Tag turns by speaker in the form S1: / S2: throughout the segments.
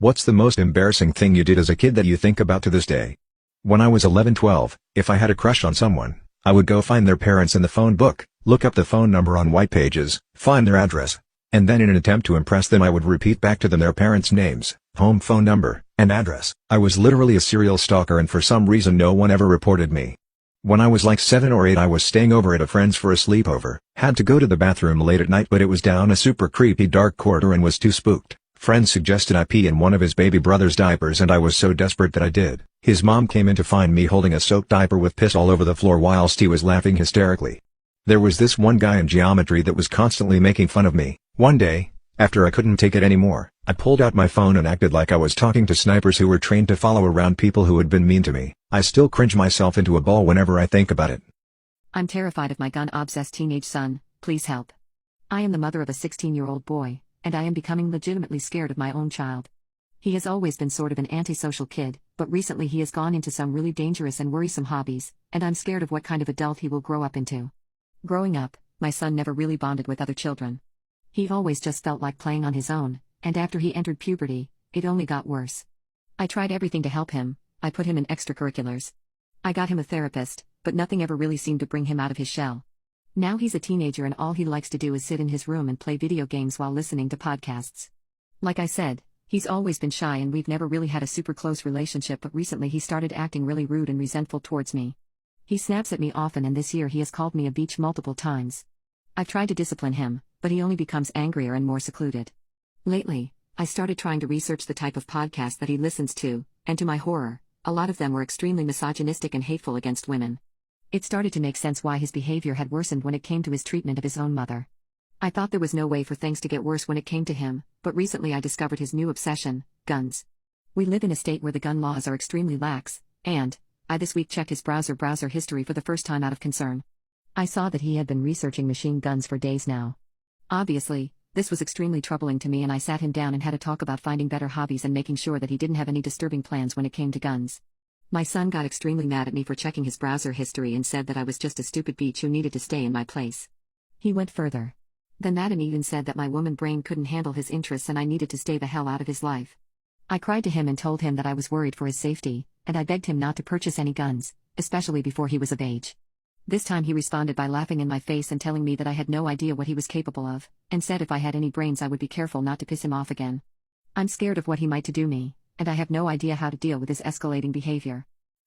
S1: What's the most embarrassing thing you did as a kid that you think about to this day? When I was 11-12, if I had a crush on someone, I would go find their parents in the phone book, look up the phone number on white pages, find their address, and then in an attempt to impress them I would repeat back to them their parents' names, home phone number, and address. I was literally a serial stalker and for some reason no one ever reported me. When I was like 7 or 8 I was staying over at a friend's for a sleepover, had to go to the bathroom late at night but it was down a super creepy dark corridor and was too spooked. Friend suggested I pee in one of his baby brother's diapers and I was so desperate that I did. His mom came in to find me holding a soaked diaper with piss all over the floor whilst he was laughing hysterically. There was this one guy in geometry that was constantly making fun of me. One day, after I couldn't take it anymore, I pulled out my phone and acted like I was talking to snipers who were trained to follow around people who had been mean to me. I still cringe myself into a ball whenever I think about it.
S2: I'm terrified of my gun-obsessed teenage son, please help. I am the mother of a 16-year-old boy, and I am becoming legitimately scared of my own child. He has always been sort of an antisocial kid, but recently he has gone into some really dangerous and worrisome hobbies, and I'm scared of what kind of adult he will grow up into. Growing up, my son never really bonded with other children. He always just felt like playing on his own, and after he entered puberty, it only got worse. I tried everything to help him. I put him in extracurriculars. I got him a therapist, but nothing ever really seemed to bring him out of his shell. Now he's a teenager and all he likes to do is sit in his room and play video games while listening to podcasts. Like I said, he's always been shy and we've never really had a super close relationship, but recently he started acting really rude and resentful towards me. He snaps at me often and this year he has called me a bitch multiple times. I've tried to discipline him, but he only becomes angrier and more secluded. Lately, I started trying to research the type of podcast that he listens to, and to my horror, a lot of them were extremely misogynistic and hateful against women. It started to make sense why his behavior had worsened when it came to his treatment of his own mother. I thought there was no way for things to get worse when it came to him, but recently I discovered his new obsession, guns. We live in a state where the gun laws are extremely lax, and I this week checked his browser history for the first time out of concern. I saw that he had been researching machine guns for days now. Obviously, this was extremely troubling to me and I sat him down and had a talk about finding better hobbies and making sure that he didn't have any disturbing plans when it came to guns. My son got extremely mad at me for checking his browser history and said that I was just a stupid bitch who needed to stay in my place. He went further than that and even said that my woman brain couldn't handle his interests and I needed to stay the hell out of his life. I cried to him and told him that I was worried for his safety, and I begged him not to purchase any guns, especially before he was of age. This time he responded by laughing in my face and telling me that I had no idea what he was capable of, and said if I had any brains I would be careful not to piss him off again. I'm scared of what he might do to me, and I have no idea how to deal with his escalating behavior.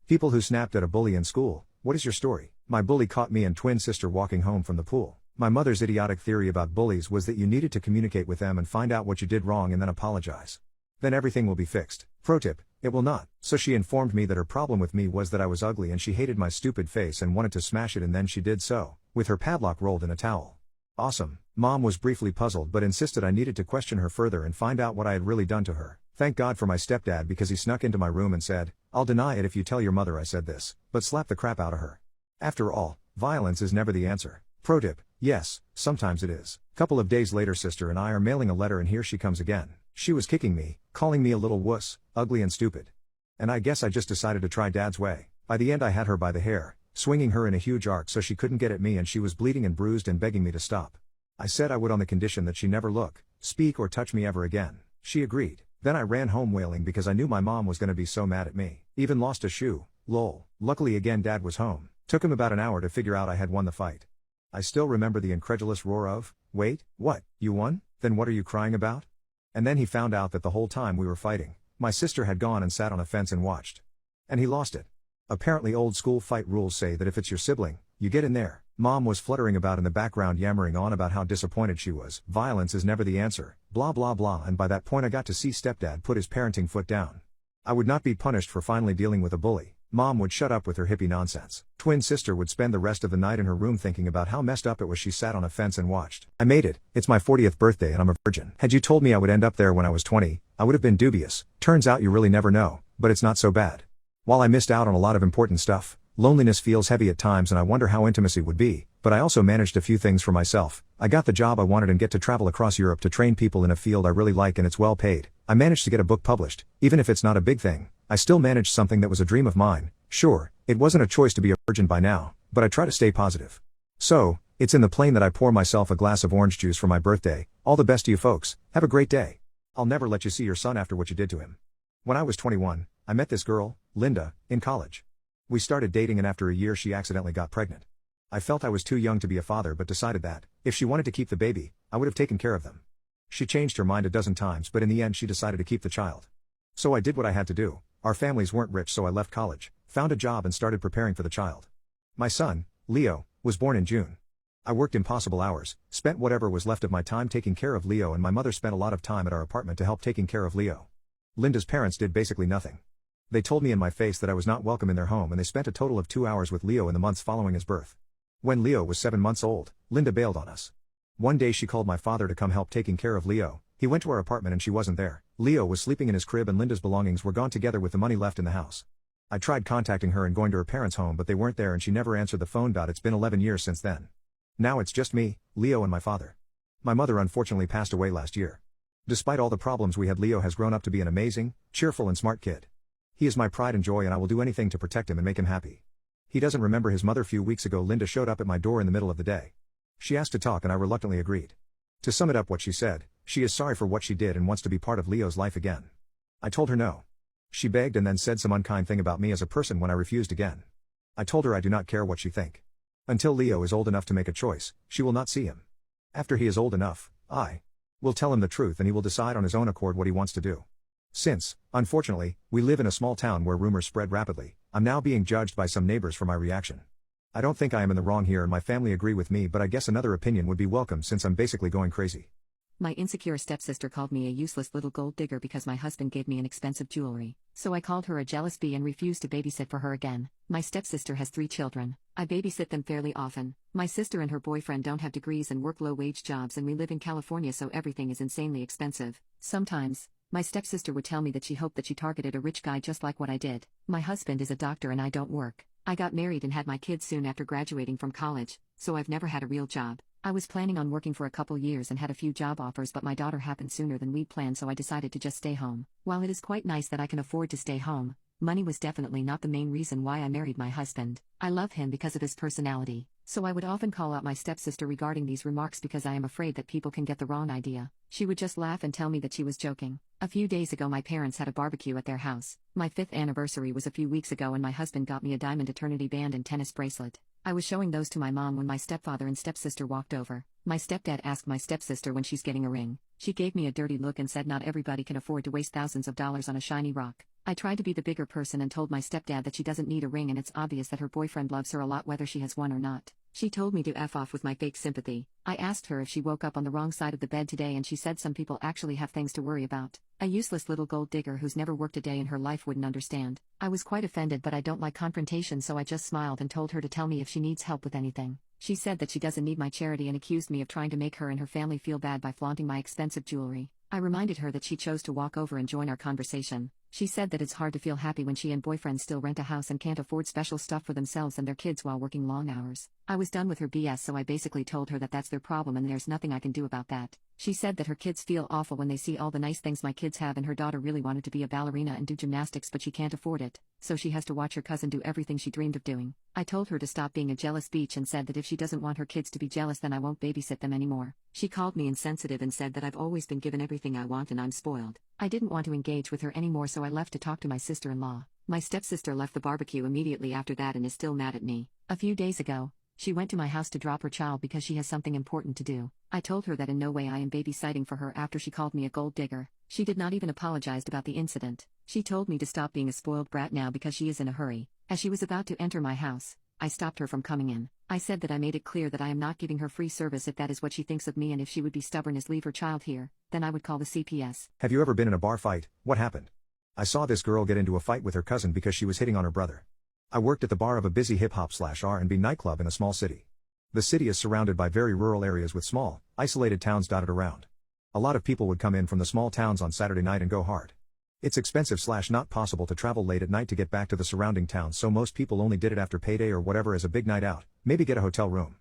S3: People who snapped at a bully in school. What is your story? My bully caught me and twin sister walking home from the pool. My mother's idiotic theory about bullies was that you needed to communicate with them and find out what you did wrong and then apologize. Then everything will be fixed. Pro tip, it will not. So she informed me that her problem with me was that I was ugly and she hated my stupid face and wanted to smash it, and then she did so, with her padlock rolled in a towel. Awesome. Mom was briefly puzzled but insisted I needed to question her further and find out what I had really done to her. Thank God for my stepdad because he snuck into my room and said, "I'll deny it if you tell your mother I said this," but slapped the crap out of her. After all, violence is never the answer. Pro tip, yes, sometimes it is. Couple of days later sister and I are mailing a letter and here she comes again. She was kicking me, calling me a little wuss, ugly and stupid. And I guess I just decided to try dad's way. By the end I had her by the hair, swinging her in a huge arc so she couldn't get at me, and she was bleeding and bruised and begging me to stop. I said I would on the condition that she never look, speak or touch me ever again. She agreed. Then I ran home wailing because I knew my mom was gonna be so mad at me. Even lost a shoe, lol. Luckily again dad was home. Took him about an hour to figure out I had won the fight. I still remember the incredulous roar of, "Wait, what, you won? Then what are you crying about?" And then he found out that the whole time we were fighting, my sister had gone and sat on a fence and watched. And he lost it. Apparently old school fight rules say that if it's your sibling, you get in there. Mom was fluttering about in the background yammering on about how disappointed she was. Violence is never the answer, blah blah blah, and by that point I got to see stepdad put his parenting foot down. I would not be punished for finally dealing with a bully. Mom would shut up with her hippie nonsense. Twin sister would spend the rest of the night in her room thinking about how messed up it was she sat on a fence and watched. I made it. It's my 40th birthday and I'm a virgin. Had you told me I would end up there when I was 20, I would have been dubious. Turns out you really never know, but it's not so bad. While I missed out on a lot of important stuff, loneliness feels heavy at times and I wonder how intimacy would be, but I also managed a few things for myself. I got the job I wanted and get to travel across Europe to train people in a field I really like, and it's well paid. I managed to get a book published. Even if it's not a big thing, I still managed something that was a dream of mine. Sure, it wasn't a choice to be a virgin by now, but I try to stay positive. So, it's in the plane that I pour myself a glass of orange juice for my birthday. All the best to you folks. Have a great day. I'll never let you see your son after what you did to him. When I was 21, I met this girl, Linda, in college. We started dating and after a year she accidentally got pregnant. I felt I was too young to be a father but decided that, if she wanted to keep the baby, I would have taken care of them. She changed her mind a dozen times but in the end she decided to keep the child. So I did what I had to do. Our families weren't rich so I left college, found a job and started preparing for the child. My son, Leo, was born in June. I worked impossible hours, spent whatever was left of my time taking care of Leo and my mother spent a lot of time at our apartment to help taking care of Leo. Linda's parents did basically nothing. They told me in my face that I was not welcome in their home and they spent a total of 2 hours with Leo in the months following his birth. When Leo was 7 months old, Linda bailed on us. One day she called my father to come help taking care of Leo. He went to our apartment and she wasn't there. Leo was sleeping in his crib and Linda's belongings were gone together with the money left in the house. I tried contacting her and going to her parents' home but they weren't there and she never answered the phone. It's been 11 years since then. Now it's just me, Leo and my father. My mother unfortunately passed away last year. Despite all the problems we had, Leo has grown up to be an amazing, cheerful and smart kid. He is my pride and joy and I will do anything to protect him and make him happy. He doesn't remember his mother. Few weeks ago Linda showed up at my door in the middle of the day. She asked to talk and I reluctantly agreed. To sum it up what she said, she is sorry for what she did and wants to be part of Leo's life again. I told her no. She begged and then said some unkind thing about me as a person when I refused again. I told her I do not care what she think. Until Leo is old enough to make a choice, she will not see him. After he is old enough, I will tell him the truth and he will decide on his own accord what he wants to do. Since, unfortunately, we live in a small town where rumors spread rapidly, I'm now being judged by some neighbors for my reaction. I don't think I am in the wrong here and my family agree with me but I guess another opinion would be welcome since I'm basically going crazy.
S2: My insecure stepsister called me a useless little gold digger because my husband gave me an expensive jewelry, so I called her a jealous bee and refused to babysit for her again. My stepsister has 3 children. I babysit them fairly often. My sister and her boyfriend don't have degrees and work low-wage jobs and we live in California so everything is insanely expensive. Sometimes, my stepsister would tell me that she hoped that she targeted a rich guy just like what I did. My husband is a doctor and I don't work. I got married and had my kids soon after graduating from college, so I've never had a real job. I was planning on working for a couple years and had a few job offers but my daughter happened sooner than we'd planned so I decided to just stay home. While it is quite nice that I can afford to stay home, money was definitely not the main reason why I married my husband. I love him because of his personality, so I would often call out my stepsister regarding these remarks because I am afraid that people can get the wrong idea. She would just laugh and tell me that she was joking. A few days ago my parents had a barbecue at their house. My 5th anniversary was a few weeks ago and my husband got me a diamond eternity band and tennis bracelet. I was showing those to my mom when my stepfather and stepsister walked over. My stepdad asked my stepsister when she's getting a ring. She gave me a dirty look and said not everybody can afford to waste thousands of dollars on a shiny rock. I tried to be the bigger person and told my stepdad that she doesn't need a ring and it's obvious that her boyfriend loves her a lot whether she has one or not. She told me to F off with my fake sympathy. I asked her if she woke up on the wrong side of the bed today and she said some people actually have things to worry about. A useless little gold digger who's never worked a day in her life wouldn't understand. I was quite offended but I don't like confrontation so I just smiled and told her to tell me if she needs help with anything. She said that she doesn't need my charity and accused me of trying to make her and her family feel bad by flaunting my expensive jewelry. I reminded her that she chose to walk over and join our conversation. She said that it's hard to feel happy when she and boyfriend still rent a house and can't afford special stuff for themselves and their kids while working long hours. I was done with her BS so I basically told her that that's their problem and there's nothing I can do about that. She said that her kids feel awful when they see all the nice things my kids have and her daughter really wanted to be a ballerina and do gymnastics but she can't afford it, so she has to watch her cousin do everything she dreamed of doing. I told her to stop being a jealous bitch and said that if she doesn't want her kids to be jealous then I won't babysit them anymore. She called me insensitive and said that I've always been given everything I want and I'm spoiled. I didn't want to engage with her anymore so I left to talk to my sister-in-law. My stepsister left the barbecue immediately after that and is still mad at me. A few days ago, she went to my house to drop her child because she has something important to do. I told her that in no way I am babysitting for her after she called me a gold digger. She did not even apologize about the incident. She told me to stop being a spoiled brat now because she is in a hurry. As she was about to enter my house, I stopped her from coming in. I said that I made it clear that I am not giving her free service if that is what she thinks of me and if she would be stubborn as leave her child here, then I would call the CPS.
S3: Have you ever been in a bar fight? What happened? I saw this girl get into a fight with her cousin because she was hitting on her brother. I worked at the bar of a busy hip-hop/R&B nightclub in a small city. The city is surrounded by very rural areas with small, isolated towns dotted around. A lot of people would come in from the small towns on Saturday night and go hard. It's expensive/not possible to travel late at night to get back to the surrounding towns so most people only did it after payday or whatever as a big night out, maybe get a hotel room.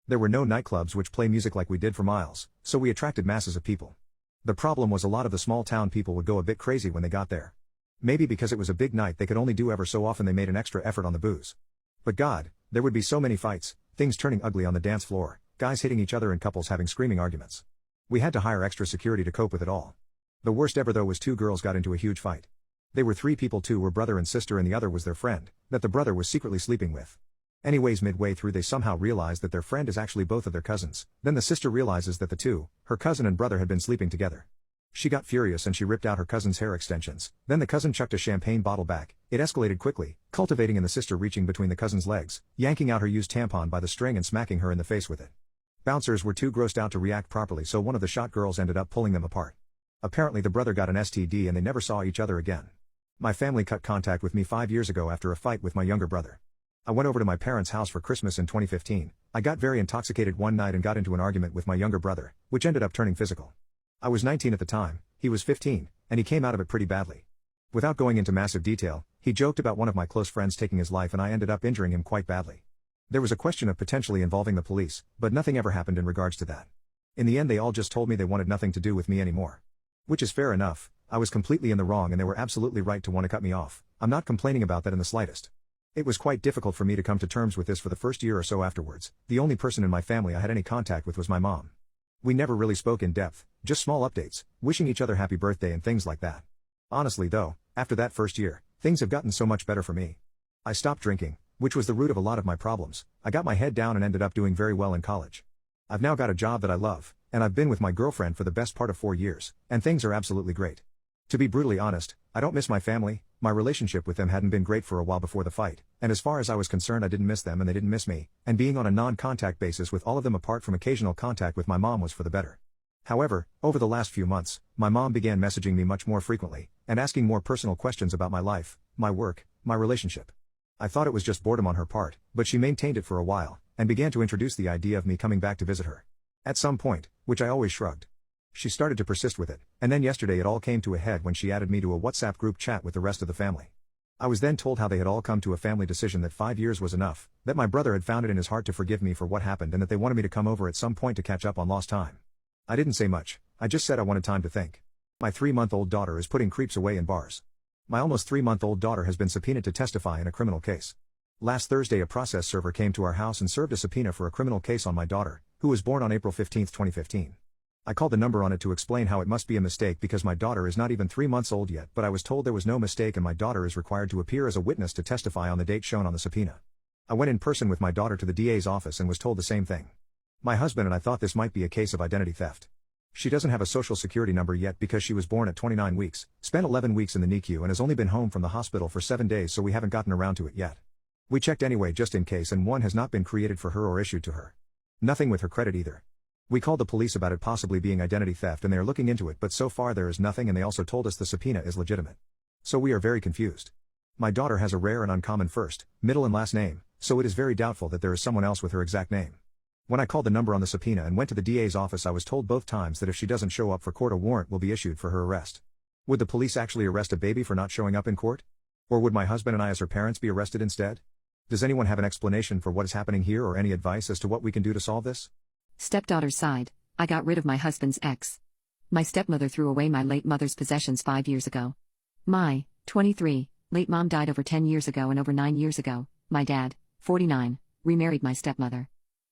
S3: There were no nightclubs which play music like we did for miles, so we attracted masses of people. The problem was a lot of the small town people would go a bit crazy when they got there. Maybe because it was a big night they could only do ever so often they made an extra effort on the booze. But God, there would be so many fights, things turning ugly on the dance floor, guys hitting each other and couples having screaming arguments. We had to hire extra security to cope with it all. The worst ever though was two girls got into a huge fight. They were three people, two were brother and sister and the other was their friend, that the brother was secretly sleeping with. Anyways, midway through they somehow realized that their friend is actually both of their cousins, then the sister realizes that the two, her cousin and brother, had been sleeping together. She got furious and she ripped out her cousin's hair extensions, then the cousin chucked a champagne bottle back. It escalated quickly, culminating in the sister reaching between the cousin's legs, yanking out her used tampon by the string and smacking her in the face with it. Bouncers were too grossed out to react properly, so one of the shot girls ended up pulling them apart. Apparently the brother got an STD and they never saw each other again. My family cut contact with me 5 years ago after a fight with my younger brother. I went over to my parents' house for Christmas in 2015. I got very intoxicated one night and got into an argument with my younger brother, which ended up turning physical. I was 19 at the time, he was 15, and he came out of it pretty badly. Without going into massive detail, he joked about one of my close friends taking his life and I ended up injuring him quite badly. There was a question of potentially involving the police, but nothing ever happened in regards to that. In the end they all just told me they wanted nothing to do with me anymore. Which is fair enough, I was completely in the wrong and they were absolutely right to want to cut me off. I'm not complaining about that in the slightest. It was quite difficult for me to come to terms with this for the first year or so afterwards. The only person in my family I had any contact with was my mom. We never really spoke in depth, just small updates, wishing each other happy birthday and things like that. Honestly though, after that first year, things have gotten so much better for me. I stopped drinking, which was the root of a lot of my problems. I got my head down and ended up doing very well in college. I've now got a job that I love, and I've been with my girlfriend for the best part of 4 years, and things are absolutely great. To be brutally honest, I don't miss my family. My relationship with them hadn't been great for a while before the fight, and as far as I was concerned I didn't miss them and they didn't miss me, and being on a non-contact basis with all of them apart from occasional contact with my mom was for the better. However, over the last few months, my mom began messaging me much more frequently, and asking more personal questions about my life, my work, my relationship. I thought it was just boredom on her part, but she maintained it for a while, and began to introduce the idea of me coming back to visit her. At some point, which I always shrugged. She started to persist with it, and then yesterday it all came to a head when she added me to a WhatsApp group chat with the rest of the family. I was then told how they had all come to a family decision that 5 years was enough, that my brother had found it in his heart to forgive me for what happened and that they wanted me to come over at some point to catch up on lost time. I didn't say much, I just said I wanted time to think. My 3-month-old daughter is putting creeps away in bars. My almost 3-month-old daughter has been subpoenaed to testify in a criminal case. Last Thursday a process server came to our house and served a subpoena for a criminal case on my daughter, who was born on April 15, 2015. I called the number on it to explain how it must be a mistake because my daughter is not even 3 months old yet, but I was told there was no mistake and my daughter is required to appear as a witness to testify on the date shown on the subpoena. I went in person with my daughter to the DA's office and was told the same thing. My husband and I thought this might be a case of identity theft. She doesn't have a social security number yet because she was born at 29 weeks, spent 11 weeks in the NICU and has only been home from the hospital for 7 days, so we haven't gotten around to it yet. We checked anyway just in case and one has not been created for her or issued to her. Nothing with her credit either. We called the police about it possibly being identity theft and they are looking into it, but so far there is nothing and they also told us the subpoena is legitimate. So we are very confused. My daughter has a rare and uncommon first, middle and last name, so it is very doubtful that there is someone else with her exact name. When I called the number on the subpoena and went to the DA's office I was told both times that if she doesn't show up for court a warrant will be issued for her arrest. Would the police actually arrest a baby for not showing up in court? Or would my husband and I as her parents be arrested instead? Does anyone have an explanation for what is happening here or any advice as to what we can do to solve this?
S2: Stepdaughter's side. I got rid of my husband's ex. My stepmother threw away my late mother's possessions 5 years ago. My, 23, late mom died over 10 years ago, and over 9 years ago, my dad, 49, remarried my stepmother.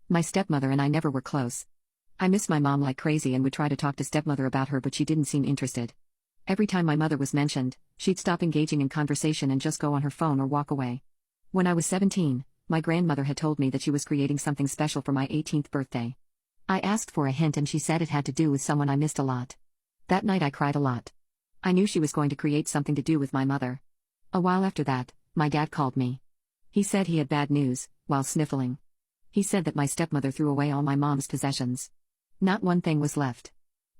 S2: My stepmother and I never were close. I miss my mom like crazy and would try to talk to stepmother about her, but she didn't seem interested. Every time my mother was mentioned, she'd stop engaging in conversation and just go on her phone or walk away. When I was 17, my grandmother had told me that she was creating something special for my 18th birthday. I asked for a hint and she said it had to do with someone I missed a lot. That night I cried a lot. I knew she was going to create something to do with my mother. A while after that, my dad called me. He said he had bad news, while sniffling. He said that my stepmother threw away all my mom's possessions. Not one thing was left.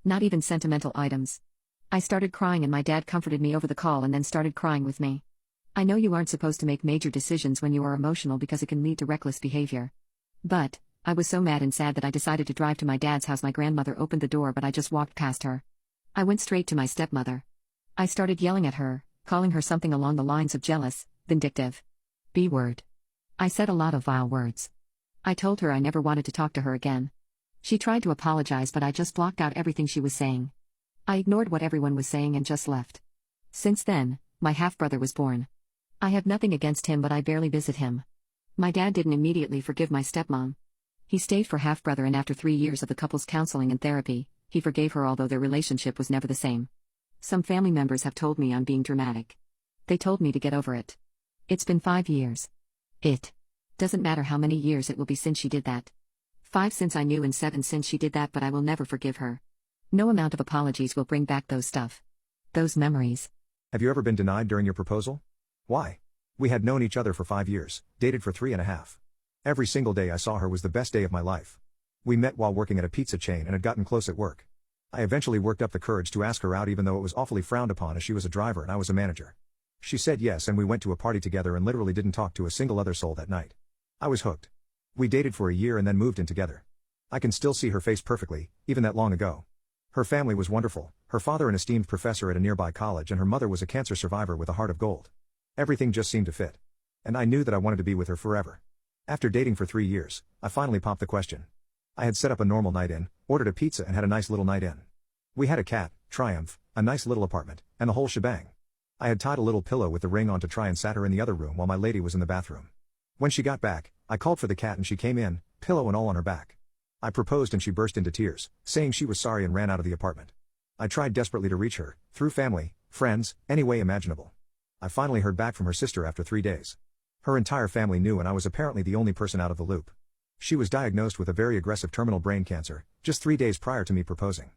S2: Not even sentimental items. I started crying and my dad comforted me over the call and then started crying with me. I know you aren't supposed to make major decisions when you are emotional because it can lead to reckless behavior. But I was so mad and sad that I decided to drive to my dad's house. My grandmother opened the door but I just walked past her. I went straight to my stepmother. I started yelling at her, calling her something along the lines of jealous, vindictive. B-word. I said a lot of vile words. I told her I never wanted to talk to her again. She tried to apologize but I just blocked out everything she was saying. I ignored what everyone was saying and just left. Since then, my half-brother was born. I have nothing against him but I barely visit him. My dad didn't immediately forgive my stepmom. He stayed for half-brother and after 3 years of the couple's counseling and therapy, he forgave her, although their relationship was never the same. Some family members have told me I'm being dramatic. They told me to get over it. It's been 5 years. It doesn't matter how many years it will be since she did that. 5 since I knew and 7 since she did that, but I will never forgive her. No amount of apologies will bring back those memories.
S3: Have you ever been denied during your proposal? Why? We had known each other for 5 years, dated for 3.5. Every single day I saw her was the best day of my life. We met while working at a pizza chain and had gotten close at work. I eventually worked up the courage to ask her out, even though it was awfully frowned upon, as she was a driver and I was a manager. She said yes, and we went to a party together and literally didn't talk to a single other soul that night. I was hooked. We dated for a year and then moved in together. I can still see her face perfectly, even that long ago. Her family was wonderful, her father an esteemed professor at a nearby college and her mother was a cancer survivor with a heart of gold. Everything just seemed to fit. And I knew that I wanted to be with her forever. After dating for 3 years, I finally popped the question. I had set up a normal night in, ordered a pizza and had a nice little night in. We had a cat, Triumph, a nice little apartment, and the whole shebang. I had tied a little pillow with the ring on to try and sat her in the other room while my lady was in the bathroom. When she got back, I called for the cat and she came in, pillow and all on her back. I proposed and she burst into tears, saying she was sorry and ran out of the apartment. I tried desperately to reach her, through family, friends, any way imaginable. I finally heard back from her sister after 3 days. Her entire family knew and I was apparently the only person out of the loop. She was diagnosed with a very aggressive terminal brain cancer, just 3 days prior to me proposing.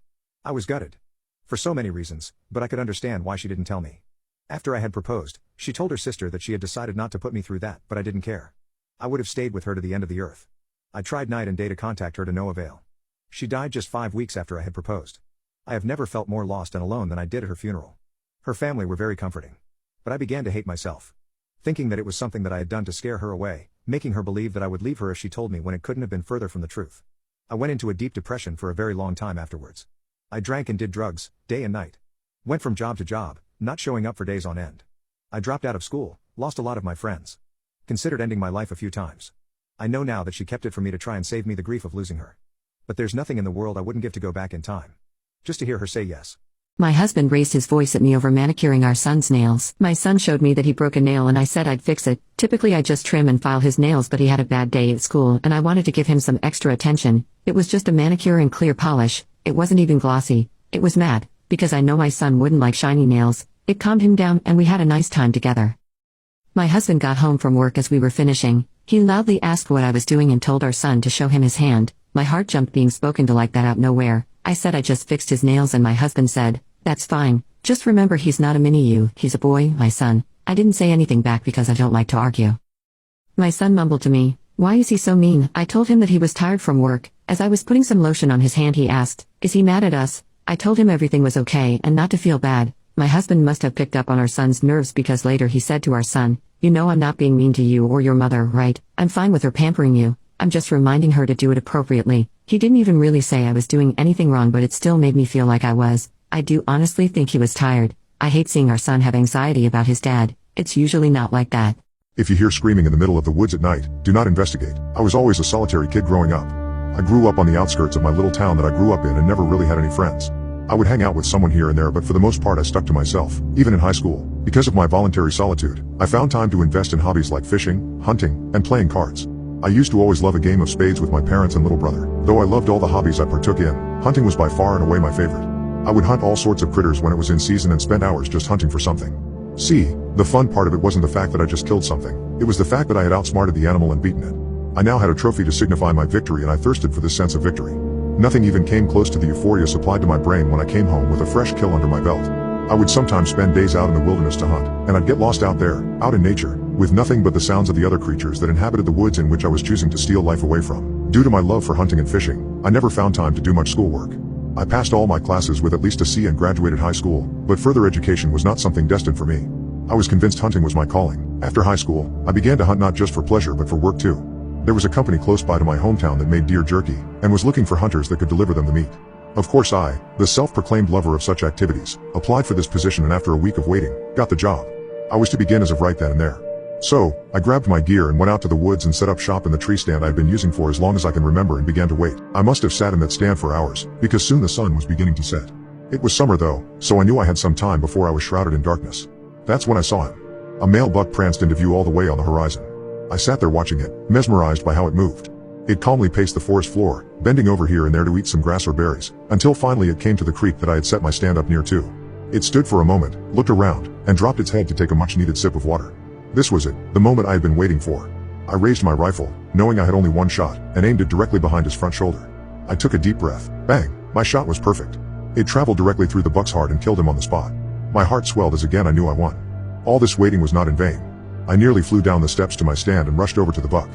S3: I was gutted. For so many reasons, but I could understand why she didn't tell me. After I had proposed, she told her sister that she had decided not to put me through that, but I didn't care. I would have stayed with her to the end of the earth. I tried night and day to contact her to no avail. She died just 5 weeks after I had proposed. I have never felt more lost and alone than I did at her funeral. Her family were very comforting. But I began to hate myself. Thinking that it was something that I had done to scare her away, making her believe that I would leave her if she told me when it couldn't have been further from the truth. I went into a deep depression for a very long time afterwards. I drank and did drugs, day and night. Went from job to job, not showing up for days on end. I dropped out of school, lost a lot of my friends. Considered ending my life a few times. I know now that she kept it from me to try and save me the grief of losing her. But there's nothing in the world I wouldn't give to go back in time. Just to hear her say yes.
S2: My husband raised his voice at me over manicuring our son's nails. My son showed me that he broke a nail and I said I'd fix it. Typically I just trim and file his nails, but he had a bad day at school and I wanted to give him some extra attention. It was just a manicure and clear polish. It wasn't even glossy. It was matte, because I know my son wouldn't like shiny nails. It calmed him down and we had a nice time together. My husband got home from work as we were finishing. He loudly asked what I was doing and told our son to show him his hand. My heart jumped being spoken to like that out nowhere. I said I just fixed his nails and my husband said, "That's fine, just remember he's not a mini you, he's a boy, my son." I didn't say anything back because I don't like to argue. My son mumbled to me, "Why is he so mean?" I told him that he was tired from work. As I was putting some lotion on his hand he asked, "Is he mad at us?" I told him everything was okay and not to feel bad. My husband must have picked up on our son's nerves because later he said to our son, "You know I'm not being mean to you or your mother, right? I'm fine with her pampering you. I'm just reminding her to do it appropriately." He didn't even really say I was doing anything wrong, but it still made me feel like I was. I do honestly think he was tired. I hate seeing our son have anxiety about his dad. It's usually not like that.
S4: If you hear screaming in the middle of the woods at night, do not investigate. I was always a solitary kid growing up. I grew up on the outskirts of my little town that I grew up in and never really had any friends. I would hang out with someone here and there, but for the most part I stuck to myself, even in high school. Because of my voluntary solitude, I found time to invest in hobbies like fishing, hunting, and playing cards. I used to always love a game of spades with my parents and little brother. Though I loved all the hobbies I partook in, hunting was by far and away my favorite. I would hunt all sorts of critters when it was in season and spend hours just hunting for something. See, the fun part of it wasn't the fact that I just killed something. It was the fact that I had outsmarted the animal and beaten it. I now had a trophy to signify my victory and I thirsted for this sense of victory. Nothing even came close to the euphoria supplied to my brain when I came home with a fresh kill under my belt. I would sometimes spend days out in the wilderness to hunt, and I'd get lost out there, out in nature, with nothing but the sounds of the other creatures that inhabited the woods in which I was choosing to steal life away from. Due to my love for hunting and fishing, I never found time to do much schoolwork. I passed all my classes with at least a C and graduated high school, but further education was not something destined for me. I was convinced hunting was my calling. After high school, I began to hunt not just for pleasure but for work too. There was a company close by to my hometown that made deer jerky, and was looking for hunters that could deliver them the meat. Of course I, the self-proclaimed lover of such activities, applied for this position and after a week of waiting, got the job. I was to begin as of right then and there. So, I grabbed my gear and went out to the woods and set up shop in the tree stand I'd been using for as long as I can remember and began to wait. I must have sat in that stand for hours, because soon the sun was beginning to set. It was summer though, so I knew I had some time before I was shrouded in darkness. That's when I saw him. A male buck pranced into view all the way on the horizon. I sat there watching it, mesmerized by how it moved. It calmly paced the forest floor, bending over here and there to eat some grass or berries, until finally it came to the creek that I had set my stand up near too. It stood for a moment, looked around, and dropped its head to take a much-needed sip of water. This was it, the moment I had been waiting for. I raised my rifle, knowing I had only one shot, and aimed it directly behind his front shoulder. I took a deep breath. Bang! My shot was perfect. It traveled directly through the buck's heart and killed him on the spot. My heart swelled as again I knew I won. All this waiting was not in vain. I nearly flew down the steps to my stand and rushed over to the buck.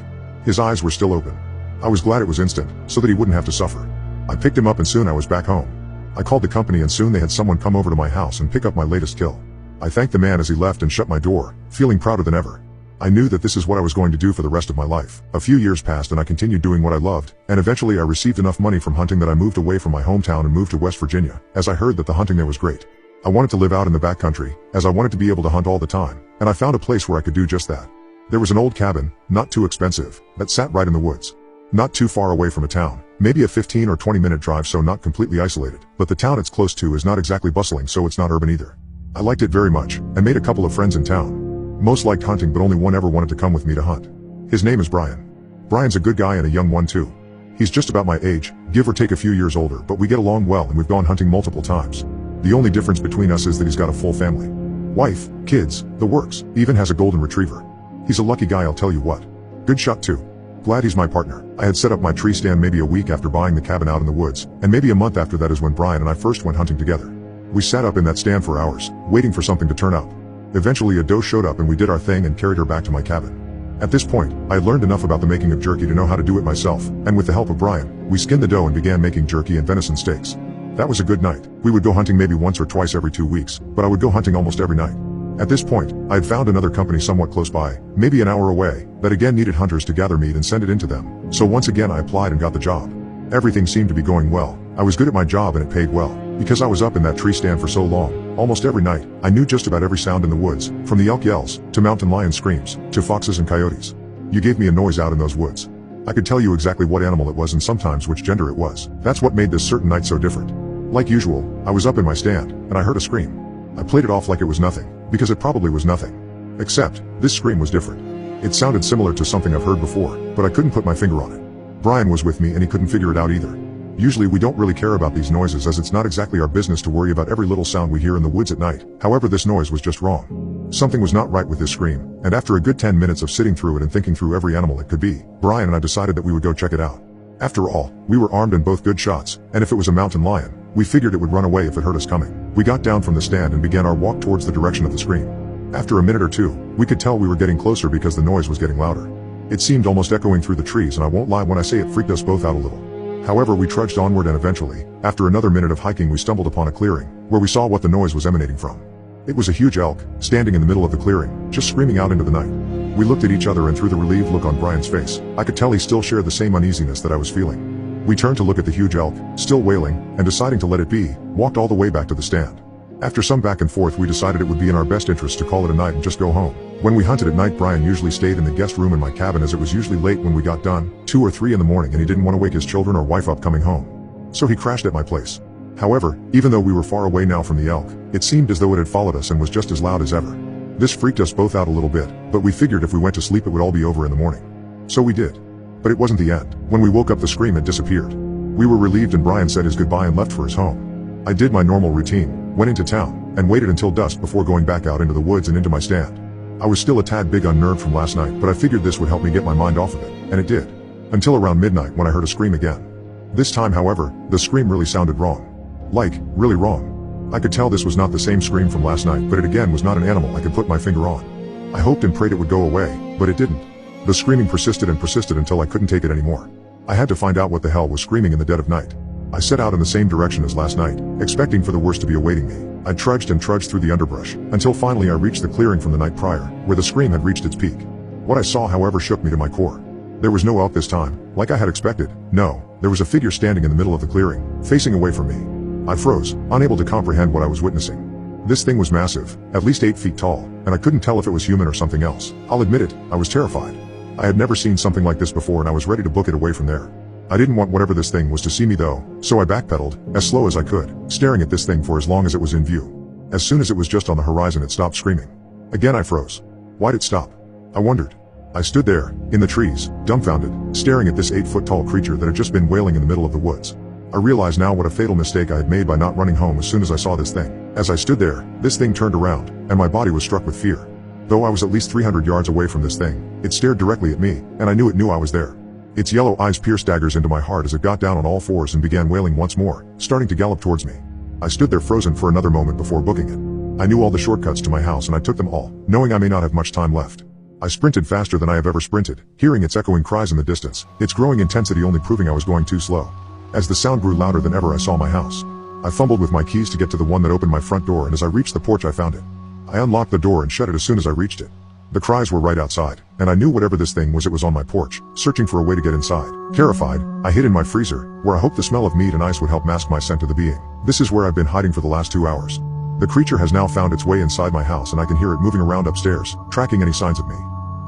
S4: His eyes were still open. I was glad it was instant, so that he wouldn't have to suffer. I picked him up and soon I was back home. I called the company and soon they had someone come over to my house and pick up my latest kill. I thanked the man as he left and shut my door, feeling prouder than ever. I knew that this is what I was going to do for the rest of my life. A few years passed and I continued doing what I loved, and eventually I received enough money from hunting that I moved away from my hometown and moved to West Virginia, as I heard that the hunting there was great. I wanted to live out in the backcountry, as I wanted to be able to hunt all the time, and I found a place where I could do just that. There was an old cabin, not too expensive, that sat right in the woods. Not too far away from a town, maybe a 15 or 20-minute drive, so not completely isolated, but the town it's close to is not exactly bustling, so it's not urban either. I liked it very much, and made a couple of friends in town. Most liked hunting, but only one ever wanted to come with me to hunt. His name is Brian. Brian's a good guy and a young one too. He's just about my age, give or take a few years older, but we get along well and we've gone hunting multiple times. The only difference between us is that he's got a full family. Wife, kids, the works, even has a golden retriever. He's a lucky guy, I'll tell you what. Good shot too. Glad he's my partner. I had set up my tree stand maybe a week after buying the cabin out in the woods, and maybe a month after that is when Brian and I first went hunting together. We sat up in that stand for hours, waiting for something to turn up. Eventually a doe showed up and we did our thing and carried her back to my cabin. At this point, I had learned enough about the making of jerky to know how to do it myself, and with the help of Brian, we skinned the doe and began making jerky and venison steaks. That was a good night. We would go hunting maybe once or twice every 2 weeks, but I would go hunting almost every night. At this point, I had found another company somewhat close by, maybe an hour away, that again needed hunters to gather meat and send it into them, so once again I applied and got the job. Everything seemed to be going well. I was good at my job and it paid well. Because I was up in that tree stand for so long, almost every night, I knew just about every sound in the woods, from the elk yells, to mountain lion screams, to foxes and coyotes. You gave me a noise out in those woods. I could tell you exactly what animal it was and sometimes which gender it was. That's what made this certain night so different. Like usual, I was up in my stand, and I heard a scream. I played it off like it was nothing, because it probably was nothing. Except, this scream was different. It sounded similar to something I've heard before, but I couldn't put my finger on it. Brian was with me and he couldn't figure it out either. Usually we don't really care about these noises as it's not exactly our business to worry about every little sound we hear in the woods at night. However, this noise was just wrong. Something was not right with this scream, and after a good 10 minutes of sitting through it and thinking through every animal it could be, Brian and I decided that we would go check it out. After all, we were armed and both good shots, and if it was a mountain lion, we figured it would run away if it heard us coming. We got down from the stand and began our walk towards the direction of the scream. After a minute or two, we could tell we were getting closer because the noise was getting louder. It seemed almost echoing through the trees, and I won't lie when I say it freaked us both out a little. However, we trudged onward and eventually, after another minute of hiking, we stumbled upon a clearing, where we saw what the noise was emanating from. It was a huge elk, standing in the middle of the clearing, just screaming out into the night. We looked at each other and through the relieved look on Brian's face, I could tell he still shared the same uneasiness that I was feeling. We turned to look at the huge elk, still wailing, and deciding to let it be, walked all the way back to the stand. After some back and forth, we decided it would be in our best interest to call it a night and just go home. When we hunted at night, Brian usually stayed in the guest room in my cabin as it was usually late when we got done, 2 or 3 in the morning, and he didn't want to wake his children or wife up coming home. So he crashed at my place. However, even though we were far away now from the elk, it seemed as though it had followed us and was just as loud as ever. This freaked us both out a little bit, but we figured if we went to sleep it would all be over in the morning. So we did. But it wasn't the end. When we woke up, the scream had disappeared. We were relieved and Brian said his goodbye and left for his home. I did my normal routine, went into town, and waited until dusk before going back out into the woods and into my stand. I was still a tad big unnerved from last night, but I figured this would help me get my mind off of it, and it did. Until around midnight when I heard a scream again. This time, however, the scream really sounded wrong. Like, really wrong. I could tell this was not the same scream from last night, but it again was not an animal I could put my finger on. I hoped and prayed it would go away, but it didn't. The screaming persisted and persisted until I couldn't take it anymore. I had to find out what the hell was screaming in the dead of night. I set out in the same direction as last night, expecting for the worst to be awaiting me. I trudged and trudged through the underbrush, until finally I reached the clearing from the night prior, where the scream had reached its peak. What I saw, however, shook me to my core. There was no elk this time, like I had expected. No, there was a figure standing in the middle of the clearing, facing away from me. I froze, unable to comprehend what I was witnessing. This thing was massive, at least 8 feet tall, and I couldn't tell if it was human or something else. I'll admit it, I was terrified. I had never seen something like this before and I was ready to book it away from there. I didn't want whatever this thing was to see me though, so I backpedaled, as slow as I could, staring at this thing for as long as it was in view. As soon as it was just on the horizon it stopped screaming. Again I froze. Why'd it stop? I wondered. I stood there, in the trees, dumbfounded, staring at this 8-foot tall creature that had just been wailing in the middle of the woods. I realize now what a fatal mistake I had made by not running home as soon as I saw this thing. As I stood there, this thing turned around, and my body was struck with fear. Though I was at least 300 yards away from this thing, it stared directly at me, and I knew it knew I was there. Its yellow eyes pierced daggers into my heart as it got down on all fours and began wailing once more, starting to gallop towards me. I stood there frozen for another moment before booking it. I knew all the shortcuts to my house and I took them all, knowing I may not have much time left. I sprinted faster than I have ever sprinted, hearing its echoing cries in the distance, its growing intensity only proving I was going too slow. As the sound grew louder than ever, I saw my house. I fumbled with my keys to get to the one that opened my front door, and as I reached the porch I found it. I unlocked the door and shut it as soon as I reached it. The cries were right outside, and I knew whatever this thing was, it was on my porch, searching for a way to get inside. Terrified, I hid in my freezer, where I hoped the smell of meat and ice would help mask my scent of the being. This is where I've been hiding for the last 2 hours. The creature has now found its way inside my house and I can hear it moving around upstairs, tracking any signs of me.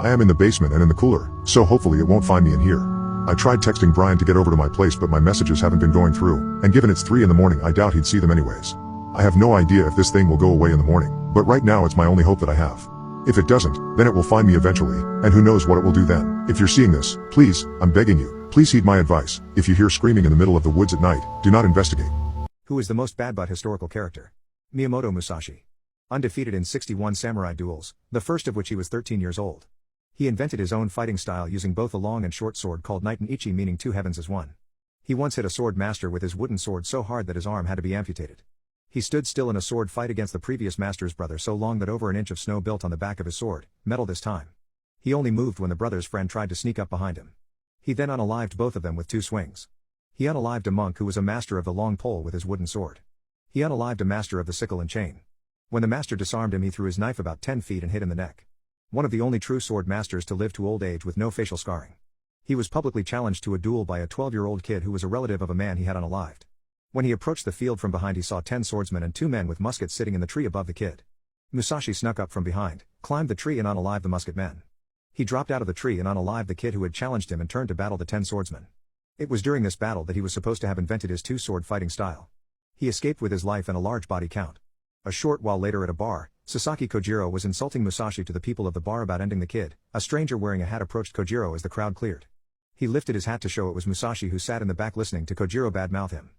S4: I am in the basement and in the cooler, so hopefully it won't find me in here. I tried texting Brian to get over to my place, but my messages haven't been going through, and given it's 3 in the morning, I doubt he'd see them anyways. I have no idea if this thing will go away in the morning, but right now it's my only hope that I have. If it doesn't, then it will find me eventually, and who knows what it will do then. If you're seeing this, please, I'm begging you, please heed my advice. If you hear screaming in the middle of the woods at night, do not investigate.
S3: Who is the most bad but historical character? Miyamoto Musashi. Undefeated in 61 samurai duels, the first of which he was 13 years old. He invented his own fighting style using both a long and short sword called Knight and Ichi, meaning 2 heavens as 1. He once hit a sword master with his wooden sword so hard that his arm had to be amputated. He stood still in a sword fight against the previous master's brother so long that over an inch of snow built on the back of his sword, metal this time. He only moved when the brother's friend tried to sneak up behind him. He then unalived both of them with 2 swings. He unalived a monk who was a master of the long pole with his wooden sword. He unalived a master of the sickle and chain. When the master disarmed him, he threw his knife about 10 feet and hit in the neck. One of the only true sword masters to live to old age with no facial scarring. He was publicly challenged to a duel by a 12-year-old kid who was a relative of a man he had unalived. When he approached the field from behind, he saw 10 swordsmen and 2 men with muskets sitting in the tree above the kid. Musashi snuck up from behind, climbed the tree and unalived the musket men. He dropped out of the tree and unalived the kid who had challenged him and turned to battle the 10 swordsmen. It was during this battle that he was supposed to have invented his 2-sword fighting style. He escaped with his life and a large body count. A short while later at a bar, Sasaki Kojiro was insulting Musashi to the people of the bar about ending the kid. A stranger wearing a hat approached Kojiro as the crowd cleared. He lifted his hat to show it was Musashi, who sat in the back listening to Kojiro badmouth him.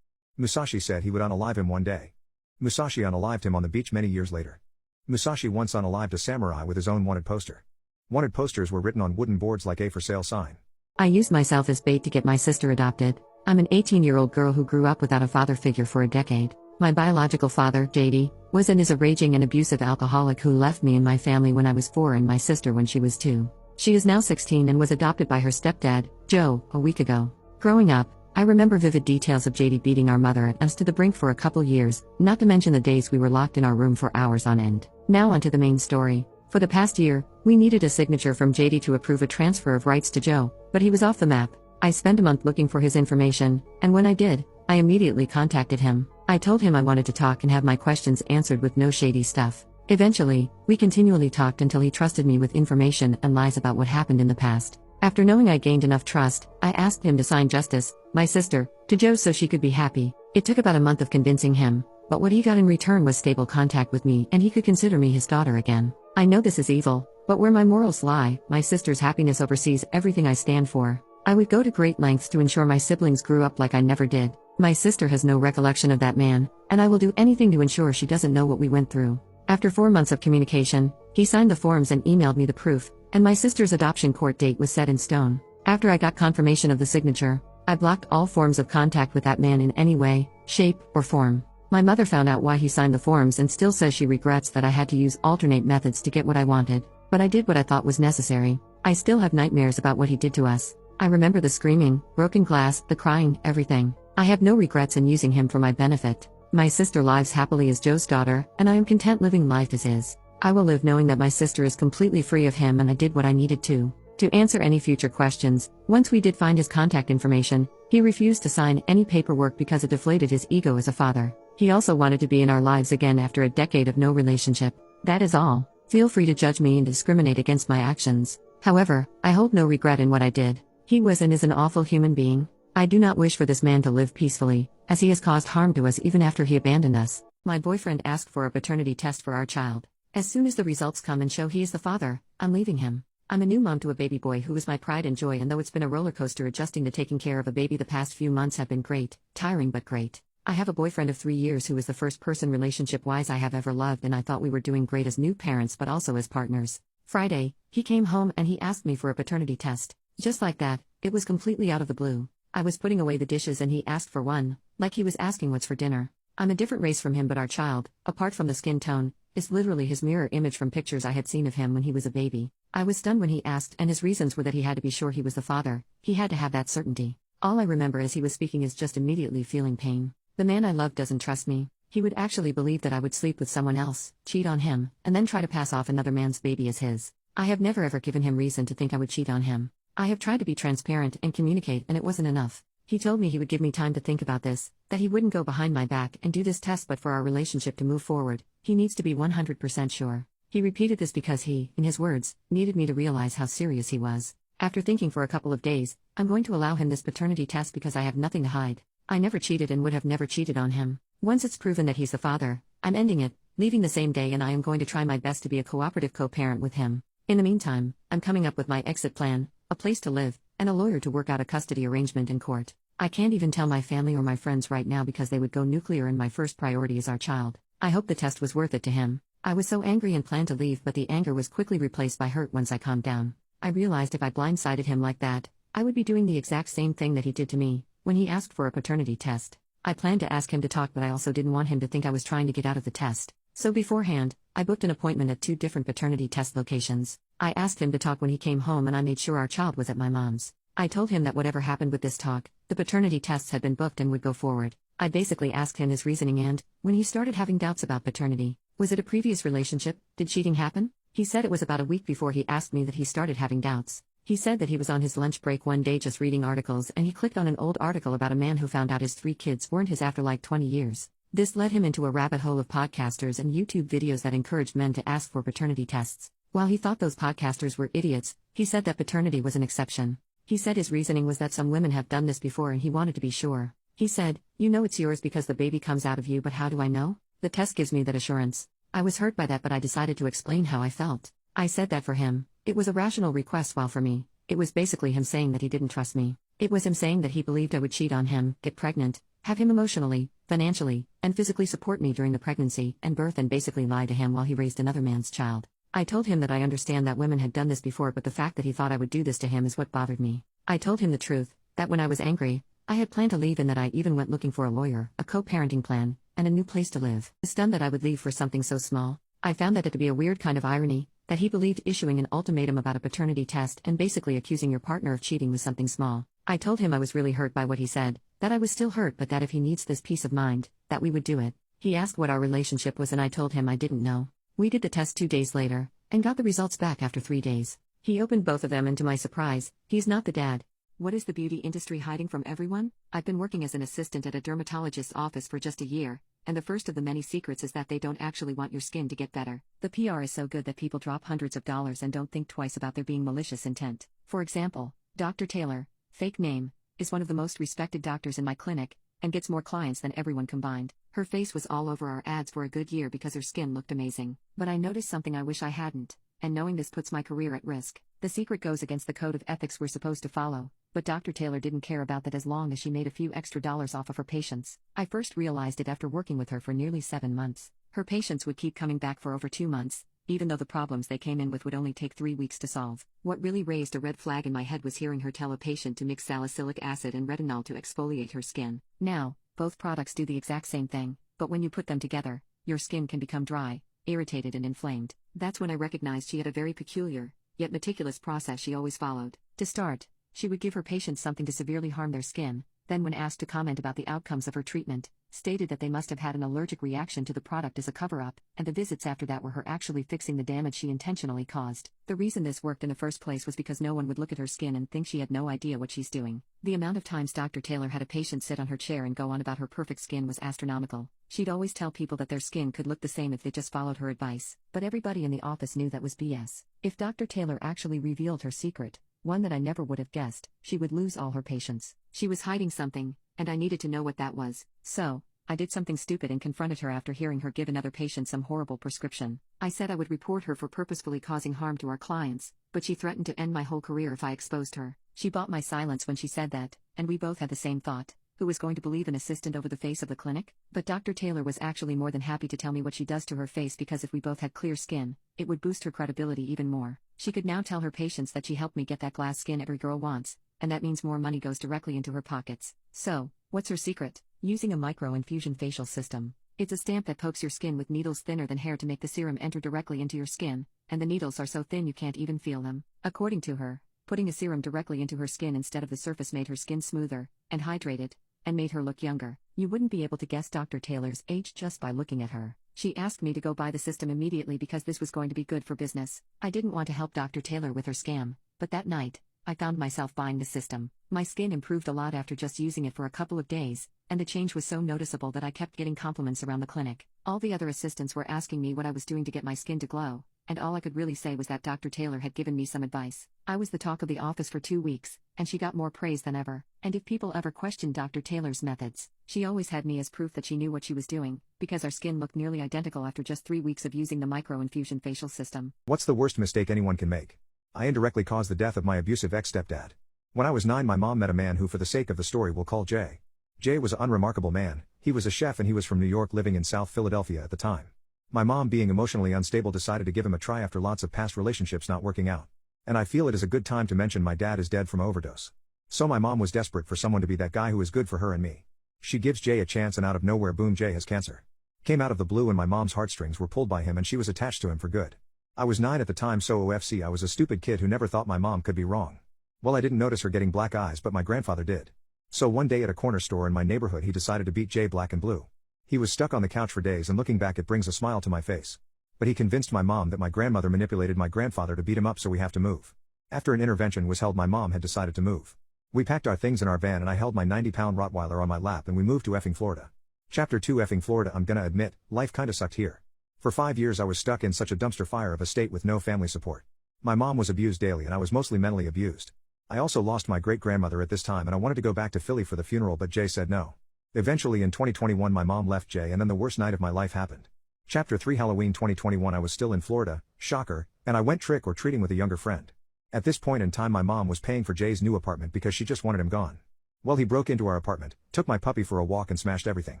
S3: Musashi said he would unalive him one day. Musashi unalived him on the beach many years later. Musashi once unalived a samurai with his own wanted poster. Wanted posters were written on wooden boards like a for sale sign.
S2: I used myself as bait to get my sister adopted. I'm an 18-year-old girl who grew up without a father figure for a decade. My biological father, JD, was and is a raging and abusive alcoholic who left me and my family when I was 4 and my sister when she was 2. She is now 16 and was adopted by her stepdad, Joe, a week ago. Growing up, I remember vivid details of JD beating our mother and us to the brink for a couple years, not to mention the days we were locked in our room for hours on end. Now onto the main story. For the past year, we needed a signature from JD to approve a transfer of rights to Joe, but he was off the map. I spent a month looking for his information, and when I did, I immediately contacted him. I told him I wanted to talk and have my questions answered with no shady stuff. Eventually, we continually talked until he trusted me with information and lies about what happened in the past. After knowing I gained enough trust, I asked him to sign Justice, my sister, to Joe so she could be happy. It took about a month of convincing him, but what he got in return was stable contact with me and he could consider me his daughter again. I know this is evil, but where my morals lie, my sister's happiness oversees everything I stand for. I would go to great lengths to ensure my siblings grew up like I never did. My sister has no recollection of that man, and I will do anything to ensure she doesn't know what we went through. After 4 months of communication, he signed the forms and emailed me the proof, and my sister's adoption court date was set in stone. After I got confirmation of the signature, I blocked all forms of contact with that man in any way, shape, or form. My mother found out why he signed the forms and still says she regrets that I had to use alternate methods to get what I wanted, but I did what I thought was necessary. I still have nightmares about what he did to us. I remember the screaming, broken glass, the crying, everything. I have no regrets in using him for my benefit. My sister lives happily as Joe's daughter, and I am content living life as is. I will live knowing that my sister is completely free of him and I did what I needed to. To answer any future questions, once we did find his contact information, he refused to sign any paperwork because it deflated his ego as a father. He also wanted to be in our lives again after a decade of no relationship. That is all. Feel free to judge me and discriminate against my actions. However, I hold no regret in what I did. He was and is an awful human being. I do not wish for this man to live peacefully, as he has caused harm to us even after he abandoned us. My boyfriend asked for a paternity test for our child. As soon as the results come and show he is the father, I'm leaving him. I'm a new mom to a baby boy who is my pride and joy, and though it's been a roller coaster adjusting to taking care of a baby, the past few months have been great, tiring but great. I have a boyfriend of 3 years who is the first person relationship-wise I have ever loved, and I thought we were doing great as new parents but also as partners. Friday, he came home and he asked me for a paternity test. Just like that, it was completely out of the blue. I was putting away the dishes and he asked for one, like he was asking what's for dinner. I'm a different race from him, but our child, apart from the skin tone, is literally his mirror image from pictures I had seen of him when he was a baby. I was stunned when he asked, and his reasons were that he had to be sure he was the father. He had to have that certainty. All I remember as he was speaking is just immediately feeling pain. The man I love doesn't trust me. He would actually believe that I would sleep with someone else, cheat on him, and then try to pass off another man's baby as his. I have never ever given him reason to think I would cheat on him. I have tried to be transparent and communicate, and it wasn't enough. He told me he would give me time to think about this, that he wouldn't go behind my back and do this test, but for our relationship to move forward, he needs to be 100% sure. He repeated this because he, in his words, needed me to realize how serious he was. After thinking for a couple of days, I'm going to allow him this paternity test because I have nothing to hide. I never cheated and would have never cheated on him. Once it's proven that he's the father, I'm ending it, leaving the same day, and I am going to try my best to be a cooperative co-parent with him. In the meantime, I'm coming up with my exit plan, a place to live, and a lawyer to work out a custody arrangement in court. I can't even tell my family or my friends right now because they would go nuclear, and my first priority is our child. I hope the test was worth it to him. I was so angry and planned to leave, but the anger was quickly replaced by hurt once I calmed down. I realized if I blindsided him like that, I would be doing the exact same thing that he did to me when he asked for a paternity test. I planned to ask him to talk, but I also didn't want him to think I was trying to get out of the test. So beforehand, I booked an appointment at 2 different paternity test locations. I asked him to talk when he came home, and I made sure our child was at my mom's. I told him that whatever happened with this talk, the paternity tests had been booked and would go forward. I basically asked him his reasoning, and when he started having doubts about paternity, was it a previous relationship? Did cheating happen? He said it was about a week before he asked me that he started having doubts. He said that he was on his lunch break one day just reading articles, and he clicked on an old article about a man who found out his 3 kids weren't his after like 20 years. This led him into a rabbit hole of podcasters and YouTube videos that encouraged men to ask for paternity tests. While he thought those podcasters were idiots, he said that paternity was an exception. He said his reasoning was that some women have done this before and he wanted to be sure. He said, "You know it's yours because the baby comes out of you, but how do I know? The test gives me that assurance." I was hurt by that, but I decided to explain how I felt. I said that for him, it was a rational request, while for me, it was basically him saying that he didn't trust me. It was him saying that he believed I would cheat on him, get pregnant, have him emotionally, financially, and physically support me during the pregnancy and birth, and basically lie to him while he raised another man's child. I told him that I understand that women had done this before, but the fact that he thought I would do this to him is what bothered me. I told him the truth, that when I was angry, I had planned to leave, and that I even went looking for a lawyer, a co-parenting plan, and a new place to live. I was stunned that I would leave for something so small. I found that to be a weird kind of irony, that he believed issuing an ultimatum about a paternity test and basically accusing your partner of cheating was something small. I told him I was really hurt by what he said, that I was still hurt, but that if he needs this peace of mind, that we would do it. He asked what our relationship was, and I told him I didn't know. We did the test 2 days later, and got the results back after 3 days. He opened both of them, and to my surprise, he's not the dad. What is the beauty industry hiding from everyone? I've been working as an assistant at a dermatologist's office for just a year, and the first of the many secrets is that they don't actually want your skin to get better. The PR is so good that people drop hundreds of dollars and don't think twice about there being malicious intent. For example, Dr. Taylor, fake name, is one of the most respected doctors in my clinic, and gets more clients than everyone combined. Her face was all over our ads for a good year because her skin looked amazing. But I noticed something I wish I hadn't, and knowing this puts my career at risk. The secret goes against the code of ethics we're supposed to follow, but Dr. Taylor didn't care about that as long as she made a few extra dollars off of her patients. I first realized it after working with her for nearly 7 months. Her patients would keep coming back for over 2 months, even though the problems they came in with would only take 3 weeks to solve. What really raised a red flag in my head was hearing her tell a patient to mix salicylic acid and retinol to exfoliate her skin. Now, both products do the exact same thing, but when you put them together, your skin can become dry, irritated, and inflamed. That's when I recognized she had a very peculiar, yet meticulous process she always followed. To start, she would give her patients something to severely harm their skin, then when asked to comment about the outcomes of her treatment, stated that they must have had an allergic reaction to the product as a cover-up, and the visits after that were her actually fixing the damage she intentionally caused. The reason this worked in the first place was because no one would look at her skin and think she had no idea what she's doing. The amount of times Dr. Taylor had a patient sit on her chair and go on about her perfect skin was astronomical. She'd always tell people that their skin could look the same if they just followed her advice, but everybody in the office knew that was BS. If Dr. Taylor actually revealed her secret, one that I never would have guessed, she would lose all her patients. She was hiding something, and I needed to know what that was. So, I did something stupid and confronted her after hearing her give another patient some horrible prescription. I said I would report her for purposefully causing harm to our clients, but she threatened to end my whole career if I exposed her. She bought my silence when she said that, and we both had the same thought. Who was going to believe an assistant over the face of the clinic? But Dr. Taylor was actually more than happy to tell me what she does to her face because if we both had clear skin, it would boost her credibility even more. She could now tell her patients that she helped me get that glass skin every girl wants, and that means more money goes directly into her pockets. So, what's her secret? Using a micro-infusion facial system. It's a stamp that pokes your skin with needles thinner than hair to make the serum enter directly into your skin, and the needles are so thin you can't even feel them. According to her, putting a serum directly into her skin instead of the surface made her skin smoother and hydrated, and made her look younger. You wouldn't be able to guess Dr. Taylor's age just by looking at her. She asked me to go buy the system immediately because this was going to be good for business. I didn't want to help Dr. Taylor with her scam, but that night, I found myself buying the system. My skin improved a lot after just using it for a couple of days, and the change was so noticeable that I kept getting compliments around the clinic. All the other assistants were asking me what I was doing to get my skin to glow, and all I could really say was that Dr. Taylor had given me some advice. I was the talk of the office for 2 weeks, and she got more praise than ever. And if people ever questioned Dr. Taylor's methods, she always had me as proof that she knew what she was doing, because our skin looked nearly identical after just 3 weeks of using the micro-infusion facial system.
S3: What's the worst mistake anyone can make? I indirectly caused the death of my abusive ex-stepdad. When I was 9, my mom met a man who for the sake of the story we'll call Jay. Jay was an unremarkable man. He was a chef and he was from New York, living in South Philadelphia at the time. My mom, being emotionally unstable, decided to give him a try after lots of past relationships not working out. And I feel it is a good time to mention my dad is dead from overdose. So my mom was desperate for someone to be that guy who is good for her and me. She gives Jay a chance and out of nowhere, boom, Jay has cancer. Came out of the blue and my mom's heartstrings were pulled by him and she was attached to him for good. I was 9 at the time, so OFC, I was a stupid kid who never thought my mom could be wrong. Well, I didn't notice her getting black eyes, but my grandfather did. So one day at a corner store in my neighborhood he decided to beat Jay black and blue. He was stuck on the couch for days and looking back it brings a smile to my face. But he convinced my mom that my grandmother manipulated my grandfather to beat him up, so we have to move. After an intervention was held, my mom had decided to move. We packed our things in our van and I held my 90-pound Rottweiler on my lap and we moved to effing Florida. Chapter 2 Effing Florida. I'm gonna admit, life kinda sucked here. For 5 years I was stuck in such a dumpster fire of a state with no family support. My mom was abused daily and I was mostly mentally abused. I also lost my great-grandmother at this time and I wanted to go back to Philly for the funeral, but Jay said no. Eventually in 2021 my mom left Jay and then the worst night of my life happened. Chapter 3 Halloween 2021. I was still in Florida, shocker, and I went trick-or-treating with a younger friend. At this point in time my mom was paying for Jay's new apartment because she just wanted him gone. Well, he broke into our apartment, took my puppy for a walk and smashed everything.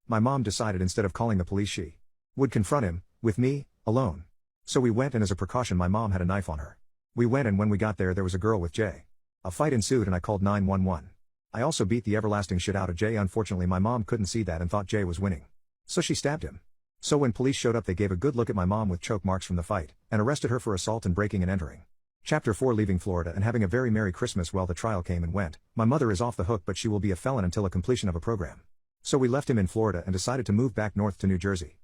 S3: My mom decided instead of calling the police she would confront him, with me, alone. So we went and as a precaution my mom had a knife on her. We went and when we got there was a girl with Jay. A fight ensued and I called 911. I also beat the everlasting shit out of Jay. Unfortunately my mom couldn't see that and thought Jay was winning. So she stabbed him. So when police showed up they gave a good look at my mom with choke marks from the fight, and arrested her for assault and breaking and entering. Chapter 4 Leaving Florida and having a very merry Christmas. Well, the trial came and went. My mother is off the hook but she will be a felon until a completion of a program. So we left him in Florida and decided to move back north to New Jersey.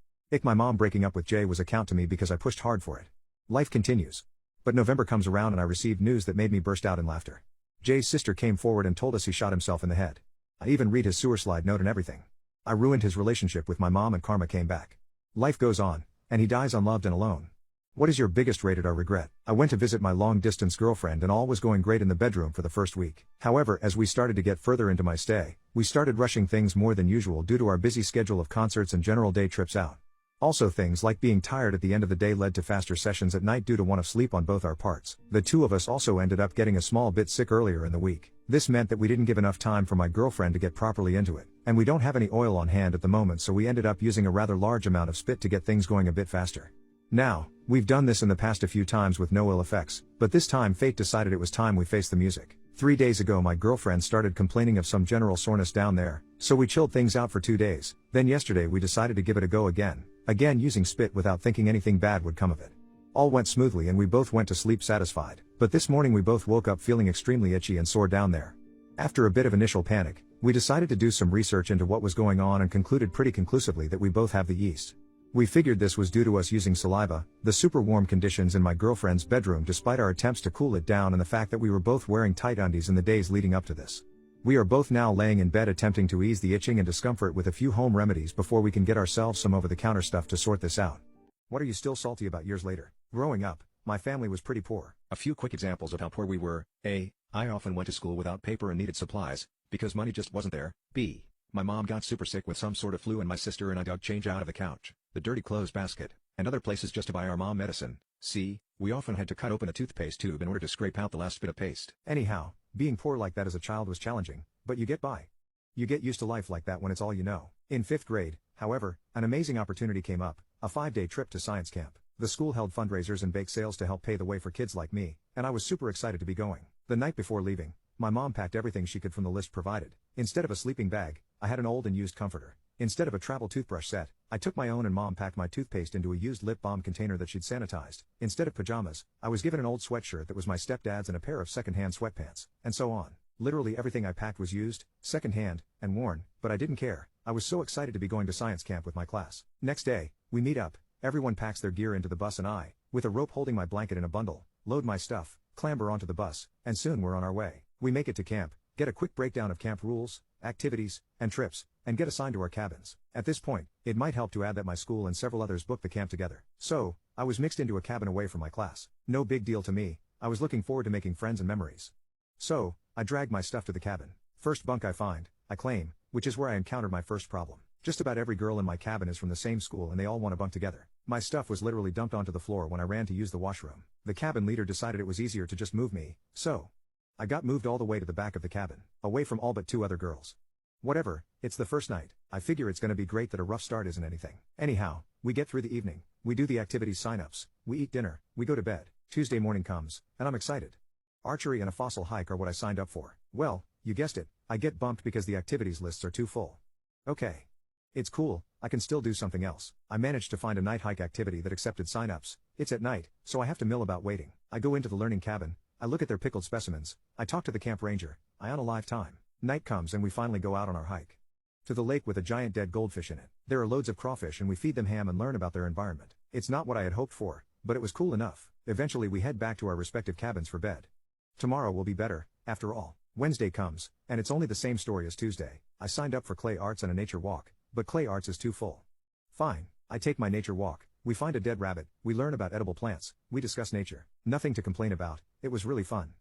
S3: My mom breaking up with Jay was a count to me because I pushed hard for it. Life continues. But November comes around and I received news that made me burst out in laughter. Jay's sister came forward and told us he shot himself in the head. I even read his sewer slide note and everything. I ruined his relationship with my mom and karma came back. Life goes on, and he dies unloved and alone. What is your biggest rated R regret? I went to visit my long-distance girlfriend and all was going great in the bedroom for the first week. However, as we started to get further into my stay, we started rushing things more than usual due to our busy schedule of concerts and general day trips out. Also, things like being tired at the end of the day led to faster sessions at night due to want of sleep on both our parts. The two of us also ended up getting a small bit sick earlier in the week. This meant that we didn't give enough time for my girlfriend to get properly into it, and we don't have any oil on hand at the moment, so we ended up using a rather large amount of spit to get things going a bit faster. Now, we've done this in the past a few times with no ill effects, but this time fate decided it was time we face the music. 3 days ago my girlfriend started complaining of some general soreness down there, so we chilled things out for 2 days. Then yesterday we decided to give it a go again using spit without thinking anything bad would come of it. All went smoothly and we both went to sleep satisfied, but this morning we both woke up feeling extremely itchy and sore down there. After a bit of initial panic, we decided to do some research into what was going on and concluded pretty conclusively that we both have the yeast. We figured this was due to us using saliva, the super warm conditions in my girlfriend's bedroom despite our attempts to cool it down, and the fact that we were both wearing tight undies in the days leading up to this. We are both now laying in bed attempting to ease the itching and discomfort with a few home remedies before we can get ourselves some over-the-counter stuff to sort this out. What are you still salty about years later? Growing up, my family was pretty poor.
S1: A few quick examples of how poor we were. A. I often went to school without paper and needed supplies, because money just wasn't there. B. My mom got super sick with some sort of flu and my sister and I dug change out of the couch, the dirty clothes basket, and other places just to buy our mom medicine. See, we often had to cut open a toothpaste tube in order to scrape out the last bit of paste.
S3: Anyhow, being poor like that as a child was challenging, but you get by. You get used to life like that when it's all you know. In 5th grade, however, an amazing opportunity came up, a 5-day trip to science camp. The school held fundraisers and bake sales to help pay the way for kids like me, and I was super excited to be going. The night before leaving, my mom packed everything she could from the list provided. Instead of a sleeping bag, I had an old and used comforter. Instead of a travel toothbrush set, I took my own and mom packed my toothpaste into a used lip balm container that she'd sanitized. Instead of pajamas, I was given an old sweatshirt that was my stepdad's and a pair of second-hand sweatpants, and so on. Literally everything I packed was used, second-hand, and worn, but I didn't care. I was so excited to be going to science camp with my class. Next day, we meet up, everyone packs their gear into the bus and I, with a rope holding my blanket in a bundle, load my stuff, clamber onto the bus, and soon we're on our way. We make it to camp, get a quick breakdown of camp rules, activities, and trips, and get assigned to our cabins. At this point, it might help to add that my school and several others booked the camp together. So, I was mixed into a cabin away from my class. No big deal to me, I was looking forward to making friends and memories. So, I dragged my stuff to the cabin. First bunk I find, I claim, which is where I encountered my first problem. Just about every girl in my cabin is from the same school and they all want to bunk together. My stuff was literally dumped onto the floor when I ran to use the washroom. The cabin leader decided it was easier to just move me, so I got moved all the way to the back of the cabin, away from all but 2 other girls. Whatever, it's the first night, I figure it's gonna be great that a rough start isn't anything. Anyhow, we get through the evening, we do the activities sign-ups, we eat dinner, we go to bed. Tuesday morning comes, and I'm excited. Archery and a fossil hike are what I signed up for. Well, you guessed it, I get bumped because the activities lists are too full. Okay. It's cool, I can still do something else. I managed to find a night hike activity that accepted sign-ups. It's at night, so I have to mill about waiting. I go into the learning cabin, I look at their pickled specimens, I talk to the camp ranger, I unalive time. Night comes and we finally go out on our hike to the lake with a giant dead goldfish in it. There are loads of crawfish and we feed them ham and learn about their environment. It's not what I had hoped for, but it was cool enough. Eventually we head back to our respective cabins for bed. Tomorrow will be better, after all. Wednesday comes, and it's only the same story as Tuesday. I signed up for clay arts and a nature walk, but clay arts is too full. Fine, I take my nature walk, we find a dead rabbit, we learn about edible plants, we discuss nature. Nothing to complain about, it was really fun.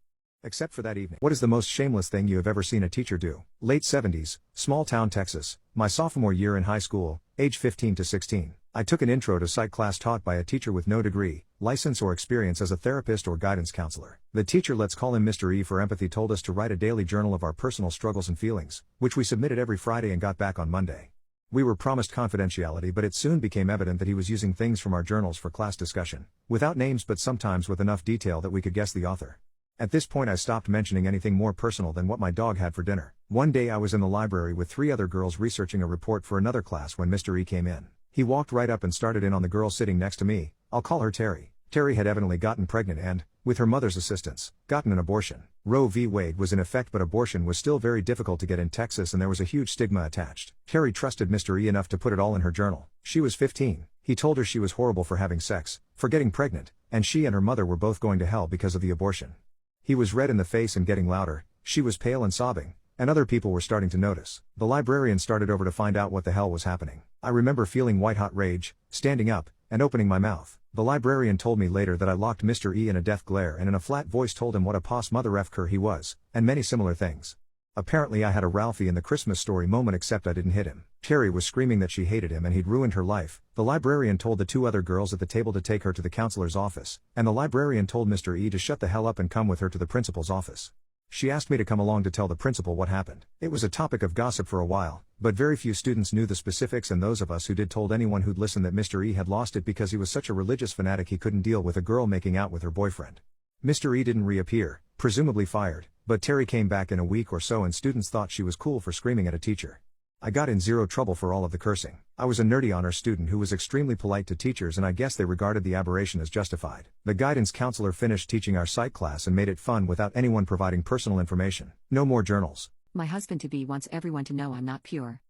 S3: Except for that evening. What is the most shameless thing you have ever seen a teacher do? Late 70s, small town Texas, my sophomore year in high school, age 15 to 16. I took an intro to psych class taught by a teacher with no degree, license or experience as a therapist or guidance counselor. The teacher, let's call him Mr. E for empathy, told us to write a daily journal of our personal struggles and feelings, which we submitted every Friday and got back on Monday. We were promised confidentiality, but it soon became evident that he was using things from our journals for class discussion, without names but sometimes with enough detail that we could guess the author. At this point I stopped mentioning anything more personal than what my dog had for dinner. One day I was in the library with 3 other girls researching a report for another class when Mr. E came in. He walked right up and started in on the girl sitting next to me. I'll call her Terry. Terry had evidently gotten pregnant and, with her mother's assistance, gotten an abortion. Roe v. Wade was in effect, but abortion was still very difficult to get in Texas and there was a huge stigma attached. Terry trusted Mr. E enough to put it all in her journal. She was 15. He told her she was horrible for having sex, for getting pregnant, and she and her mother were both going to hell because of the abortion. He was red in the face and getting louder, she was pale and sobbing, and other people were starting to notice. The librarian started over to find out what the hell was happening. I remember feeling white-hot rage, standing up, and opening my mouth. The librarian told me later that I locked Mr. E in a death glare and in a flat voice told him what a pos mother efker he was, and many similar things. Apparently I had a Ralphie in the Christmas Story moment, except I didn't hit him. Terry was screaming that she hated him and he'd ruined her life. The librarian told the 2 other girls at the table to take her to the counselor's office, and the librarian told Mr. E to shut the hell up and come with her to the principal's office. She asked me to come along to tell the principal what happened. It was a topic of gossip for a while, but very few students knew the specifics, and those of us who did told anyone who'd listen that Mr. E had lost it because he was such a religious fanatic he couldn't deal with a girl making out with her boyfriend. Mr. E didn't reappear, presumably fired, but Terry came back in a week or so and students thought she was cool for screaming at a teacher. I got in zero trouble for all of the cursing. I was a nerdy honor student who was extremely polite to teachers, and I guess they regarded the aberration as justified. The guidance counselor finished teaching our psych class and made it fun without anyone providing personal information. No more journals.
S2: My husband-to-be wants everyone to know I'm not pure.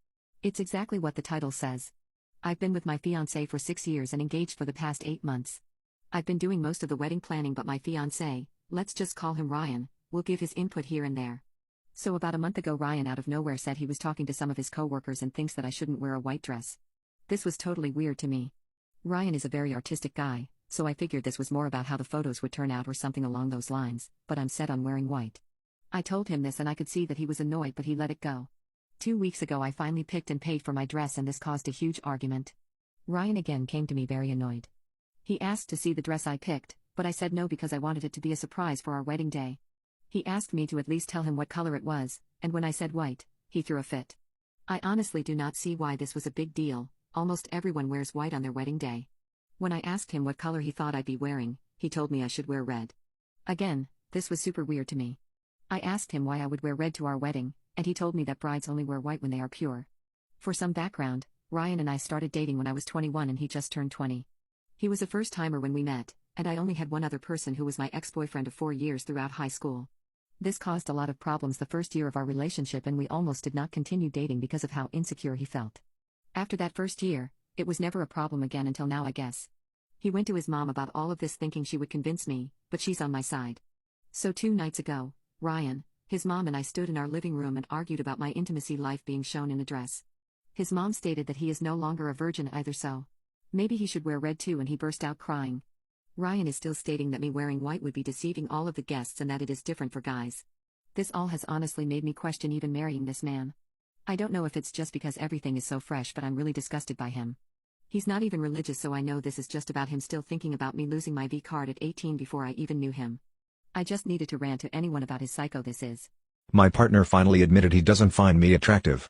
S2: It's exactly what the title says. I've been with my fiancé for 6 years and engaged for the past 8 months. I've been doing most of the wedding planning, but my fiancé, let's just call him Ryan, will give his input here and there. So about a month ago Ryan out of nowhere said he was talking to some of his coworkers and thinks that I shouldn't wear a white dress. This was totally weird to me. Ryan is a very artistic guy, so I figured this was more about how the photos would turn out or something along those lines, but I'm set on wearing white. I told him this and I could see that he was annoyed, but he let it go. 2 weeks ago I finally picked and paid for my dress and this caused a huge argument. Ryan again came to me very annoyed. He asked to see the dress I picked, but I said no because I wanted it to be a surprise for our wedding day. He asked me to at least tell him what color it was, and when I said white, he threw a fit. I honestly do not see why this was a big deal. Almost everyone wears white on their wedding day. When I asked him what color he thought I'd be wearing, he told me I should wear red. Again, this was super weird to me. I asked him why I would wear red to our wedding, and he told me that brides only wear white when they are pure. For some background, Ryan and I started dating when I was 21 and he just turned 20. He was a first-timer when we met, and I only had one other person who was my ex-boyfriend of 4 years throughout high school. This caused a lot of problems the first year of our relationship and we almost did not continue dating because of how insecure he felt. After that first year, it was never a problem again until now I guess. He went to his mom about all of this thinking she would convince me, but she's on my side. So 2 nights ago, Ryan, his mom and I stood in our living room and argued about my intimacy life being shown in a dress. His mom stated that he is no longer a virgin either so maybe he should wear red too and he burst out crying. Ryan is still stating that me wearing white would be deceiving all of the guests and that it is different for guys. This all has honestly made me question even marrying this man. I don't know if it's just because everything is so fresh but I'm really disgusted by him. He's not even religious so I know this is just about him still thinking about me losing my V card at 18 before I even knew him. I just needed to rant to anyone about his psycho this is.
S1: My partner finally admitted he doesn't find me attractive.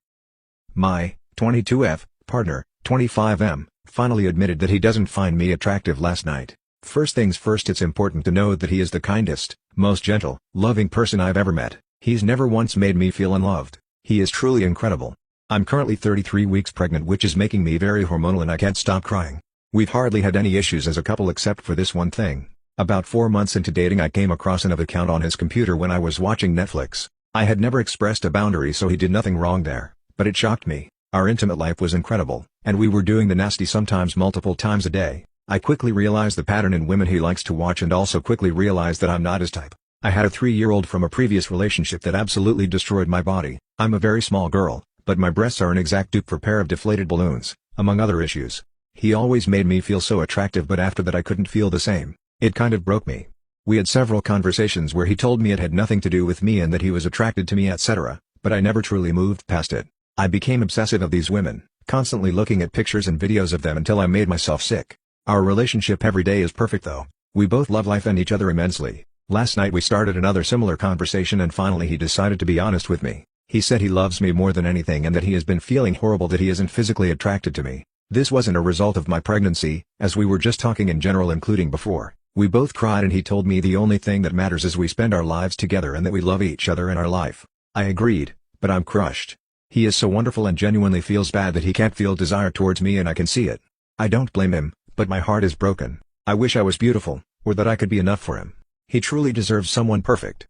S1: My 22F partner, 25M, finally admitted that he doesn't find me attractive last night. First things first, it's important to note that he is the kindest, most gentle, loving person I've ever met. He's never once made me feel unloved. He is truly incredible. I'm currently 33 weeks pregnant, which is making me very hormonal and I can't stop crying. We've hardly had any issues as a couple except for this one thing. About 4 months into dating I came across an account on his computer when I was watching Netflix. I had never expressed a boundary so he did nothing wrong there, but it shocked me. Our intimate life was incredible, and we were doing the nasty sometimes multiple times a day. I quickly realized the pattern in women he likes to watch and also quickly realized that I'm not his type. I had a 3-year-old from a previous relationship that absolutely destroyed my body. I'm a very small girl, but my breasts are an exact dupe for a pair of deflated balloons, among other issues. He always made me feel so attractive but after that I couldn't feel the same. It kind of broke me. We had several conversations where he told me it had nothing to do with me and that he was attracted to me etc., but I never truly moved past it. I became obsessive of these women, constantly looking at pictures and videos of them until I made myself sick. Our relationship every day is perfect though. We both love life and each other immensely. Last night we started another similar conversation and finally he decided to be honest with me. He said he loves me more than anything and that he has been feeling horrible that he isn't physically attracted to me. This wasn't a result of my pregnancy, as we were just talking in general including before. We both cried and he told me the only thing that matters is we spend our lives together and that we love each other in our life. I agreed, but I'm crushed. He is so wonderful and genuinely feels bad that he can't feel desire towards me and I can see it. I don't blame him, but my heart is broken. I wish I was beautiful, or that I could be enough for him. He truly deserves someone perfect.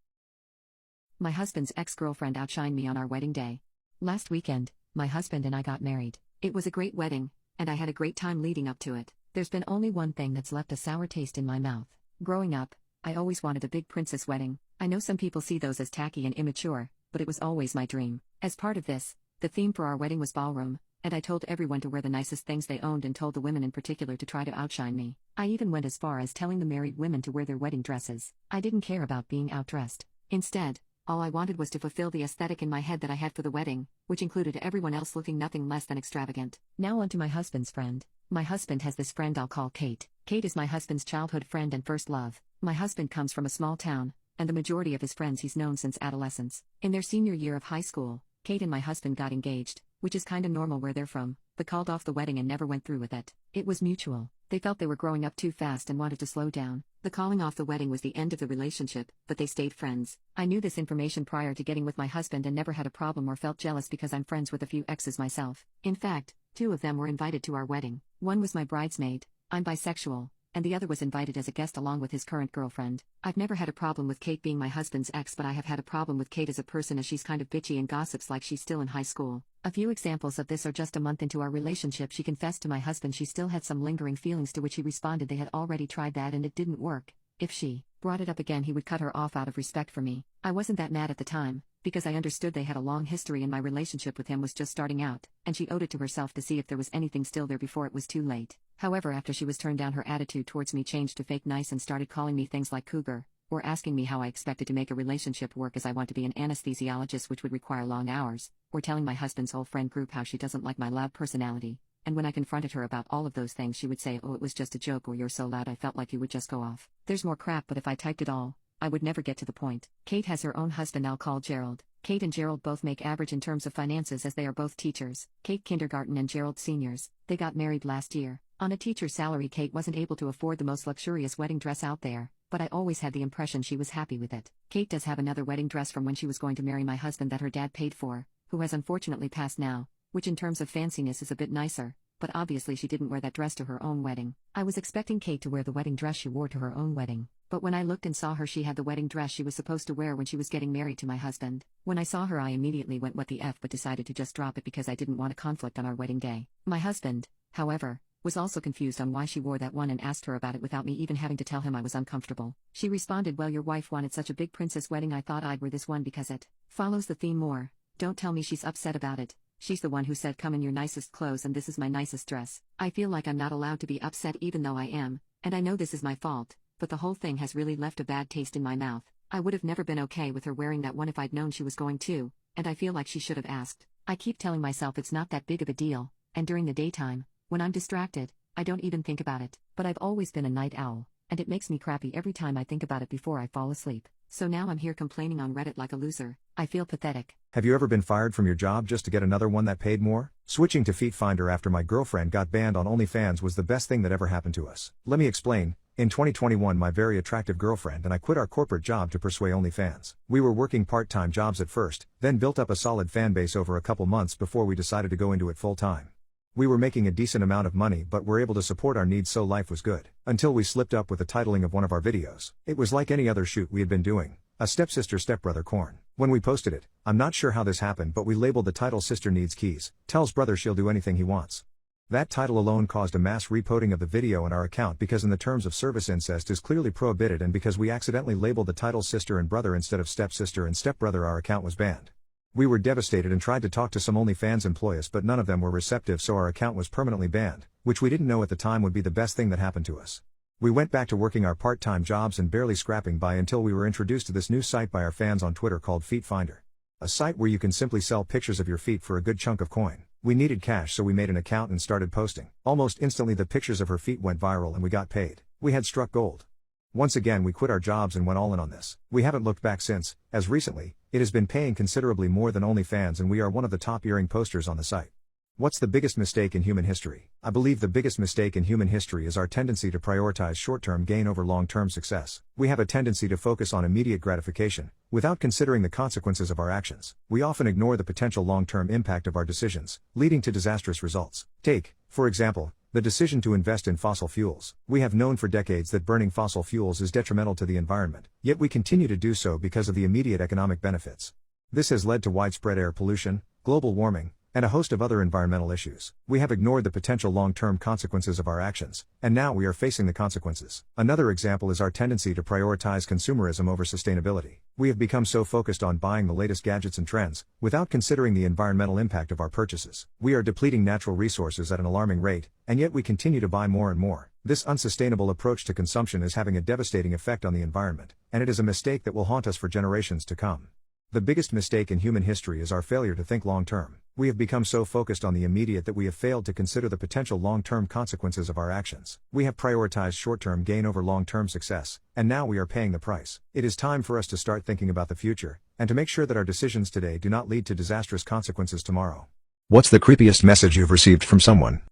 S2: My husband's ex-girlfriend outshined me on our wedding day. Last weekend, my husband and I got married. It was a great wedding, and I had a great time leading up to it. There's been only one thing that's left a sour taste in my mouth. Growing up, I always wanted a big princess wedding. I know some people see those as tacky and immature, but it was always my dream. As part of this, the theme for our wedding was ballroom, and I told everyone to wear the nicest things they owned and told the women in particular to try to outshine me. I even went as far as telling the married women to wear their wedding dresses. I didn't care about being outdressed. Instead, all I wanted was to fulfill the aesthetic in my head that I had for the wedding, which included everyone else looking nothing less than extravagant. Now on to my husband's friend. My husband has this friend I'll call Kate. Kate is my husband's childhood friend and first love. My husband comes from a small town, and the majority of his friends he's known since adolescence. In their senior year of high school, Kate and my husband got engaged, which is kinda normal where they're from, but called off the wedding and never went through with it. It was mutual. They felt they were growing up too fast and wanted to slow down. The calling off the wedding was the end of the relationship, but they stayed friends. I knew this information prior to getting with my husband and never had a problem or felt jealous because I'm friends with a few exes myself. In fact, 2 of them were invited to our wedding. One was my bridesmaid, I'm bisexual, and the other was invited as a guest along with his current girlfriend. I've never had a problem with Kate being my husband's ex, but I have had a problem with Kate as a person as she's kind of bitchy and gossips like she's still in high school. A few examples of this are just a month into our relationship she confessed to my husband she still had some lingering feelings, to which he responded they had already tried that and it didn't work. If she brought it up again he would cut her off out of respect for me. I wasn't that mad at the time, because I understood they had a long history and my relationship with him was just starting out, and she owed it to herself to see if there was anything still there before it was too late. However, after she was turned down, her attitude towards me changed to fake nice and started calling me things like cougar, or asking me how I expected to make a relationship work as I want to be an anesthesiologist, which would require long hours, or telling my husband's whole friend group how she doesn't like my loud personality. And when I confronted her about all of those things, she would say, "Oh, it was just a joke," or "You're so loud I felt like you would just go off." There's more crap, but if I typed it all, I would never get to the point. Kate has her own husband I'll call Gerald. Kate and Gerald both make average in terms of finances as they are both teachers. Kate kindergarten and Gerald seniors. They got married last year. On a teacher's salary, Kate wasn't able to afford the most luxurious wedding dress out there, but I always had the impression she was happy with it. Kate does have another wedding dress from when she was going to marry my husband that her dad paid for, who has unfortunately passed now, which in terms of fanciness is a bit nicer. But obviously she didn't wear that dress to her own wedding. I was expecting Kate to wear the wedding dress she wore to her own wedding, but when I looked and saw her, she had the wedding dress she was supposed to wear when she was getting married to my husband. When I saw her, I immediately went, "What the F," but decided to just drop it because I didn't want a conflict on our wedding day. My husband, however, was also confused on why she wore that one and asked her about it without me even having to tell him I was uncomfortable. She responded, "Well, your wife wanted such a big princess wedding, I thought I'd wear this one because it follows the theme more." Don't tell me she's upset about it. She's the one who said, "Come in your nicest clothes and this is my nicest dress." I feel like I'm not allowed to be upset even though I am, and I know this is my fault, but the whole thing has really left a bad taste in my mouth. I would have never been okay with her wearing that one if I'd known she was going to, and I feel like she should have asked. I keep telling myself it's not that big of a deal, and during the daytime, when I'm distracted, I don't even think about it. But I've always been a night owl, and it makes me crappy every time I think about it before I fall asleep. So now I'm here complaining on Reddit like a loser. I feel pathetic.
S3: Have you ever been fired from your job just to get another one that paid more? Switching to Feet Finder after my girlfriend got banned on OnlyFans was the best thing that ever happened to us. Let me explain. In 2021, my very attractive girlfriend and I quit our corporate job to pursue OnlyFans. We were working part-time jobs at first, then built up a solid fan base over a couple months before we decided to go into it full-time. We were making a decent amount of money but were able to support our needs, so life was good. Until we slipped up with the titling of one of our videos. It was like any other shoot we had been doing. A stepsister stepbrother corn. When we posted it, I'm not sure how this happened, but we labeled the title "Sister Needs Keys, Tells Brother She'll Do Anything He Wants." That title alone caused a mass reposting of the video in our account because in the terms of service incest is clearly prohibited, and because we accidentally labeled the title sister and brother instead of stepsister and stepbrother, our account was banned. We were devastated and tried to talk to some OnlyFans employees, but none of them were receptive, so our account was permanently banned, which we didn't know at the time would be the best thing that happened to us. We went back to working our part-time jobs and barely scrapping by until we were introduced to this new site by our fans on Twitter called Feet Finder. A site where you can simply sell pictures of your feet for a good chunk of coin. We needed cash, so we made an account and started posting. Almost instantly the pictures of her feet went viral and we got paid. We had struck gold. Once again we quit our jobs and went all in on this. We haven't looked back since, as recently, it has been paying considerably more than OnlyFans and we are one of the top earning posters on the site. What's the biggest mistake in human history? I believe the biggest mistake in human history is our tendency to prioritize short-term gain over long-term success. We have a tendency to focus on immediate gratification, without considering the consequences of our actions. We often ignore the potential long-term impact of our decisions, leading to disastrous results. Take, for example, the decision to invest in fossil fuels. We have known for decades that burning fossil fuels is detrimental to the environment, yet we continue to do so because of the immediate economic benefits. This has led to widespread air pollution, global warming, and a host of other environmental issues. We have ignored the potential long-term consequences of our actions, and now we are facing the consequences. Another example is our tendency to prioritize consumerism over sustainability. We have become so focused on buying the latest gadgets and trends, without considering the environmental impact of our purchases. We are depleting natural resources at an alarming rate, and yet we continue to buy more and more. This unsustainable approach to consumption is having a devastating effect on the environment, and it is a mistake that will haunt us for generations to come. The biggest mistake in human history is our failure to think long-term. We have become so focused on the immediate that we have failed to consider the potential long-term consequences of our actions. We have prioritized short-term gain over long-term success, and now we are paying the price. It is time for us to start thinking about the future, and to make sure that our decisions today do not lead to disastrous consequences tomorrow.
S1: What's the creepiest message you've received from someone?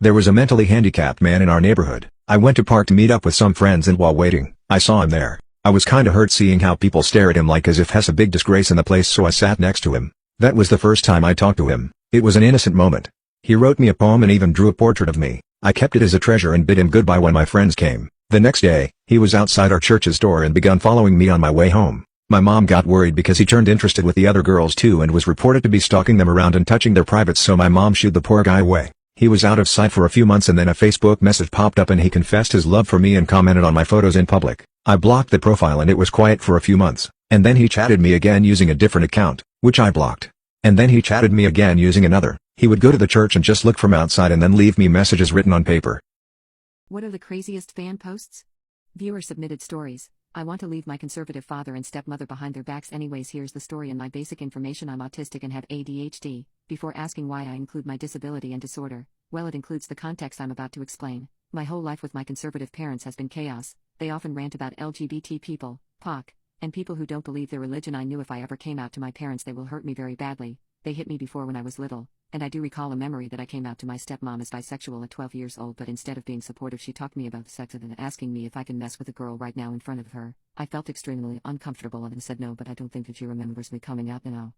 S1: There was a mentally handicapped man in our neighborhood. I went to park to meet up with some friends, and while waiting, I saw him there. I was kinda hurt seeing how people stare at him like as if he's a big disgrace in the place, so I sat next to him. That was the first time I talked to him. It was an innocent moment. He wrote me a poem and even drew a portrait of me. I kept it as a treasure and bid him goodbye when my friends came. The next day, he was outside our church's door and began following me on my way home. My mom got worried because he turned interested with the other girls too and was reported to be stalking them around and touching their privates, so my mom shooed the poor guy away. He was out of sight for a few months and then a Facebook message popped up and he confessed his love for me and commented on my photos in public. I blocked the profile and it was quiet for a few months, and then he chatted me again using a different account, which I blocked. And then he chatted me again using another. He would go to the church and just look from outside and then leave me messages written on paper.
S2: What are the craziest fan posts? Viewer submitted stories. I want to leave my conservative father and stepmother behind their backs anyways. Here's the story and my basic information. I'm autistic and have ADHD. Before asking why I include my disability and disorder, well, it includes the context I'm about to explain. My whole life with my conservative parents has been chaos. They often rant about LGBT people, POC, and people who don't believe their religion. I knew if I ever came out to my parents they will hurt me very badly. They hit me before when I was little, and I do recall a memory that I came out to my stepmom as bisexual at 12 years old, but instead of being supportive she talked me about sex and asking me if I can mess with a girl right now in front of her. I felt extremely uncomfortable and said no, but I don't think that she remembers me coming out now.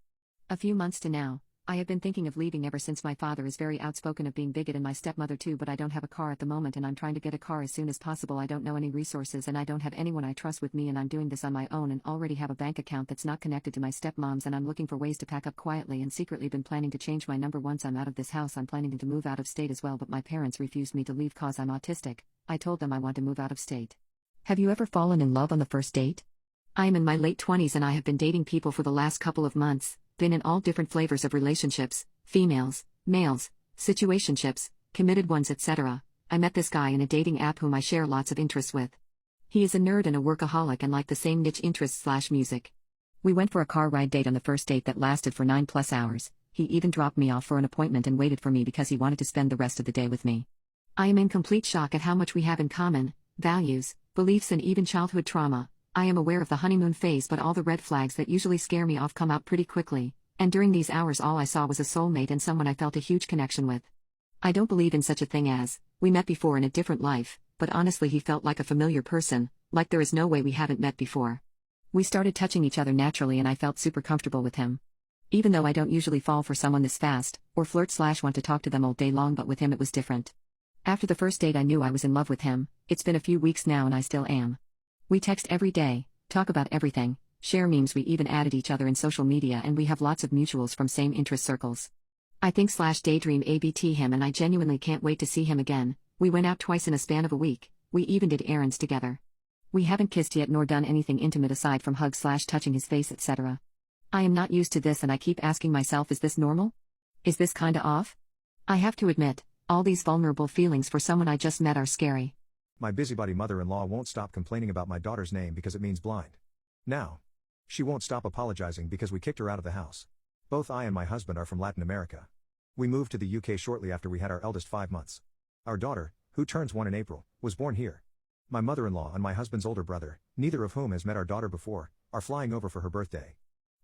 S2: A few months to now, I have been thinking of leaving ever since. My father is very outspoken of being bigot and my stepmother too, but I don't have a car at the moment and I'm trying to get a car as soon as possible. I don't know any resources and I don't have anyone I trust with me, and I'm doing this on my own and already have a bank account that's not connected to my stepmom's, and I'm looking for ways to pack up quietly and secretly been planning to change my number once I'm out of this house. I'm planning to move out of state as well, but my parents refused me to leave cause I'm autistic. I told them I want to move out of state. Have you ever fallen in love on the first date? I am in my late 20s and I have been dating people for the last couple of months, been in all different flavors of relationships, females, males, situationships, committed ones, etc. I met this guy in a dating app whom I share lots of interests with. He is a nerd and a workaholic and like the same niche interests/music. We went for a car ride date on the first date that lasted for 9+ hours. He even dropped me off for an appointment and waited for me because he wanted to spend the rest of the day with me. I am in complete shock at how much we have in common, values, beliefs and even childhood trauma. I am aware of the honeymoon phase, but all the red flags that usually scare me off come out pretty quickly, and during these hours all I saw was a soulmate and someone I felt a huge connection with. I don't believe in such a thing as, we met before in a different life, but honestly he felt like a familiar person, like there is no way we haven't met before. We started touching each other naturally and I felt super comfortable with him. Even though I don't usually fall for someone this fast, or flirt/want to talk to them all day long, but with him it was different. After the first date I knew I was in love with him. It's been a few weeks now and I still am. We text every day, talk about everything, share memes, we even added each other in social media, and we have lots of mutuals from same interest circles. I think/daydream ABT him and I genuinely can't wait to see him again. We went out twice in a span of a week, we even did errands together. We haven't kissed yet nor done anything intimate aside from hugs/touching his face, etc. I am not used to this and I keep asking myself, is this normal? Is this kinda off? I have to admit, all these vulnerable feelings for someone I just met are scary.
S3: My busybody mother-in-law won't stop complaining about my daughter's name because it means blind. Now, she won't stop apologizing because we kicked her out of the house. Both I and my husband are from Latin America. We moved to the UK shortly after we had our eldest 5 months. Our daughter, who turns 1 in April, was born here. My mother-in-law and my husband's older brother, neither of whom has met our daughter before, are flying over for her birthday.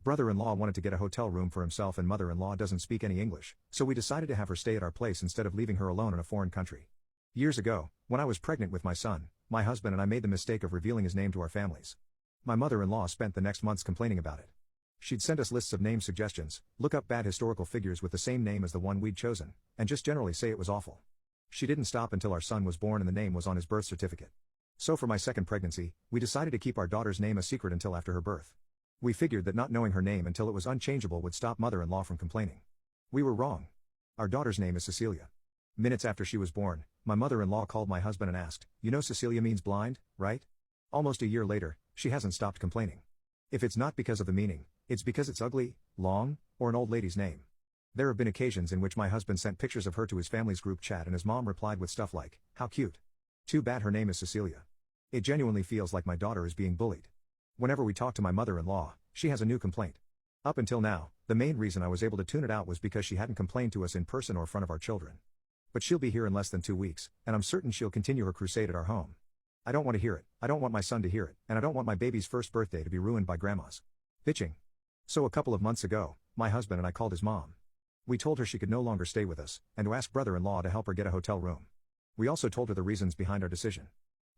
S3: Brother-in-law wanted to get a hotel room for himself and mother-in-law doesn't speak any English, so we decided to have her stay at our place instead of leaving her alone in a foreign country. Years ago, when I was pregnant with my son, my husband and I made the mistake of revealing his name to our families. My mother-in-law spent the next months complaining about it. She'd send us lists of name suggestions, look up bad historical figures with the same name as the one we'd chosen, and just generally say it was awful. She didn't stop until our son was born and the name was on his birth certificate. So for my second pregnancy, we decided to keep our daughter's name a secret until after her birth. We figured that not knowing her name until it was unchangeable would stop mother-in-law from complaining. We were wrong. Our daughter's name is Cecilia. Minutes after she was born, my mother-in-law called my husband and asked, "You know Cecilia means blind, right?" Almost a year later, she hasn't stopped complaining. If it's not because of the meaning, it's because it's ugly, long, or an old lady's name. There have been occasions in which my husband sent pictures of her to his family's group chat and his mom replied with stuff like, "How cute. Too bad her name is Cecilia." It genuinely feels like my daughter is being bullied. Whenever we talk to my mother-in-law, she has a new complaint. Up until now, the main reason I was able to tune it out was because she hadn't complained to us in person or front of our children. But she'll be here in less than 2 weeks, and I'm certain she'll continue her crusade at our home. I don't want to hear it, I don't want my son to hear it, and I don't want my baby's first birthday to be ruined by grandma's bitching. So a couple of months ago, my husband and I called his mom. We told her she could no longer stay with us, and to ask brother-in-law to help her get a hotel room. We also told her the reasons behind our decision.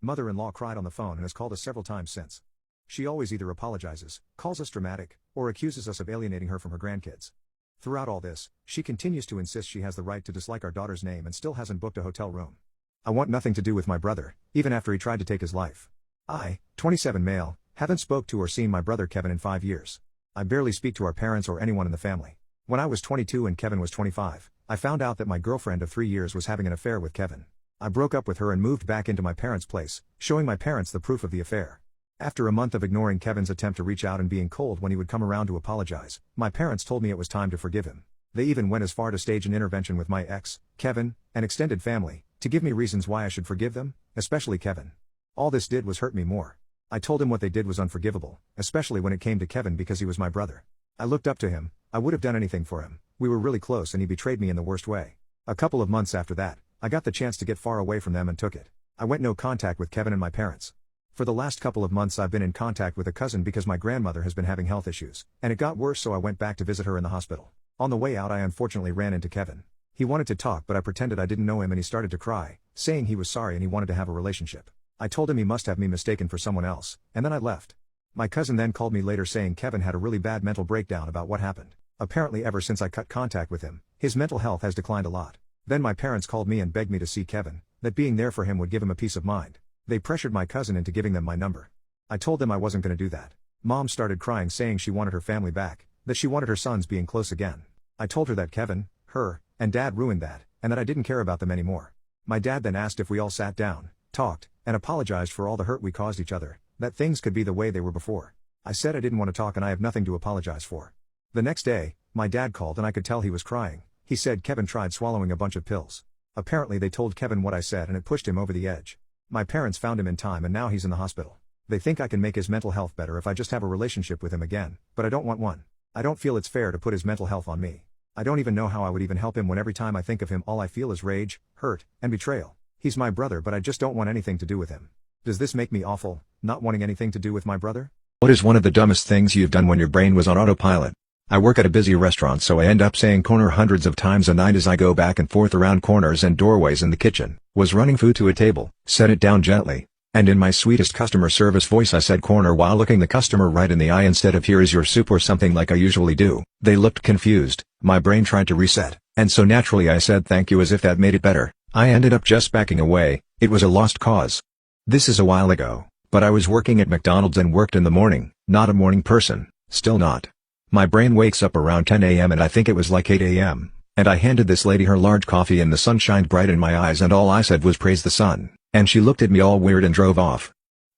S3: Mother-in-law cried on the phone and has called us several times since. She always either apologizes, calls us dramatic, or accuses us of alienating her from her grandkids. Throughout all this, she continues to insist she has the right to dislike our daughter's name and still hasn't booked a hotel room. I want nothing to do with my brother, even after he tried to take his life. I, 27 male, haven't spoke to or seen my brother Kevin in 5 years. I barely speak to our parents or anyone in the family. When I was 22 and Kevin was 25, I found out that my girlfriend of 3 years was having an affair with Kevin. I broke up with her and moved back into my parents' place, showing my parents the proof of the affair. After a month of ignoring Kevin's attempt to reach out and being cold when he would come around to apologize, my parents told me it was time to forgive him. They even went as far to stage an intervention with my ex, Kevin, and extended family, to give me reasons why I should forgive them, especially Kevin. All this did was hurt me more. I told him what they did was unforgivable, especially when it came to Kevin because he was my brother. I looked up to him, I would have done anything for him. We were really close and he betrayed me in the worst way. A couple of months after that, I got the chance to get far away from them and took it. I went no contact with Kevin and my parents. For the last couple of months I've been in contact with a cousin because my grandmother has been having health issues, and it got worse, so I went back to visit her in the hospital. On the way out I unfortunately ran into Kevin. He wanted to talk but I pretended I didn't know him and he started to cry, saying he was sorry and he wanted to have a relationship. I told him he must have me mistaken for someone else, and then I left. My cousin then called me later saying Kevin had a really bad mental breakdown about what happened. Apparently ever since I cut contact with him, his mental health has declined a lot. Then my parents called me and begged me to see Kevin, that being there for him would give him a peace of mind. They pressured my cousin into giving them my number. I told them I wasn't going to do that. Mom started crying saying she wanted her family back, that she wanted her sons being close again. I told her that Kevin, her, and Dad ruined that, and that I didn't care about them anymore. My dad then asked if we all sat down, talked, and apologized for all the hurt we caused each other, that things could be the way they were before. I said I didn't want to talk and I have nothing to apologize for. The next day, my dad called and I could tell he was crying. He said Kevin tried swallowing a bunch of pills. Apparently they told Kevin what I said and it pushed him over the edge. My parents found him in time and now he's in the hospital. They think I can make his mental health better if I just have a relationship with him again, but I don't want one. I don't feel it's fair to put his mental health on me. I don't even know how I would even help him when every time I think of him all I feel is rage, hurt, and betrayal. He's my brother but I just don't want anything to do with him. Does this make me awful, not wanting anything to do with my brother?
S1: What is one of the dumbest things you've done when your brain was on autopilot? I work at a busy restaurant, so I end up saying corner hundreds of times a night as I go back and forth around corners and doorways in the kitchen. Was running food to a table, set it down gently, and in my sweetest customer service voice I said corner while looking the customer right in the eye instead of here is your soup or something like I usually do. They looked confused, my brain tried to reset, and so naturally I said thank you as if that made it better. I ended up just backing away. It was a lost cause. This is a while ago, but I was working at McDonald's and worked in the morning, not a morning person, still not. My brain wakes up around 10 a.m. and I think it was like 8 a.m., and I handed this lady her large coffee and the sun shined bright in my eyes and all I said was praise the sun, and she looked at me all weird and drove off.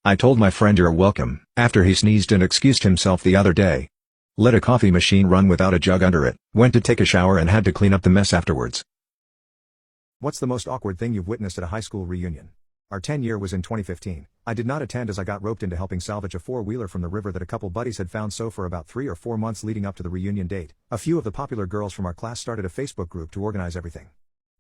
S1: I told my friend you're welcome, after he sneezed and excused himself the other day. Let a coffee machine run without a jug under it, went to take a shower and had to clean up the mess afterwards.
S3: What's the most awkward thing you've witnessed at a high school reunion? Our 10-year was in 2015. I did not attend as I got roped into helping salvage a four-wheeler from the river that a couple buddies had found, so for about 3 or 4 months leading up to the reunion date, a few of the popular girls from our class started a Facebook group to organize everything.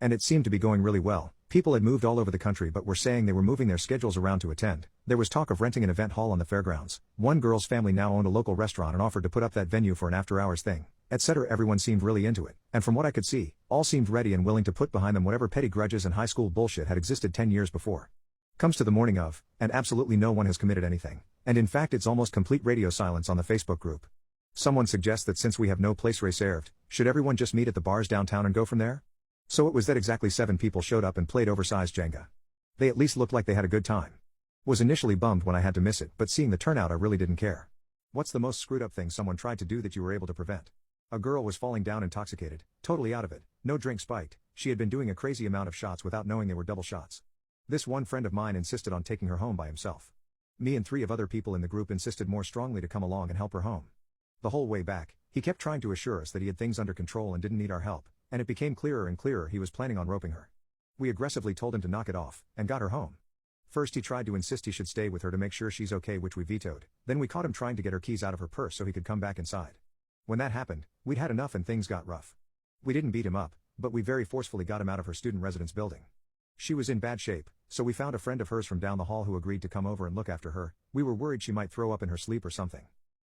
S3: And it seemed to be going really well. People had moved all over the country but were saying they were moving their schedules around to attend. There was talk of renting an event hall on the fairgrounds. One girl's family now owned a local restaurant and offered to put up that venue for an after-hours thing, etc. Everyone seemed really into it, and from what I could see, all seemed ready and willing to put behind them whatever petty grudges and high school bullshit had existed 10 years before. Comes to the morning of, and absolutely no one has committed anything, and in fact it's almost complete radio silence on the Facebook group. Someone suggests that since we have no place reserved, should everyone just meet at the bars downtown and go from there? So it was that exactly 7 people showed up and played oversized Jenga. They at least looked like they had a good time. Was initially bummed when I had to miss it, but seeing the turnout I really didn't care. What's the most screwed up thing someone tried to do that you were able to prevent? A girl was falling down intoxicated, totally out of it, no drink spiked. She had been doing a crazy amount of shots without knowing they were double shots. This one friend of mine insisted on taking her home by himself. Me and 3 of other people in the group insisted more strongly to come along and help her home. The whole way back, he kept trying to assure us that he had things under control and didn't need our help, and it became clearer and clearer he was planning on roping her. We aggressively told him to knock it off, and got her home. First he tried to insist he should stay with her to make sure she's okay, which we vetoed. Then we caught him trying to get her keys out of her purse so he could come back inside. When that happened, we'd had enough and things got rough. We didn't beat him up, but we very forcefully got him out of her student residence building. She was in bad shape, so we found a friend of hers from down the hall who agreed to come over and look after her. We were worried she might throw up in her sleep or something.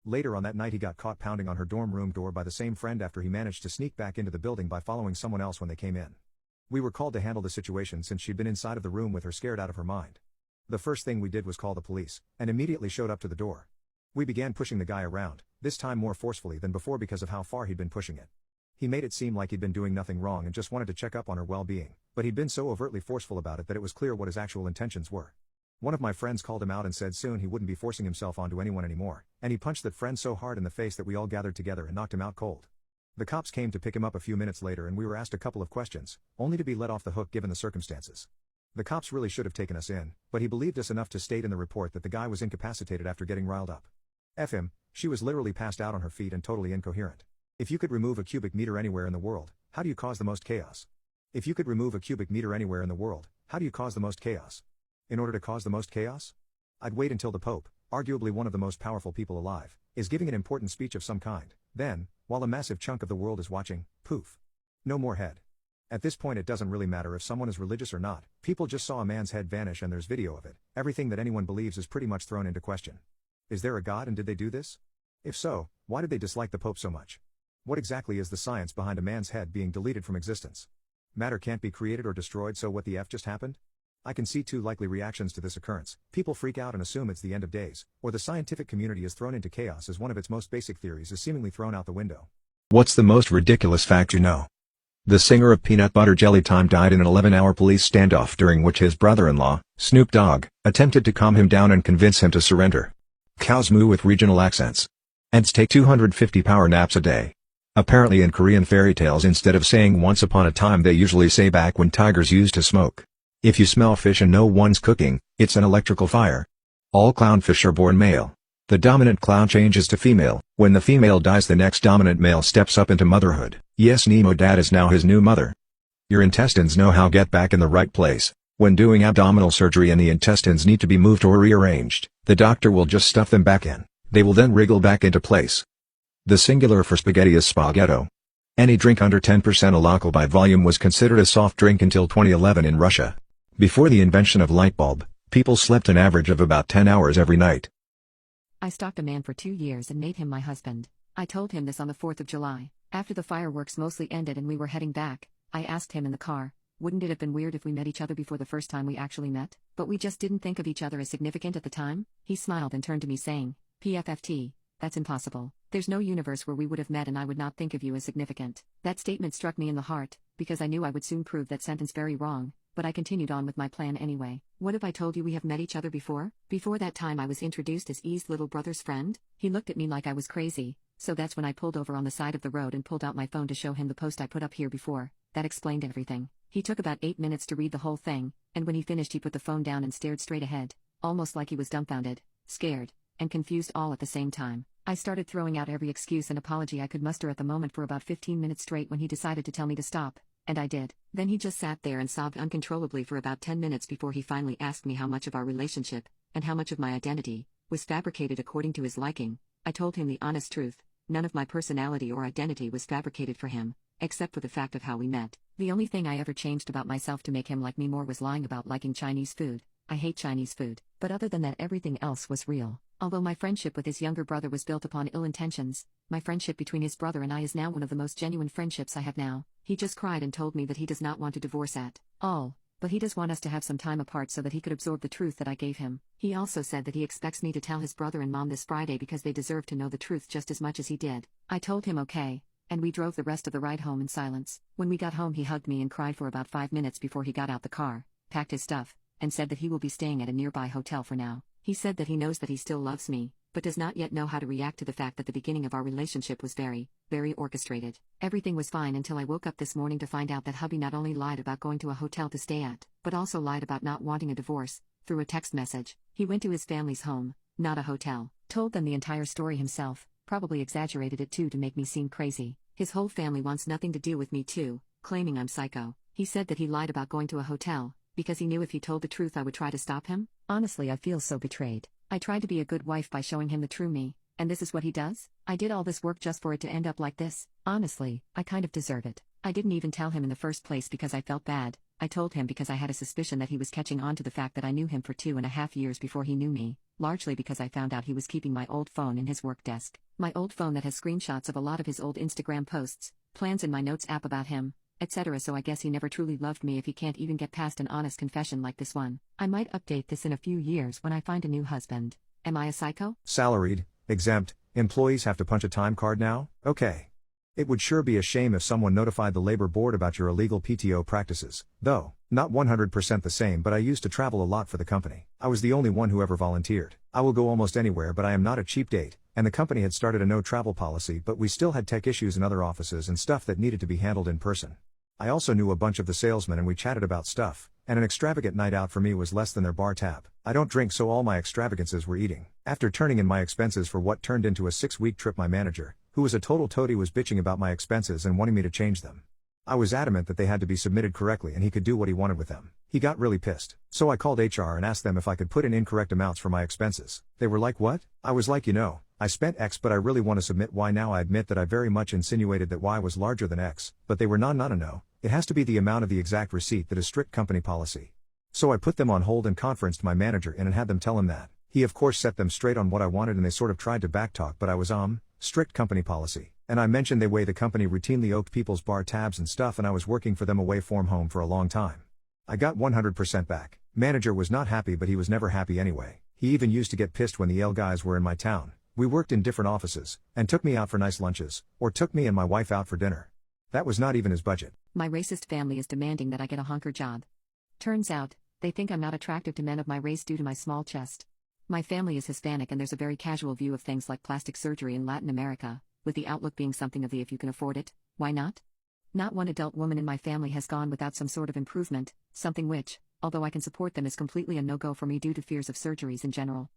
S3: Later on that night he got caught pounding on her dorm room door by the same friend after he managed to sneak back into the building by following someone else when they came in. We were called to handle the situation since she'd been inside of the room with her scared out of her mind. The first thing we did was call the police, and immediately showed up to the door. We began pushing the guy around, this time more forcefully than before because of how far he'd been pushing it. He made it seem like he'd been doing nothing wrong and just wanted to check up on her well-being, but he'd been so overtly forceful about it that it was clear what his actual intentions were. One of my friends called him out and said soon he wouldn't be forcing himself onto anyone anymore, and he punched that friend so hard in the face that we all gathered together and knocked him out cold. The cops came to pick him up a few minutes later and we were asked a couple of questions, only to be let off the hook given the circumstances. The cops really should have taken us in, but he believed us enough to state in the report that the guy was incapacitated after getting riled up. F him, she was literally passed out on her feet and totally incoherent. If you could remove a cubic meter anywhere in the world, how do you cause the most chaos? If you could remove a cubic meter anywhere in the world, how do you cause the most chaos? In order to cause the most chaos? I'd wait until the Pope, arguably one of the most powerful people alive, is giving an important speech of some kind. Then, while a massive chunk of the world is watching, poof. No more head. At this point it doesn't really matter if someone is religious or not, people just saw a man's head vanish and there's video of it. Everything that anyone believes is pretty much thrown into question. Is there a God and did they do this? If so, why did they dislike the Pope so much? What exactly is the science behind a man's head being deleted from existence? Matter can't be created or destroyed, so what the F just happened? I can see two likely reactions to this occurrence. People freak out and assume it's the end of days, or the scientific community is thrown into chaos as one of its most basic theories is seemingly thrown out the window.
S1: What's the most ridiculous fact you know? The singer of Peanut Butter Jelly Time died in an 11-hour police standoff during which his brother-in-law, Snoop Dogg, attempted to calm him down and convince him to surrender. Cows moo with regional accents. Ants take 250 power naps a day. Apparently in Korean fairy tales instead of saying once upon a time they usually say back when tigers used to smoke. If you smell fish and no one's cooking, it's an electrical fire. All clownfish are born male. The dominant clown changes to female. When the female dies, the next dominant male steps up into motherhood. Yes, Nemo Dad is now his new mother. Your intestines know how to get back in the right place. When doing abdominal surgery and the intestines need to be moved or rearranged, the doctor will just stuff them back in. They will then wriggle back into place. The singular for spaghetti is spaghetto. Any drink under 10% alcohol by volume was considered a soft drink until 2011 in Russia. Before the invention of light bulb, people slept an average of about 10 hours every night.
S2: I stalked a man for 2 years and made him my husband. I told him this on the 4th of July. After the fireworks mostly ended and we were heading back, I asked him in the car, wouldn't it have been weird if we met each other before the first time we actually met? But we just didn't think of each other as significant at the time? He smiled and turned to me saying, PFFT, that's impossible. There's no universe where we would have met and I would not think of you as significant. That statement struck me in the heart, because I knew I would soon prove that sentence very wrong, but I continued on with my plan anyway. What if I told you we have met each other before? Before that time I was introduced as E's little brother's friend? He looked at me like I was crazy, so that's when I pulled over on the side of the road and pulled out my phone to show him the post I put up here before. That explained everything. He took about 8 minutes to read the whole thing, and when he finished he put the phone down and stared straight ahead, almost like he was dumbfounded, scared, and confused all at the same time. I started throwing out every excuse and apology I could muster at the moment for about 15 minutes straight when he decided to tell me to stop, and I did. Then he just sat there and sobbed uncontrollably for about 10 minutes before he finally asked me how much of our relationship, and how much of my identity, was fabricated according to his liking. I told him the honest truth. None of my personality or identity was fabricated for him, except for the fact of how we met. The only thing I ever changed about myself to make him like me more was lying about liking Chinese food. I hate Chinese food, but other than that everything else was real. Although my friendship with his younger brother was built upon ill intentions, my friendship between his brother and I is now one of the most genuine friendships I have now. He just cried and told me that he does not want to divorce at all, but he does want us to have some time apart so that he could absorb the truth that I gave him. He also said that he expects me to tell his brother and mom this Friday because they deserve to know the truth just as much as he did. I told him okay, and we drove the rest of the ride home in silence. When we got home he hugged me and cried for about 5 minutes before he got out the car, packed his stuff, and said that he will be staying at a nearby hotel for now. He said that he knows that he still loves me, but does not yet know how to react to the fact that the beginning of our relationship was very, very orchestrated. Everything was fine until I woke up this morning to find out that hubby not only lied about going to a hotel to stay at, but also lied about not wanting a divorce, through a text message. He went to his family's home, not a hotel, told them the entire story himself, probably exaggerated it too to make me seem crazy. His whole family wants nothing to do with me too, claiming I'm psycho. He said that he lied about going to a hotel, because he knew if he told the truth I would try to stop him. Honestly, I feel so betrayed. I tried to be a good wife by showing him the true me, and this is what he does? I did all this work just for it to end up like this? Honestly, I kind of deserve it. I didn't even tell him in the first place because I felt bad. I told him because I had a suspicion that he was catching on to the fact that I knew him for 2.5 years before he knew me, largely because I found out he was keeping my old phone in his work desk. My old phone that has screenshots of a lot of his old Instagram posts, plans in my notes app about him, etc. So I guess he never truly loved me if he can't even get past an honest confession like this one. I might update this in a few years when I find a new husband. Am I a psycho?
S3: Salaried, exempt, employees have to punch a time card now? Okay. It would sure be a shame if someone notified the labor board about your illegal PTO practices, though, not 100% the same, but I used to travel a lot for the company. I was the only one who ever volunteered. I will go almost anywhere, but I am not a cheap date, and the company had started a no travel policy, but we still had tech issues in other offices and stuff that needed to be handled in person. I also knew a bunch of the salesmen and we chatted about stuff, and an extravagant night out for me was less than their bar tab. I don't drink, so all my extravagances were eating. After turning in my expenses for what turned into a 6-week trip, my manager, who was a total toady, was bitching about my expenses and wanting me to change them. I was adamant that they had to be submitted correctly and he could do what he wanted with them. He got really pissed. So I called HR and asked them if I could put in incorrect amounts for my expenses. They were like, what? I was like, I spent X but I really want to submit Y now. I admit that I very much insinuated that Y was larger than X, but they were no. It has to be the amount of the exact receipt that is strict company policy. So I put them on hold and conferenced my manager in and had them tell him that. He of course set them straight on what I wanted and they sort of tried to backtalk but I was strict company policy. And I mentioned the way the company routinely oaked people's bar tabs and stuff and I was working for them away from home for a long time. I got 100% back. Manager was not happy but he was never happy anyway. He even used to get pissed when the L guys were in my town. We worked in different offices, and took me out for nice lunches, or took me and my wife out for dinner. That was not even his budget.
S2: My racist family is demanding that I get a honker job. Turns out, they think I'm not attractive to men of my race due to my small chest. My family is Hispanic and there's a very casual view of things like plastic surgery in Latin America, with the outlook being something of the if you can afford it, why not? Not one adult woman in my family has gone without some sort of improvement, something which, although I can support them, is completely a no-go for me due to fears of surgeries in general.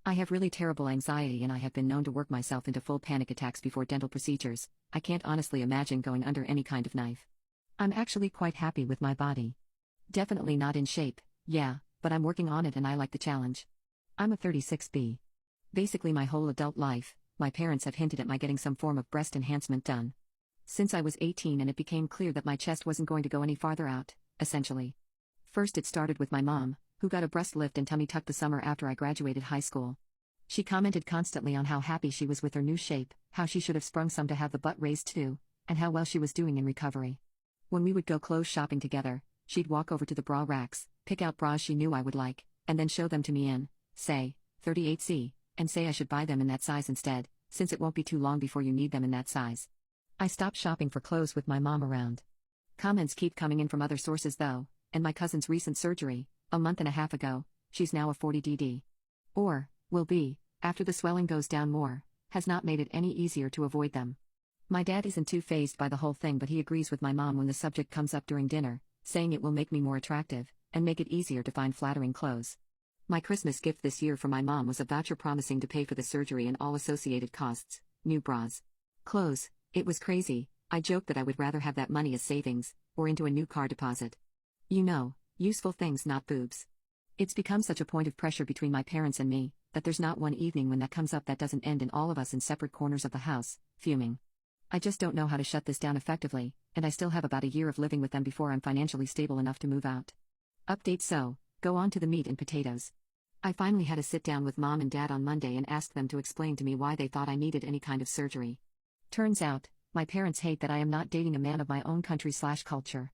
S2: I have really terrible anxiety and I have been known to work myself into full panic attacks before dental procedures. I can't honestly imagine going under any kind of knife. I'm actually quite happy with my body. Definitely not in shape, yeah, but I'm working on it and I like the challenge. I'm a 36B. Basically my whole adult life, my parents have hinted at my getting some form of breast enhancement done. Since I was 18 and it became clear that my chest wasn't going to go any farther out, essentially. First it started with my mom, who got a breast lift and tummy tuck the summer after I graduated high school. She commented constantly on how happy she was with her new shape, how she should have sprung some to have the butt raised too, and how well she was doing in recovery. When we would go clothes shopping together, she'd walk over to the bra racks, pick out bras she knew I would like, and then show them to me in, say, 38C, and say I should buy them in that size instead, since it won't be too long before you need them in that size. I stopped shopping for clothes with my mom around. Comments keep coming in from other sources though, and my cousin's recent surgery, a month and a half ago, she's now a 40DD. Or, will be, after the swelling goes down more, has not made it any easier to avoid them. My dad isn't too fazed by the whole thing but he agrees with my mom when the subject comes up during dinner, saying it will make me more attractive, and make it easier to find flattering clothes. My Christmas gift this year for my mom was a voucher promising to pay for the surgery and all associated costs, new bras. Clothes, it was crazy. I joked that I would rather have that money as savings, or into a new car deposit. Useful things, not boobs. It's become such a point of pressure between my parents and me, that there's not one evening when that comes up that doesn't end in all of us in separate corners of the house, fuming. I just don't know how to shut this down effectively, and I still have about a year of living with them before I'm financially stable enough to move out. Update so, go on to the meat and potatoes. I finally had a sit down with mom and dad on Monday and asked them to explain to me why they thought I needed any kind of surgery. Turns out, my parents hate that I am not dating a man of my own country/culture.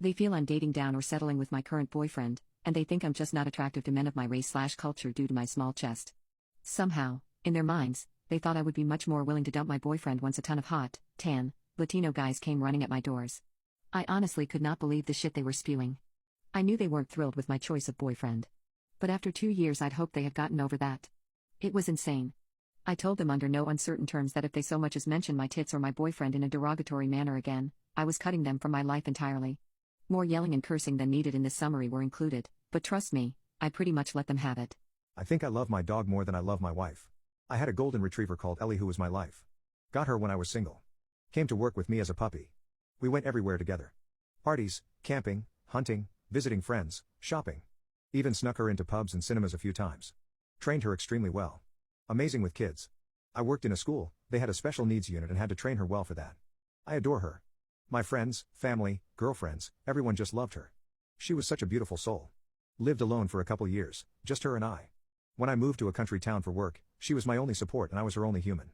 S2: They feel I'm dating down or settling with my current boyfriend, and they think I'm just not attractive to men of my race/culture due to my small chest. Somehow, in their minds, they thought I would be much more willing to dump my boyfriend once a ton of hot, tan, Latino guys came running at my doors. I honestly could not believe the shit they were spewing. I knew they weren't thrilled with my choice of boyfriend. But after 2 years I'd hoped they had gotten over that. It was insane. I told them under no uncertain terms that if they so much as mentioned my tits or my boyfriend in a derogatory manner again, I was cutting them from my life entirely. More yelling and cursing than needed in this summary were included, but trust me, I pretty much let them have it.
S3: I think I love my dog more than I love my wife. I had a golden retriever called Ellie who was my life. Got her when I was single. Came to work with me as a puppy. We went everywhere together. Parties, camping, hunting, visiting friends, shopping. Even snuck her into pubs and cinemas a few times. Trained her extremely well. Amazing with kids. I worked in a school, they had a special needs unit and had to train her well for that. I adore her. My friends, family, girlfriends, everyone just loved her. She was such a beautiful soul. Lived alone for a couple years, just her and I. When I moved to a country town for work, she was my only support and I was her only human.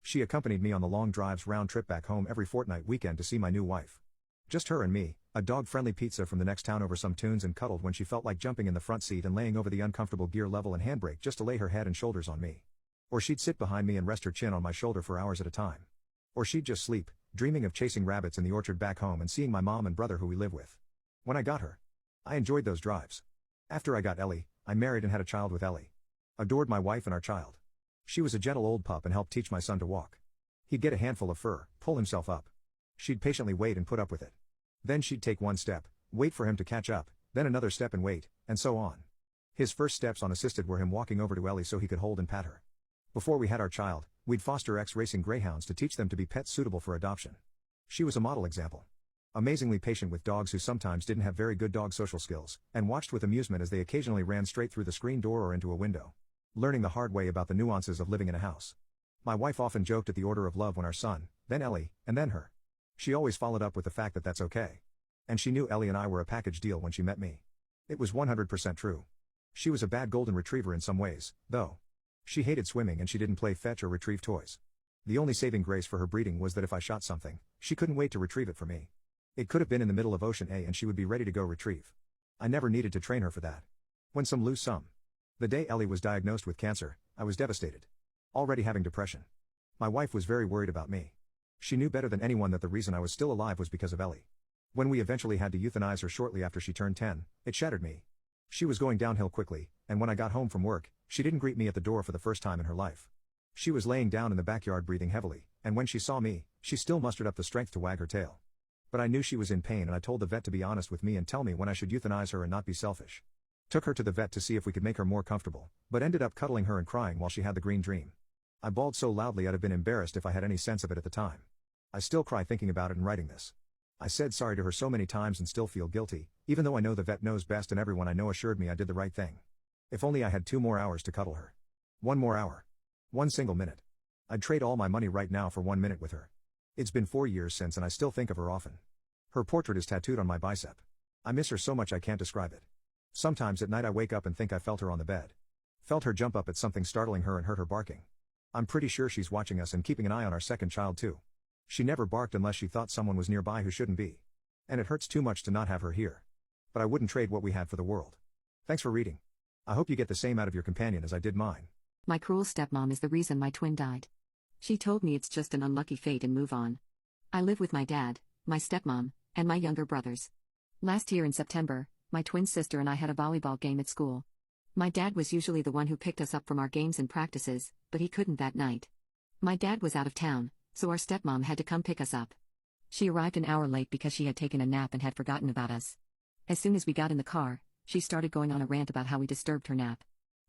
S3: She accompanied me on the long drives round trip back home every fortnight weekend to see my new wife. Just her and me, a dog-friendly pizza from the next town over some tunes and cuddled when she felt like jumping in the front seat and laying over the uncomfortable gear level and handbrake just to lay her head and shoulders on me. Or she'd sit behind me and rest her chin on my shoulder for hours at a time. Or she'd just sleep, dreaming of chasing rabbits in the orchard back home and seeing my mom and brother who we live with. When I got her, I enjoyed those drives. After I got Ellie, I married and had a child with Ellie. Adored my wife and our child. She was a gentle old pup and helped teach my son to walk. He'd get a handful of fur, pull himself up. She'd patiently wait and put up with it. Then she'd take one step, wait for him to catch up, then another step and wait, and so on. His first steps unassisted were him walking over to Ellie so he could hold and pat her. Before we had our child, we'd foster ex-racing greyhounds to teach them to be pets suitable for adoption. She was a model example. Amazingly patient with dogs who sometimes didn't have very good dog social skills, and watched with amusement as they occasionally ran straight through the screen door or into a window. Learning the hard way about the nuances of living in a house. My wife often joked at the order of love when our son, then Ellie, and then her. She always followed up with the fact that that's okay. And she knew Ellie and I were a package deal when she met me. It was 100% true. She was a bad golden retriever in some ways, though. She hated swimming and she didn't play fetch or retrieve toys. The only saving grace for her breeding was that if I shot something, she couldn't wait to retrieve it for me. It could have been in the middle of Ocean A and she would be ready to go retrieve. I never needed to train her for that. Win some lose some. The day Ellie was diagnosed with cancer, I was devastated. Already having depression. My wife was very worried about me. She knew better than anyone that the reason I was still alive was because of Ellie. When we eventually had to euthanize her shortly after she turned 10, it shattered me. She was going downhill quickly, and when I got home from work, she didn't greet me at the door for the first time in her life. She was laying down in the backyard breathing heavily, and when she saw me, she still mustered up the strength to wag her tail. But I knew she was in pain and I told the vet to be honest with me and tell me when I should euthanize her and not be selfish. Took her to the vet to see if we could make her more comfortable, but ended up cuddling her and crying while she had the green dream. I bawled so loudly I'd have been embarrassed if I had any sense of it at the time. I still cry thinking about it and writing this. I said sorry to her so many times and still feel guilty, even though I know the vet knows best and everyone I know assured me I did the right thing. If only I had 2 more hours to cuddle her. 1 more hour. 1 single minute. I'd trade all my money right now for 1 minute with her. It's been 4 years since and I still think of her often. Her portrait is tattooed on my bicep. I miss her so much I can't describe it. Sometimes at night I wake up and think I felt her on the bed. Felt her jump up at something startling her and heard her barking. I'm pretty sure she's watching us and keeping an eye on our second child too. She never barked unless she thought someone was nearby who shouldn't be. And it hurts too much to not have her here. But I wouldn't trade what we had for the world. Thanks for reading. I hope you get the same out of your companion as I did mine.
S2: My cruel stepmom is the reason my twin died. She told me it's just an unlucky fate and move on. I live with my dad, my stepmom, and my younger brothers. Last year in September, my twin sister and I had a volleyball game at school. My dad was usually the one who picked us up from our games and practices, but he couldn't that night. My dad was out of town, so our stepmom had to come pick us up. She arrived an hour late because she had taken a nap and had forgotten about us. As soon as we got in the car, she started going on a rant about how we disturbed her nap.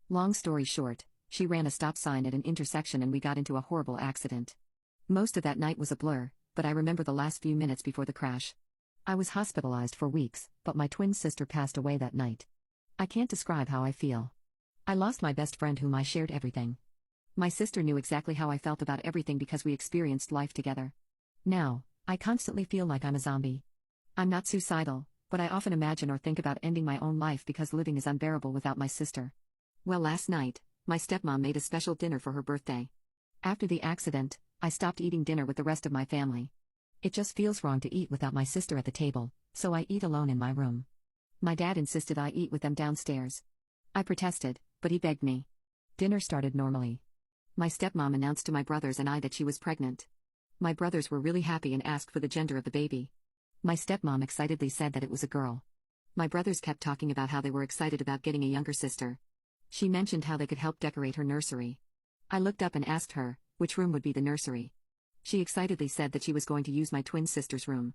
S2: Long story short, she ran a stop sign at an intersection and we got into a horrible accident. Most of that night was a blur, but I remember the last few minutes before the crash. I was hospitalized for weeks, but my twin sister passed away that night. I can't describe how I feel. I lost my best friend whom I shared everything. My sister knew exactly how I felt about everything because we experienced life together. Now, I constantly feel like I'm a zombie. I'm not suicidal, but I often imagine or think about ending my own life because living is unbearable without my sister. Well, last night, my stepmom made a special dinner for her birthday. After the accident, I stopped eating dinner with the rest of my family. It just feels wrong to eat without my sister at the table, so I eat alone in my room. My dad insisted I eat with them downstairs. I protested, but he begged me. Dinner started normally. My stepmom announced to my brothers and I that she was pregnant. My brothers were really happy and asked for the gender of the baby. My stepmom excitedly said that it was a girl. My brothers kept talking about how they were excited about getting a younger sister. She mentioned how they could help decorate her nursery. I looked up and asked her, which room would be the nursery. She excitedly said that she was going to use my twin sister's room.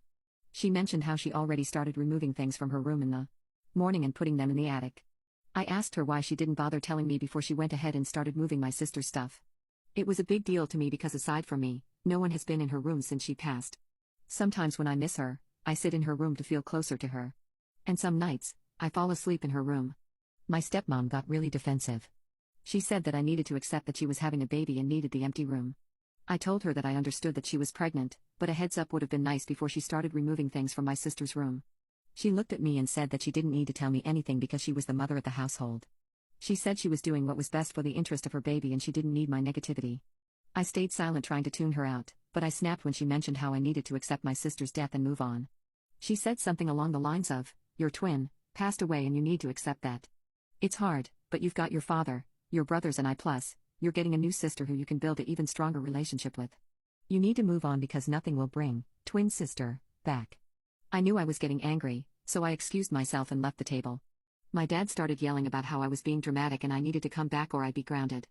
S2: She mentioned how she already started removing things from her room in the morning and putting them in the attic. I asked her why she didn't bother telling me before she went ahead and started moving my sister's stuff. It was a big deal to me because aside from me, no one has been in her room since she passed. Sometimes when I miss her, I sit in her room to feel closer to her. And some nights, I fall asleep in her room. My stepmom got really defensive. She said that I needed to accept that she was having a baby and needed the empty room. I told her that I understood that she was pregnant, but a heads up would have been nice before she started removing things from my sister's room. She looked at me and said that she didn't need to tell me anything because she was the mother of the household. She said she was doing what was best for the interest of her baby and she didn't need my negativity. I stayed silent trying to tune her out, but I snapped when she mentioned how I needed to accept my sister's death and move on. She said something along the lines of, "Your twin passed away and you need to accept that. It's hard, but you've got your father, your brothers and I plus, you're getting a new sister who you can build an even stronger relationship with. You need to move on because nothing will bring twin sister back." I knew I was getting angry, so I excused myself and left the table. My dad started yelling about how I was being dramatic and I needed to come back or I'd be grounded.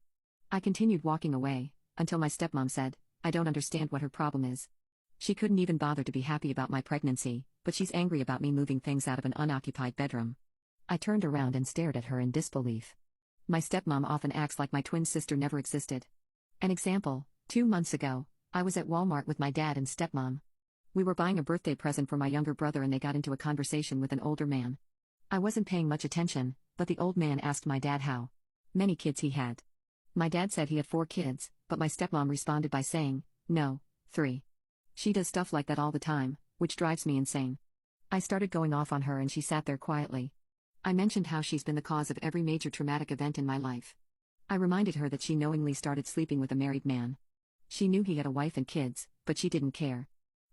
S2: I continued walking away, until my stepmom said, "I don't understand what her problem is. She couldn't even bother to be happy about my pregnancy, but she's angry about me moving things out of an unoccupied bedroom." I turned around and stared at her in disbelief. My stepmom often acts like my twin sister never existed. An example, 2 months ago, I was at Walmart with my dad and stepmom. We were buying a birthday present for my younger brother and they got into a conversation with an older man. I wasn't paying much attention, but the old man asked my dad how many kids he had. My dad said he had 4 kids, but my stepmom responded by saying, "No, 3. She does stuff like that all the time, which drives me insane." I started going off on her and she sat there quietly. I mentioned how she's been the cause of every major traumatic event in my life. I reminded her that she knowingly started sleeping with a married man. She knew he had a wife and kids, but she didn't care.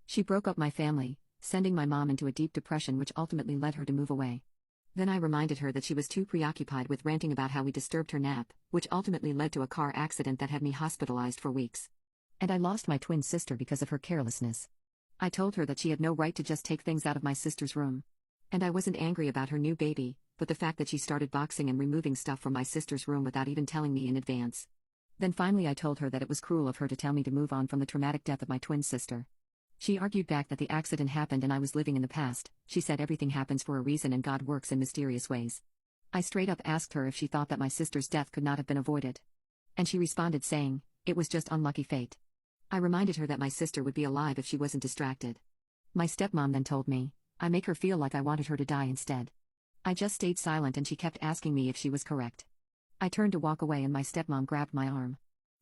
S2: She broke up my family, sending my mom into a deep depression which ultimately led her to move away. Then I reminded her that she was too preoccupied with ranting about how we disturbed her nap, which ultimately led to a car accident that had me hospitalized for weeks. And I lost my twin sister because of her carelessness. I told her that she had no right to just take things out of my sister's room. And I wasn't angry about her new baby, but the fact that she started boxing and removing stuff from my sister's room without even telling me in advance. Then finally I told her that it was cruel of her to tell me to move on from the traumatic death of my twin sister. She argued back that the accident happened and I was living in the past. She said everything happens for a reason and God works in mysterious ways. I straight up asked her if she thought that my sister's death could not have been avoided. And she responded saying, "It was just unlucky fate." I reminded her that my sister would be alive if she wasn't distracted. My stepmom then told me, I make her feel like I wanted her to die instead. I just stayed silent and she kept asking me if she was correct. I turned to walk away and my stepmom grabbed my arm.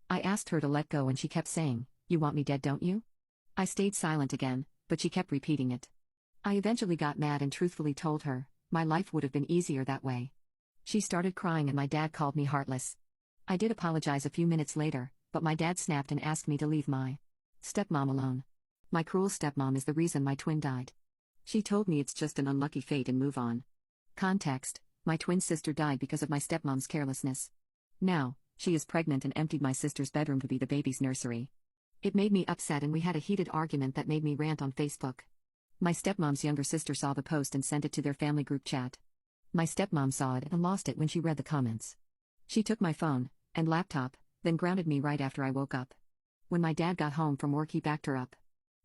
S2: I asked her to let go and she kept saying, "You want me dead, don't you?" I stayed silent again, but she kept repeating it. I eventually got mad and truthfully told her, my life would have been easier that way. She started crying and my dad called me heartless. I did apologize a few minutes later, but my dad snapped and asked me to leave my stepmom alone. My cruel stepmom is the reason my twin died. She told me it's just an unlucky fate and move on. Context: my twin sister died because of my stepmom's carelessness. Now, she is pregnant and emptied my sister's bedroom to be the baby's nursery. It made me upset and we had a heated argument that made me rant on Facebook. My stepmom's younger sister saw the post and sent it to their family group chat. My stepmom saw it and lost it when she read the comments. She took my phone and laptop, then grounded me right after I woke up. When my dad got home from work, he backed her up.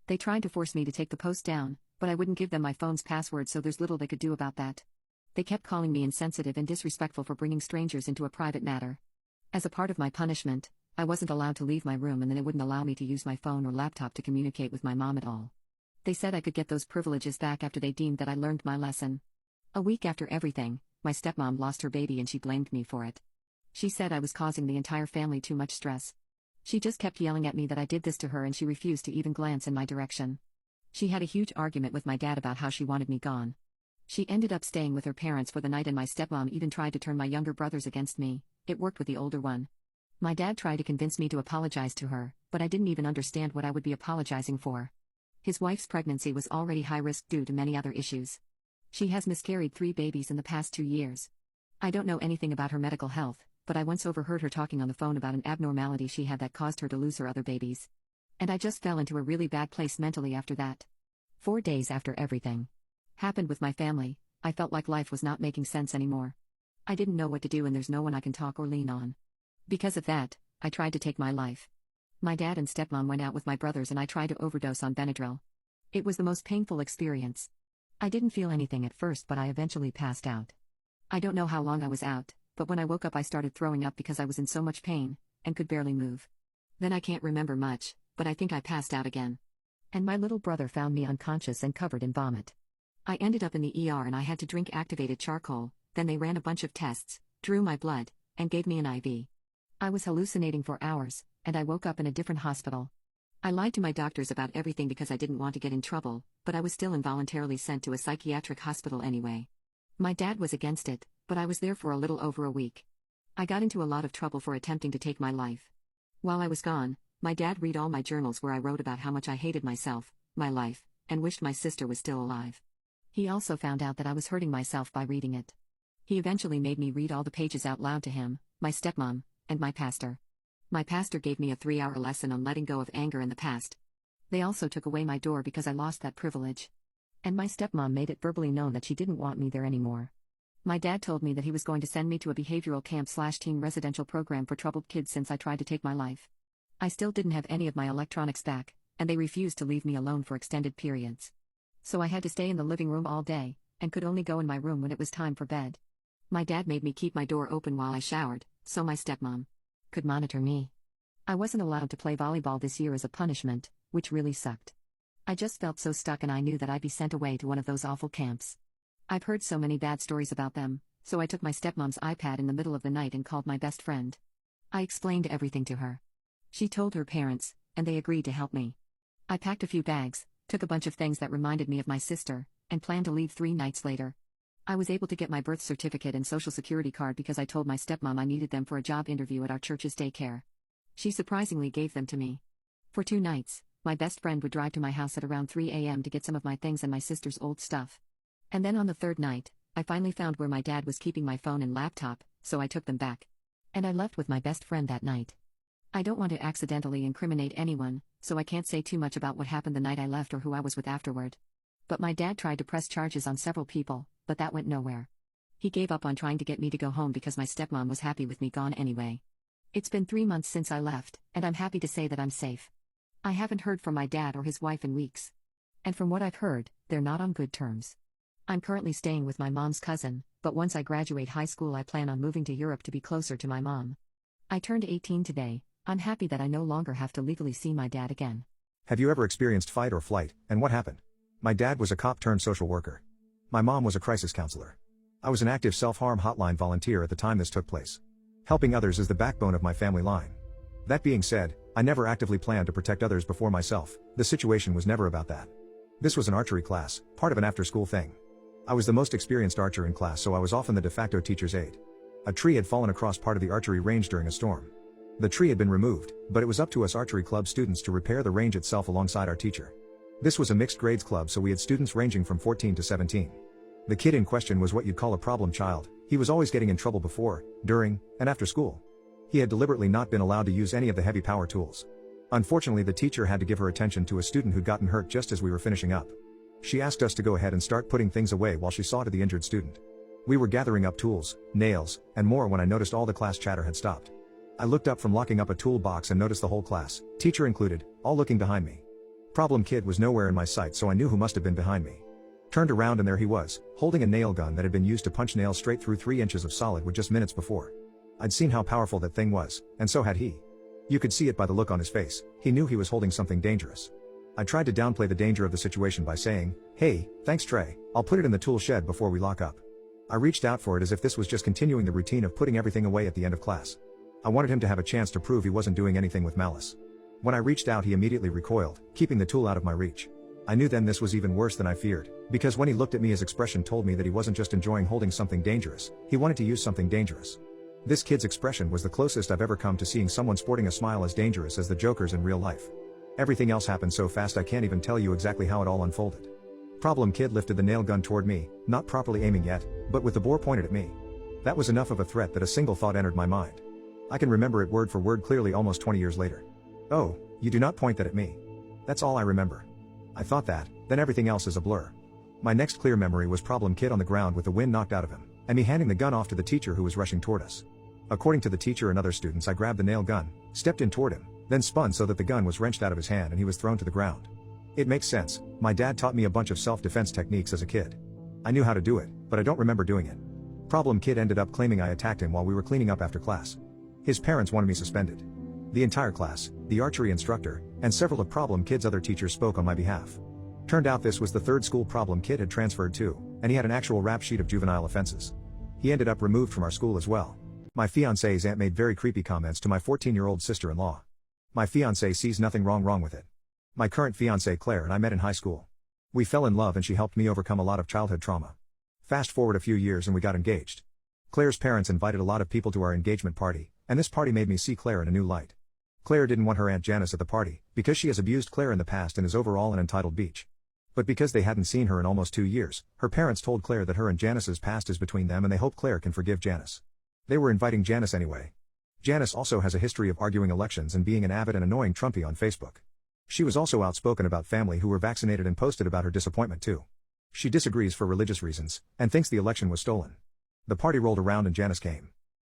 S2: They tried to force me to take the post down, but I wouldn't give them my phone's password, so there's little they could do about that. They kept calling me insensitive and disrespectful for bringing strangers into a private matter. As a part of my punishment, I wasn't allowed to leave my room and then it wouldn't allow me to use my phone or laptop to communicate with my mom at all. They said I could get those privileges back after they deemed that I learned my lesson. A week after everything, my stepmom lost her baby and she blamed me for it. She said I was causing the entire family too much stress. She just kept yelling at me that I did this to her and she refused to even glance in my direction. She had a huge argument with my dad about how she wanted me gone. She ended up staying with her parents for the night and my stepmom even tried to turn my younger brothers against me. It worked with the older one. My dad tried to convince me to apologize to her, but I didn't even understand what I would be apologizing for. His wife's pregnancy was already high risk due to many other issues. She has miscarried 3 babies in the past 2 years. I don't know anything about her medical health, but I once overheard her talking on the phone about an abnormality she had that caused her to lose her other babies. And I just fell into a really bad place mentally after that. 4 days after everything happened with my family, I felt like life was not making sense anymore. I didn't know what to do and there's no one I can talk or lean on. Because of that, I tried to take my life. My dad and stepmom went out with my brothers and I tried to overdose on Benadryl. It was the most painful experience. I didn't feel anything at first, but I eventually passed out. I don't know how long I was out, but when I woke up I started throwing up because I was in so much pain, and could barely move. Then I can't remember much, but I think I passed out again. And my little brother found me unconscious and covered in vomit. I ended up in the ER and I had to drink activated charcoal, then they ran a bunch of tests, drew my blood, and gave me an IV. I was hallucinating for hours, and I woke up in a different hospital. I lied to my doctors about everything because I didn't want to get in trouble, but I was still involuntarily sent to a psychiatric hospital anyway. My dad was against it, but I was there for a little over a week. I got into a lot of trouble for attempting to take my life. While I was gone, my dad read all my journals where I wrote about how much I hated myself, my life, and wished my sister was still alive. He also found out that I was hurting myself by reading it. He eventually made me read all the pages out loud to him, my stepmom, and my pastor. My pastor gave me a 3-hour lesson on letting go of anger in the past. They also took away my door because I lost that privilege. And my stepmom made it verbally known that she didn't want me there anymore. My dad told me that he was going to send me to a behavioral camp/teen residential program for troubled kids since I tried to take my life. I still didn't have any of my electronics back, and they refused to leave me alone for extended periods. So I had to stay in the living room all day, and could only go in my room when it was time for bed. My dad made me keep my door open while I showered, so my stepmom could monitor me. I wasn't allowed to play volleyball this year as a punishment, which really sucked. I just felt so stuck and I knew that I'd be sent away to one of those awful camps. I've heard so many bad stories about them, so I took my stepmom's iPad in the middle of the night and called my best friend. I explained everything to her. She told her parents, and they agreed to help me. I packed a few bags, took a bunch of things that reminded me of my sister, and planned to leave 3 nights later. I was able to get my birth certificate and social security card because I told my stepmom I needed them for a job interview at our church's daycare. She surprisingly gave them to me. For 2 nights, my best friend would drive to my house at around 3 a.m. to get some of my things and my sister's old stuff. And then on the 3rd night, I finally found where my dad was keeping my phone and laptop, so I took them back. And I left with my best friend that night. I don't want to accidentally incriminate anyone, so I can't say too much about what happened the night I left or who I was with afterward. But my dad tried to press charges on several people, but that went nowhere. He gave up on trying to get me to go home because my stepmom was happy with me gone anyway. It's been 3 months since I left, and I'm happy to say that I'm safe. I haven't heard from my dad or his wife in weeks. And from what I've heard, they're not on good terms. I'm currently staying with my mom's cousin, but once I graduate high school I plan on moving to Europe to be closer to my mom. I turned 18 today. I'm happy that I no longer have to legally see my dad again.
S3: Have you ever experienced fight or flight, and what happened? My dad was a cop turned social worker. My mom was a crisis counselor. I was an active self-harm hotline volunteer at the time this took place. Helping others is the backbone of my family line. That being said, I never actively planned to protect others before myself. The situation was never about that. This was an archery class, part of an after-school thing. I was the most experienced archer in class, so I was often the de facto teacher's aide. A tree had fallen across part of the archery range during a storm. The tree had been removed, but it was up to us archery club students to repair the range itself alongside our teacher. This was a mixed grades club, so we had students ranging from 14 to 17. The kid in question was what you'd call a problem child. He was always getting in trouble before, during, and after school. He had deliberately not been allowed to use any of the heavy power tools. Unfortunately, the teacher had to give her attention to a student who'd gotten hurt just as we were finishing up. She asked us to go ahead and start putting things away while she saw to the injured student. We were gathering up tools, nails, and more when I noticed all the class chatter had stopped. I looked up from locking up a toolbox and noticed the whole class, teacher included, all looking behind me. Problem kid was nowhere in my sight, so I knew who must have been behind me. Turned around and there he was, holding a nail gun that had been used to punch nails straight through 3 inches of solid wood just minutes before. I'd seen how powerful that thing was, and so had he. You could see it by the look on his face. He knew he was holding something dangerous. I tried to downplay the danger of the situation by saying, "Hey, thanks Trey, I'll put it in the tool shed before we lock up." I reached out for it as if this was just continuing the routine of putting everything away at the end of class. I wanted him to have a chance to prove he wasn't doing anything with malice. When I reached out, he immediately recoiled, keeping the tool out of my reach. I knew then this was even worse than I feared, because when he looked at me his expression told me that he wasn't just enjoying holding something dangerous, he wanted to use something dangerous. This kid's expression was the closest I've ever come to seeing someone sporting a smile as dangerous as the Joker's in real life. Everything else happened so fast I can't even tell you exactly how it all unfolded. Problem kid lifted the nail gun toward me, not properly aiming yet, but with the bore pointed at me. That was enough of a threat that a single thought entered my mind. I can remember it word for word clearly almost 20 years later. "Oh, you do not point that at me." That's all I remember. I thought that, then everything else is a blur. My next clear memory was Problem kid on the ground with the wind knocked out of him, and me handing the gun off to the teacher who was rushing toward us. According to the teacher and other students, I grabbed the nail gun, stepped in toward him, then spun so that the gun was wrenched out of his hand and he was thrown to the ground. It makes sense. My dad taught me a bunch of self-defense techniques as a kid. I knew how to do it, but I don't remember doing it. Problem kid ended up claiming I attacked him while we were cleaning up after class. His parents wanted me suspended. The entire class, the archery instructor, and several of Problem kid's other teachers spoke on my behalf. Turned out this was the 3rd school Problem kid had transferred to, and he had an actual rap sheet of juvenile offenses. He ended up removed from our school as well. My fiancé's aunt made very creepy comments to my 14-year-old sister-in-law. My fiancé sees nothing wrong with it. My current fiancée Claire and I met in high school. We fell in love and she helped me overcome a lot of childhood trauma. Fast forward a few years and we got engaged. Claire's parents invited a lot of people to our engagement party, and this party made me see Claire in a new light. Claire didn't want her Aunt Janice at the party, because she has abused Claire in the past and is overall an entitled bitch. But because they hadn't seen her in almost 2 years, her parents told Claire that her and Janice's past is between them and they hope Claire can forgive Janice. They were inviting Janice anyway. Janice also has a history of arguing elections and being an avid and annoying Trumpy on Facebook. She was also outspoken about family who were vaccinated and posted about her disappointment too. She disagrees for religious reasons, and thinks the election was stolen. The party rolled around and Janice came.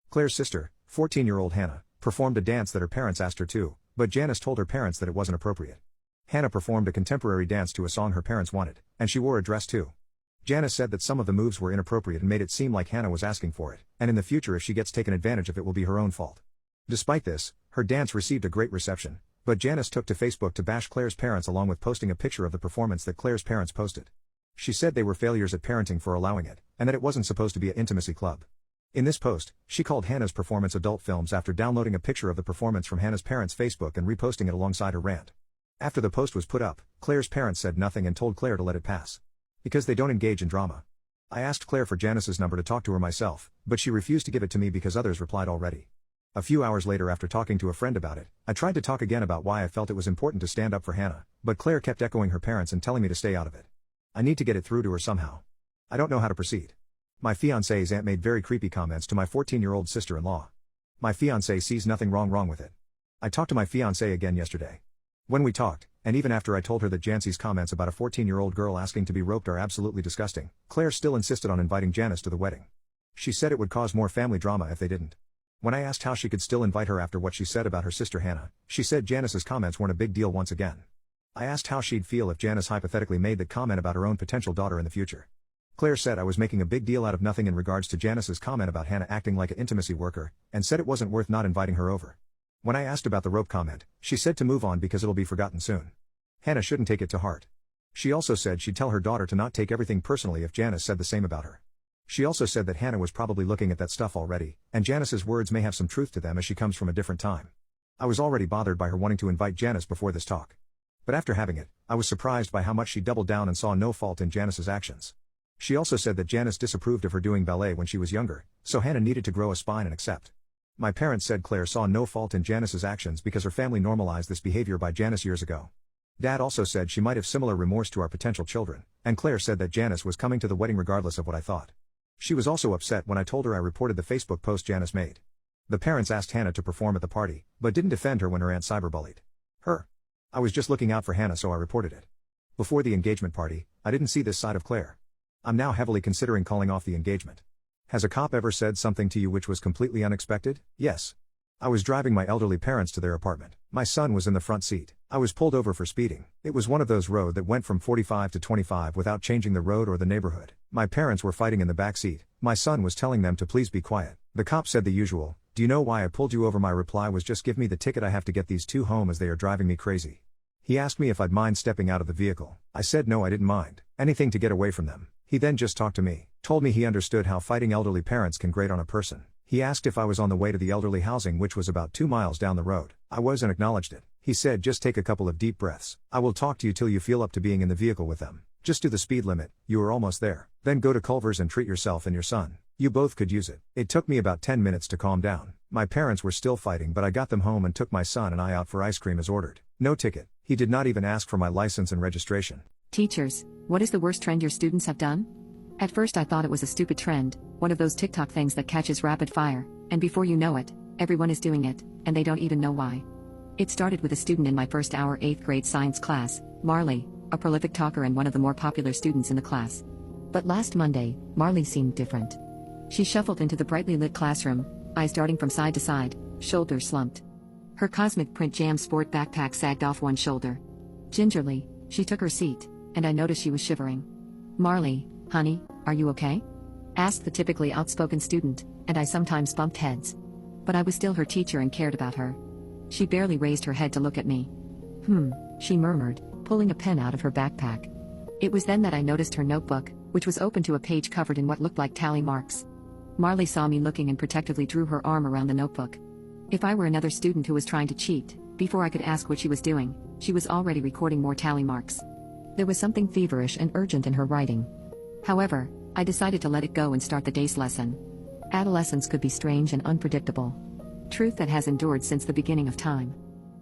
S3: Claire's sister, 14-year-old Hannah, performed a dance that her parents asked her to, but Janice told her parents that it wasn't appropriate. Hannah performed a contemporary dance to a song her parents wanted, and she wore a dress too. Janice said that some of the moves were inappropriate and made it seem like Hannah was asking for it, and in the future if she gets taken advantage of it will be her own fault. Despite this, her dance received a great reception, But Janice took to Facebook to bash Claire's parents along with posting a picture of the performance that Claire's parents posted. She said they were failures at parenting for allowing it, and that it wasn't supposed to be an intimacy club. In this post, she called Hannah's performance adult films after downloading a picture of the performance from Hannah's parents' Facebook and reposting it alongside her rant. After the post was put up, Claire's parents said nothing and told Claire to let it pass. Because they don't engage in drama. I asked Claire for Janice's number to talk to her myself, but she refused to give it to me because others replied already. A few hours later, after talking to a friend about it, I tried to talk again about why I felt it was important to stand up for Hannah, but Claire kept echoing her parents and telling me to stay out of it. I need to get it through to her somehow. I don't know how to proceed. My fiancé's aunt made very creepy comments to my 14-year-old sister-in-law. My fiancé sees nothing wrong with it. I talked to my fiancé again yesterday. When we talked, and even after I told her that Jancy's comments about a 14-year-old girl asking to be roped are absolutely disgusting, Claire still insisted on inviting Janice to the wedding. She said it would cause more family drama if they didn't. When I asked how she could still invite her after what she said about her sister Hannah, she said Janice's comments weren't a big deal once again. I asked how she'd feel if Janice hypothetically made that comment about her own potential daughter in the future. Claire said I was making a big deal out of nothing in regards to Janice's comment about Hannah acting like an intimacy worker, and said it wasn't worth not inviting her over. When I asked about the rope comment, she said to move on because it'll be forgotten soon. Hannah shouldn't take it to heart. She also said she'd tell her daughter to not take everything personally if Janice said the same about her. She also said that Hannah was probably looking at that stuff already, and Janice's words may have some truth to them as she comes from a different time. I was already bothered by her wanting to invite Janice before this talk. But after having it, I was surprised by how much she doubled down and saw no fault in Janice's actions. She also said that Janice disapproved of her doing ballet when she was younger, so Hannah needed to grow a spine and accept. My parents said Claire saw no fault in Janice's actions because her family normalized this behavior by Janice years ago. Dad also said she might have similar remorse to our potential children, and Claire said that Janice was coming to the wedding regardless of what I thought. She was also upset when I told her I reported the Facebook post Janice made. The parents asked Hannah to perform at the party, but didn't defend her when her aunt cyberbullied her. I was just looking out for Hannah, so I reported it. Before the engagement party, I didn't see this side of Claire. I'm now heavily considering calling off the engagement. Has a cop ever said something to you which was completely unexpected? Yes. I was driving my elderly parents to their apartment. My son was in the front seat. I was pulled over for speeding. It was one of those roads that went from 45 to 25 without changing the road or the neighborhood. My parents were fighting in the back seat. My son was telling them to please be quiet. The cop said the usual, "Do you know why I pulled you over?" My reply was, "Just give me the ticket, I have to get these two home as they are driving me crazy." He asked me if I'd mind stepping out of the vehicle. I said no, I didn't mind. Anything to get away from them. He then just talked to me, told me he understood how fighting elderly parents can grate on a person. He asked if I was on the way to the elderly housing, which was about 2 miles down the road. I was and acknowledged it. He said, "Just take a couple of deep breaths. I will talk to you till you feel up to being in the vehicle with them. Just do the speed limit, you are almost there. Then go to Culver's and treat yourself and your son. You both could use it." It took me about 10 minutes to calm down. My parents were still fighting, but I got them home and took my son and I out for ice cream as ordered. No ticket. He did not even ask for my license and registration.
S2: Teachers, what is the worst trend your students have done? At first I thought it was a stupid trend, one of those TikTok things that catches rapid fire, and before you know it, everyone is doing it, and they don't even know why. It started with a student in my first hour 8th grade science class, Marley, a prolific talker and one of the more popular students in the class. But last Monday, Marley seemed different. She shuffled into the brightly lit classroom, eyes darting from side to side, shoulders slumped. Her cosmic print jam sport backpack sagged off one shoulder. Gingerly, she took her seat, and I noticed she was shivering. "Marley, honey, are you okay?" asked the typically outspoken student, and I sometimes bumped heads. But I was still her teacher and cared about her. She barely raised her head to look at me. She murmured, pulling a pen out of her backpack. It was then that I noticed her notebook, which was open to a page covered in what looked like tally marks. Marley saw me looking and protectively drew her arm around the notebook. If I were another student who was trying to cheat, before I could ask what she was doing, she was already recording more tally marks. There was something feverish and urgent in her writing. However, I decided to let it go and start the day's lesson. Adolescence could be strange and unpredictable. Truth that has endured since the beginning of time.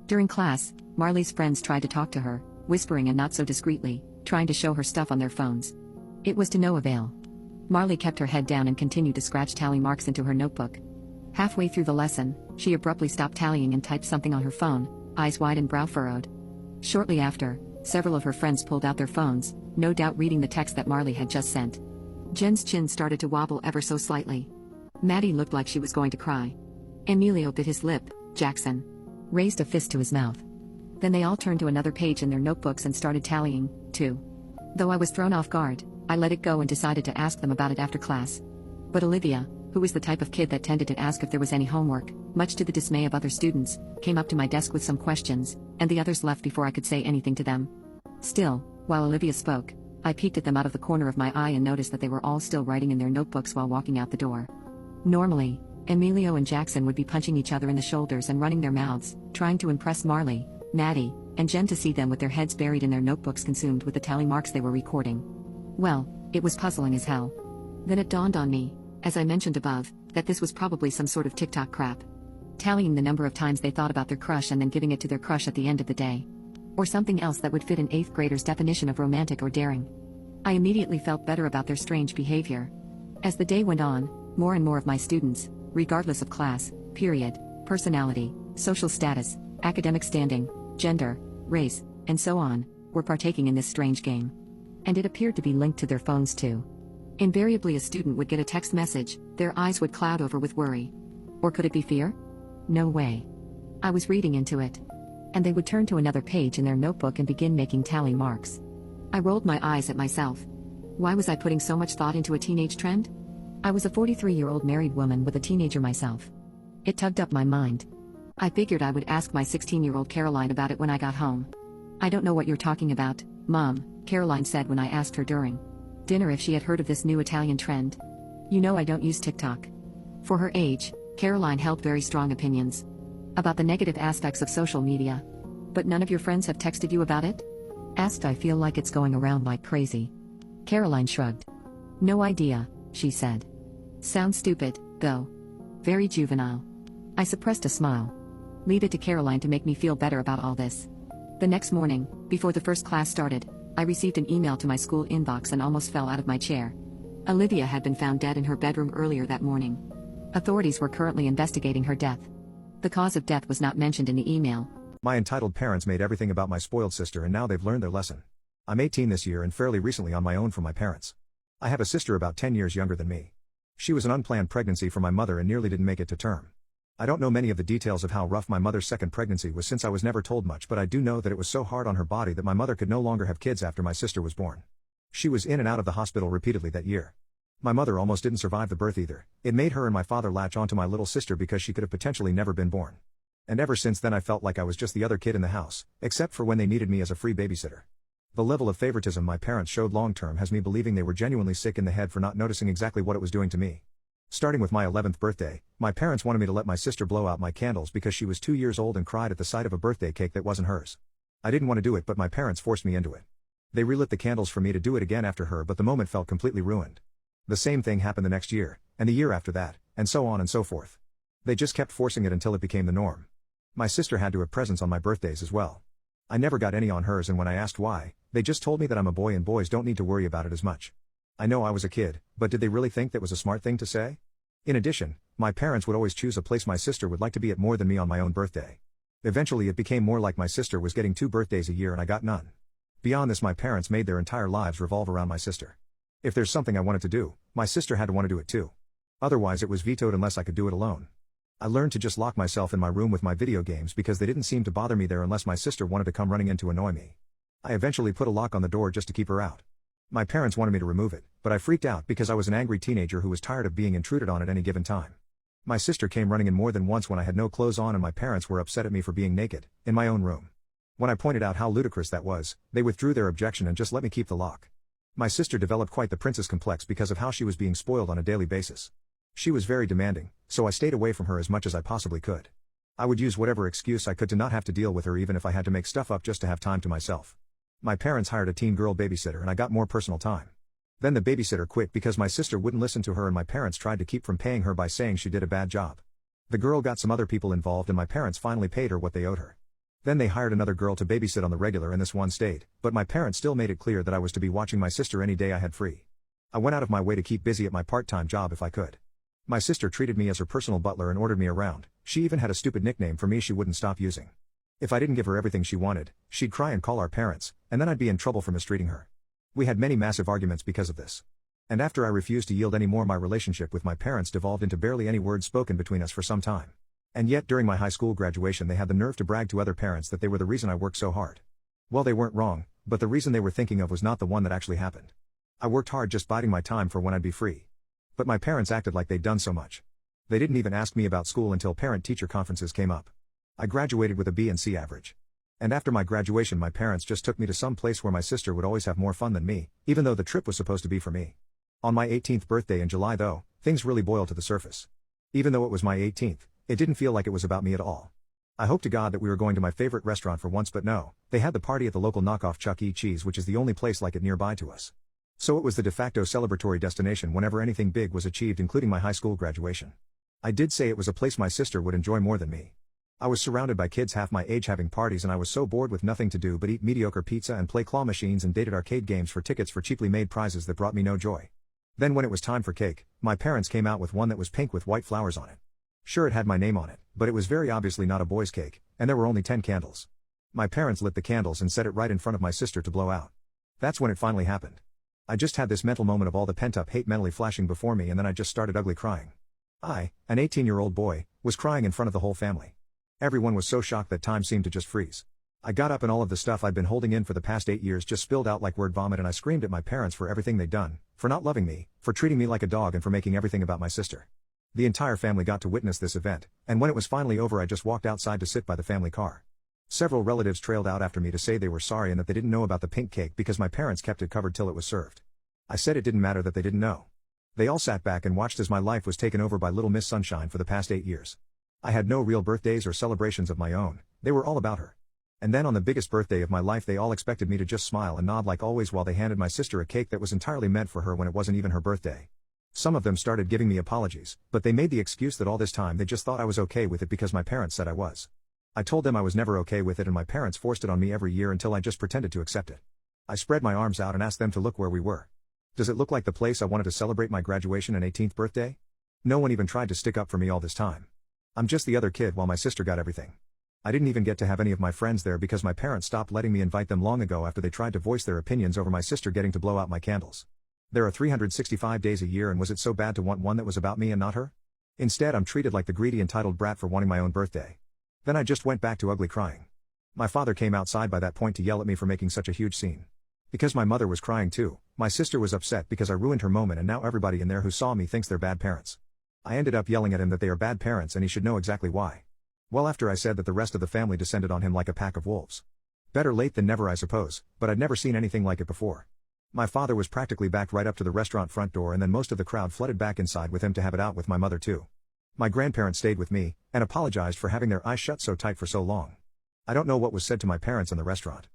S2: During class, Marley's friends tried to talk to her, whispering and not so discreetly, trying to show her stuff on their phones. It was to no avail. Marley kept her head down and continued to scratch tally marks into her notebook. Halfway through the lesson, she abruptly stopped tallying and typed something on her phone, eyes wide and brow furrowed. Shortly after, several of her friends pulled out their phones, no doubt reading the text that Marley had just sent. Jen's chin started to wobble ever so slightly. Maddie looked like she was going to cry. Emilio bit his lip. Jackson raised a fist to his mouth. Then they all turned to another page in their notebooks and started tallying, too. Though I was thrown off guard, I let it go and decided to ask them about it after class. But Olivia, who was the type of kid that tended to ask if there was any homework, much to the dismay of other students, came up to my desk with some questions, and the others left before I could say anything to them. Still, while Olivia spoke, I peeked at them out of the corner of my eye and noticed that they were all still writing in their notebooks while walking out the door. Normally, Emilio and Jackson would be punching each other in the shoulders and running their mouths, trying to impress Marley, Maddie, and Jen to see them with their heads buried in their notebooks consumed with the tally marks they were recording. Well, it was puzzling as hell. Then it dawned on me, as I mentioned above, that this was probably some sort of TikTok crap. Tallying the number of times they thought about their crush and then giving it to their crush at the end of the day. Or something else that would fit an 8th grader's definition of romantic or daring. I immediately felt better about their strange behavior. As the day went on, more and more of my students, regardless of class, period, personality, social status, academic standing, gender, race, and so on, were partaking in this strange game. And it appeared to be linked to their phones too. Invariably a student would get a text message, their eyes would cloud over with worry. Or could it be fear? No way. I was reading into it. And they would turn to another page in their notebook and begin making tally marks. I rolled my eyes at myself. Why was I putting so much thought into a teenage trend? I was a 43-year-old married woman with a teenager myself. It tugged up my mind. I figured I would ask my 16-year-old Caroline about it when I got home. I don't know what you're talking about, Mom, Caroline said when I asked her during dinner if she had heard of this new Italian trend. You know I don't use TikTok. For her age, Caroline held very strong opinions about the negative aspects of social media. But none of your friends have texted you about it? Asked. I feel like it's going around like crazy. Caroline shrugged. No idea, she said. Sounds stupid, though. Very juvenile. I suppressed a smile. Leave it to Caroline to make me feel better about all this. The next morning, before the first class started, I received an email to my school inbox and almost fell out of my chair. Olivia had been found dead in her bedroom earlier that morning. Authorities were currently investigating her death. The cause of death was not mentioned in the email.
S3: My entitled parents made everything about my spoiled sister and now they've learned their lesson. I'm 18 this year and fairly recently on my own from my parents. I have a sister about 10 years younger than me. She was an unplanned pregnancy for my mother and nearly didn't make it to term. I don't know many of the details of how rough my mother's second pregnancy was since I was never told much, but I do know that it was so hard on her body that my mother could no longer have kids after my sister was born. She was in and out of the hospital repeatedly that year. My mother almost didn't survive the birth either. It made her and my father latch onto my little sister because she could have potentially never been born. And ever since then I felt like I was just the other kid in the house, except for when they needed me as a free babysitter. The level of favoritism my parents showed long-term has me believing they were genuinely sick in the head for not noticing exactly what it was doing to me. Starting with my 11th birthday, my parents wanted me to let my sister blow out my candles because she was 2 years old and cried at the sight of a birthday cake that wasn't hers. I didn't want to do it, but my parents forced me into it. They relit the candles for me to do it again after her, but the moment felt completely ruined. The same thing happened the next year, and the year after that, and so on and so forth. They just kept forcing it until it became the norm. My sister had to have presents on my birthdays as well. I never got any on hers, and when I asked why, they just told me that I'm a boy and boys don't need to worry about it as much. I know I was a kid, but did they really think that was a smart thing to say? In addition, my parents would always choose a place my sister would like to be at more than me on my own birthday. Eventually it became more like my sister was getting 2 birthdays a year and I got none. Beyond this, my parents made their entire lives revolve around my sister. If there's something I wanted to do, my sister had to want to do it too. Otherwise it was vetoed unless I could do it alone. I learned to just lock myself in my room with my video games because they didn't seem to bother me there unless my sister wanted to come running in to annoy me. I eventually put a lock on the door just to keep her out. My parents wanted me to remove it, but I freaked out because I was an angry teenager who was tired of being intruded on at any given time. My sister came running in more than once when I had no clothes on and my parents were upset at me for being naked, in my own room. When I pointed out how ludicrous that was, they withdrew their objection and just let me keep the lock. My sister developed quite the princess complex because of how she was being spoiled on a daily basis. She was very demanding, so I stayed away from her as much as I possibly could. I would use whatever excuse I could to not have to deal with her, even if I had to make stuff up just to have time to myself. My parents hired a teen girl babysitter and I got more personal time. Then the babysitter quit because my sister wouldn't listen to her and my parents tried to keep from paying her by saying she did a bad job. The girl got some other people involved and my parents finally paid her what they owed her. Then they hired another girl to babysit on the regular and this one stayed, but my parents still made it clear that I was to be watching my sister any day I had free. I went out of my way to keep busy at my part-time job if I could. My sister treated me as her personal butler and ordered me around. She even had a stupid nickname for me she wouldn't stop using. If I didn't give her everything she wanted, she'd cry and call our parents, and then I'd be in trouble for mistreating her. We had many massive arguments because of this. And after I refused to yield any more, my relationship with my parents devolved into barely any words spoken between us for some time. And yet during my high school graduation they had the nerve to brag to other parents that they were the reason I worked so hard. Well, they weren't wrong, but the reason they were thinking of was not the one that actually happened. I worked hard just biding my time for when I'd be free. But my parents acted like they'd done so much. They didn't even ask me about school until parent-teacher conferences came up. I graduated with a B and C average. And after my graduation my parents just took me to some place where my sister would always have more fun than me, even though the trip was supposed to be for me. On my 18th birthday in July though, things really boiled to the surface. Even though it was my 18th, it didn't feel like it was about me at all. I hoped to God that we were going to my favorite restaurant for once, but no, they had the party at the local knockoff Chuck E. Cheese, which is the only place like it nearby to us. So it was the de facto celebratory destination whenever anything big was achieved, including my high school graduation. I did say it was a place my sister would enjoy more than me. I was surrounded by kids half my age having parties, and I was so bored with nothing to do but eat mediocre pizza and play claw machines and dated arcade games for tickets for cheaply made prizes that brought me no joy. Then when it was time for cake, my parents came out with one that was pink with white flowers on it. Sure, it had my name on it, but it was very obviously not a boy's cake, and there were only 10 candles. My parents lit the candles and set it right in front of my sister to blow out. That's when it finally happened. I just had this mental moment of all the pent-up hate mentally flashing before me, and then I just started ugly crying. I, an 18-year-old boy, was crying in front of the whole family. Everyone was so shocked that time seemed to just freeze. I got up and all of the stuff I'd been holding in for the past 8 years just spilled out like word vomit, and I screamed at my parents for everything they'd done, for not loving me, for treating me like a dog, and for making everything about my sister. The entire family got to witness this event, and when it was finally over I just walked outside to sit by the family car. Several relatives trailed out after me to say they were sorry and that they didn't know about the pink cake because my parents kept it covered till it was served. I said it didn't matter that they didn't know. They all sat back and watched as my life was taken over by Little Miss Sunshine for the past 8 years. I had no real birthdays or celebrations of my own, they were all about her. And then on the biggest birthday of my life they all expected me to just smile and nod like always while they handed my sister a cake that was entirely meant for her when it wasn't even her birthday. Some of them started giving me apologies, but they made the excuse that all this time they just thought I was okay with it because my parents said I was. I told them I was never okay with it, and my parents forced it on me every year until I just pretended to accept it. I spread my arms out and asked them to look where we were. Does it look like the place I wanted to celebrate my graduation and 18th birthday? No one even tried to stick up for me all this time. I'm just the other kid while my sister got everything. I didn't even get to have any of my friends there because my parents stopped letting me invite them long ago after they tried to voice their opinions over my sister getting to blow out my candles. There are 365 days a year, and was it so bad to want one that was about me and not her? Instead I'm treated like the greedy entitled brat for wanting my own birthday. Then I just went back to ugly crying. My father came outside by that point to yell at me for making such a huge scene. Because my mother was crying too, my sister was upset because I ruined her moment, and now everybody in there who saw me thinks they're bad parents. I ended up yelling at him that they are bad parents and he should know exactly why. Well, after I said that, the rest of the family descended on him like a pack of wolves. Better late than never, I suppose, but I'd never seen anything like it before. My father was practically backed right up to the restaurant front door, and then most of the crowd flooded back inside with him to have it out with my mother too. My grandparents stayed with me, and apologized for having their eyes shut so tight for so long. I don't know what was said to my parents in the restaurant.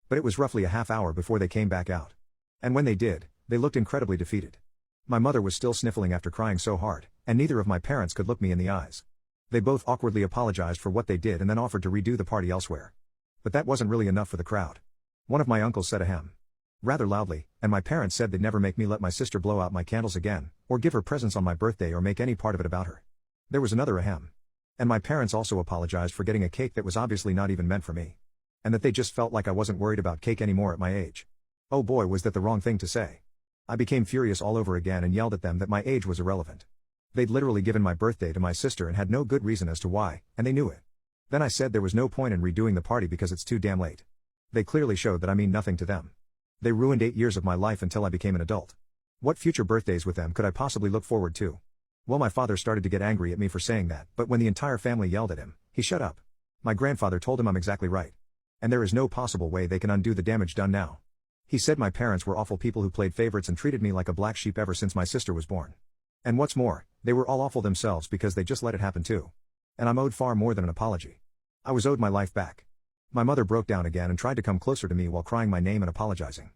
S3: But it was roughly a half hour before they came back out. And when they did, they looked incredibly defeated. My mother was still sniffling after crying so hard, and neither of my parents could look me in the eyes. They both awkwardly apologized for what they did and then offered to redo the party elsewhere. But that wasn't really enough for the crowd. One of my uncles said ahem rather loudly, and my parents said they'd never make me let my sister blow out my candles again, or give her presents on my birthday, or make any part of it about her. There was another ahem. And my parents also apologized for getting a cake that was obviously not even meant for me. And that they just felt like I wasn't worried about cake anymore at my age. Oh boy, was that the wrong thing to say. I became furious all over again and yelled at them that my age was irrelevant. They'd literally given my birthday to my sister and had no good reason as to why, and they knew it. Then I said there was no point in redoing the party because it's too damn late. They clearly showed that I mean nothing to them. They ruined 8 years of my life until I became an adult. What future birthdays with them could I possibly look forward to? Well, my father started to get angry at me for saying that, but when the entire family yelled at him, he shut up. My grandfather told him I'm exactly right. And there is no possible way they can undo the damage done now. He said my parents were awful people who played favorites and treated me like a black sheep ever since my sister was born. And what's more, they were all awful themselves because they just let it happen too. And I'm owed far more than an apology. I was owed my life back. My mother broke down again and tried to come closer to me while crying my name and apologizing.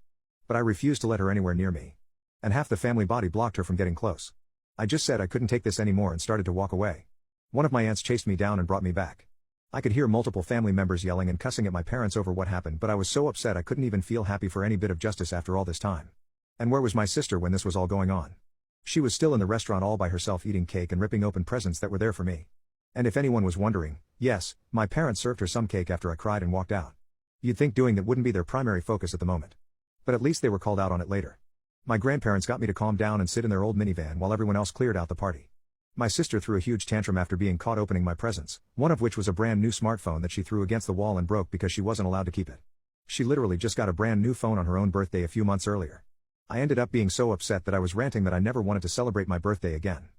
S3: But I refused to let her anywhere near me. And half the family body blocked her from getting close. I just said I couldn't take this anymore and started to walk away. One of my aunts chased me down and brought me back. I could hear multiple family members yelling and cussing at my parents over what happened, but I was so upset I couldn't even feel happy for any bit of justice after all this time. And where was my sister when this was all going on? She was still in the restaurant all by herself eating cake and ripping open presents that were there for me. And if anyone was wondering, yes, my parents served her some cake after I cried and walked out. You'd think doing that wouldn't be their primary focus at the moment. But at least they were called out on it later. My grandparents got me to calm down and sit in their old minivan while everyone else cleared out the party. My sister threw a huge tantrum after being caught opening my presents, one of which was a brand new smartphone that she threw against the wall and broke because she wasn't allowed to keep it. She literally just got a brand new phone on her own birthday a few months earlier. I ended up being so upset that I was ranting that I never wanted to celebrate my birthday again.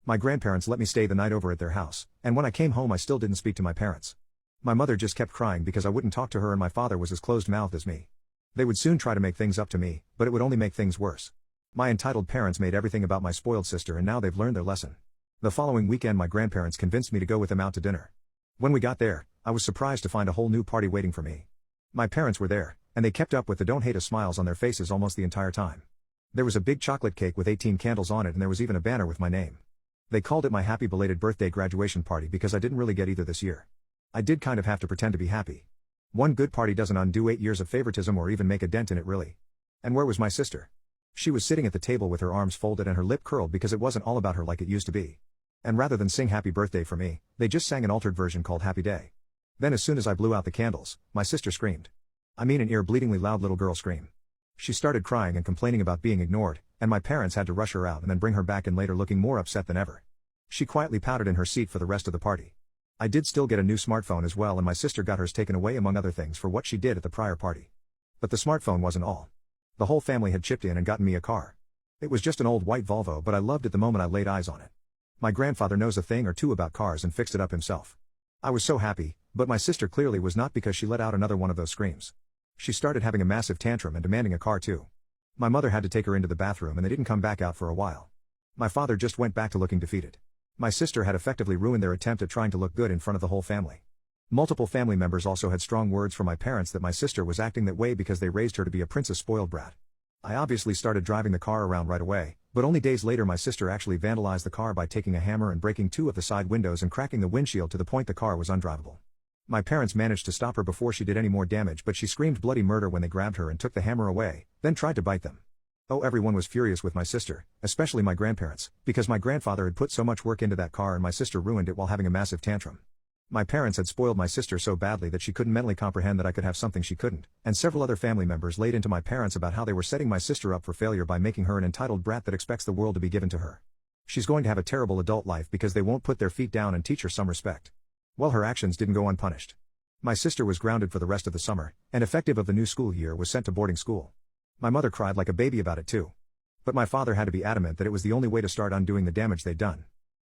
S3: My grandparents let me stay the night over at their house, and when I came home I still didn't speak to my parents. My mother just kept crying because I wouldn't talk to her and my father was as closed-mouthed as me. They would soon try to make things up to me, but it would only make things worse. My entitled parents made everything about my spoiled sister and now they've learned their lesson. The following weekend my grandparents convinced me to go with them out to dinner. When we got there, I was surprised to find a whole new party waiting for me. My parents were there, and they kept up with the don't hate us smiles on their faces almost the entire time. There was a big chocolate cake with 18 candles on it and there was even a banner with my name. They called it my happy belated birthday graduation party because I didn't really get either this year. I did kind of have to pretend to be happy. One good party doesn't undo 8 years of favoritism or even make a dent in it really. And where was my sister? She was sitting at the table with her arms folded and her lip curled because it wasn't all about her like it used to be. And rather than sing happy birthday for me, they just sang an altered version called Happy Day. Then as soon as I blew out the candles, my sister screamed. I mean an ear-bleedingly loud little girl scream. She started crying and complaining about being ignored, and my parents had to rush her out and then bring her back in later looking more upset than ever. She quietly pouted in her seat for the rest of the party. I did still get a new smartphone as well and my sister got hers taken away among other things for what she did at the prior party. But the smartphone wasn't all. The whole family had chipped in and gotten me a car. It was just an old white Volvo but I loved it the moment I laid eyes on it. My grandfather knows a thing or two about cars and fixed it up himself. I was so happy, but my sister clearly was not because she let out another one of those screams. She started having a massive tantrum and demanding a car too. My mother had to take her into the bathroom and they didn't come back out for a while. My father just went back to looking defeated. My sister had effectively ruined their attempt at trying to look good in front of the whole family. Multiple family members also had strong words from my parents that my sister was acting that way because they raised her to be a princess spoiled brat. I obviously started driving the car around right away, but only days later my sister actually vandalized the car by taking a hammer and breaking 2 of the side windows and cracking the windshield to the point the car was undrivable. My parents managed to stop her before she did any more damage but she screamed bloody murder when they grabbed her and took the hammer away, then tried to bite them. Oh, everyone was furious with my sister, especially my grandparents, because my grandfather had put so much work into that car and my sister ruined it while having a massive tantrum. My parents had spoiled my sister so badly that she couldn't mentally comprehend that I could have something she couldn't, and several other family members laid into my parents about how they were setting my sister up for failure by making her an entitled brat that expects the world to be given to her. She's going to have a terrible adult life because they won't put their feet down and teach her some respect. Well, her actions didn't go unpunished. My sister was grounded for the rest of the summer, and effective of the new school year was sent to boarding school. My mother cried like a baby about it too. But my father had to be adamant that it was the only way to start undoing the damage they'd done.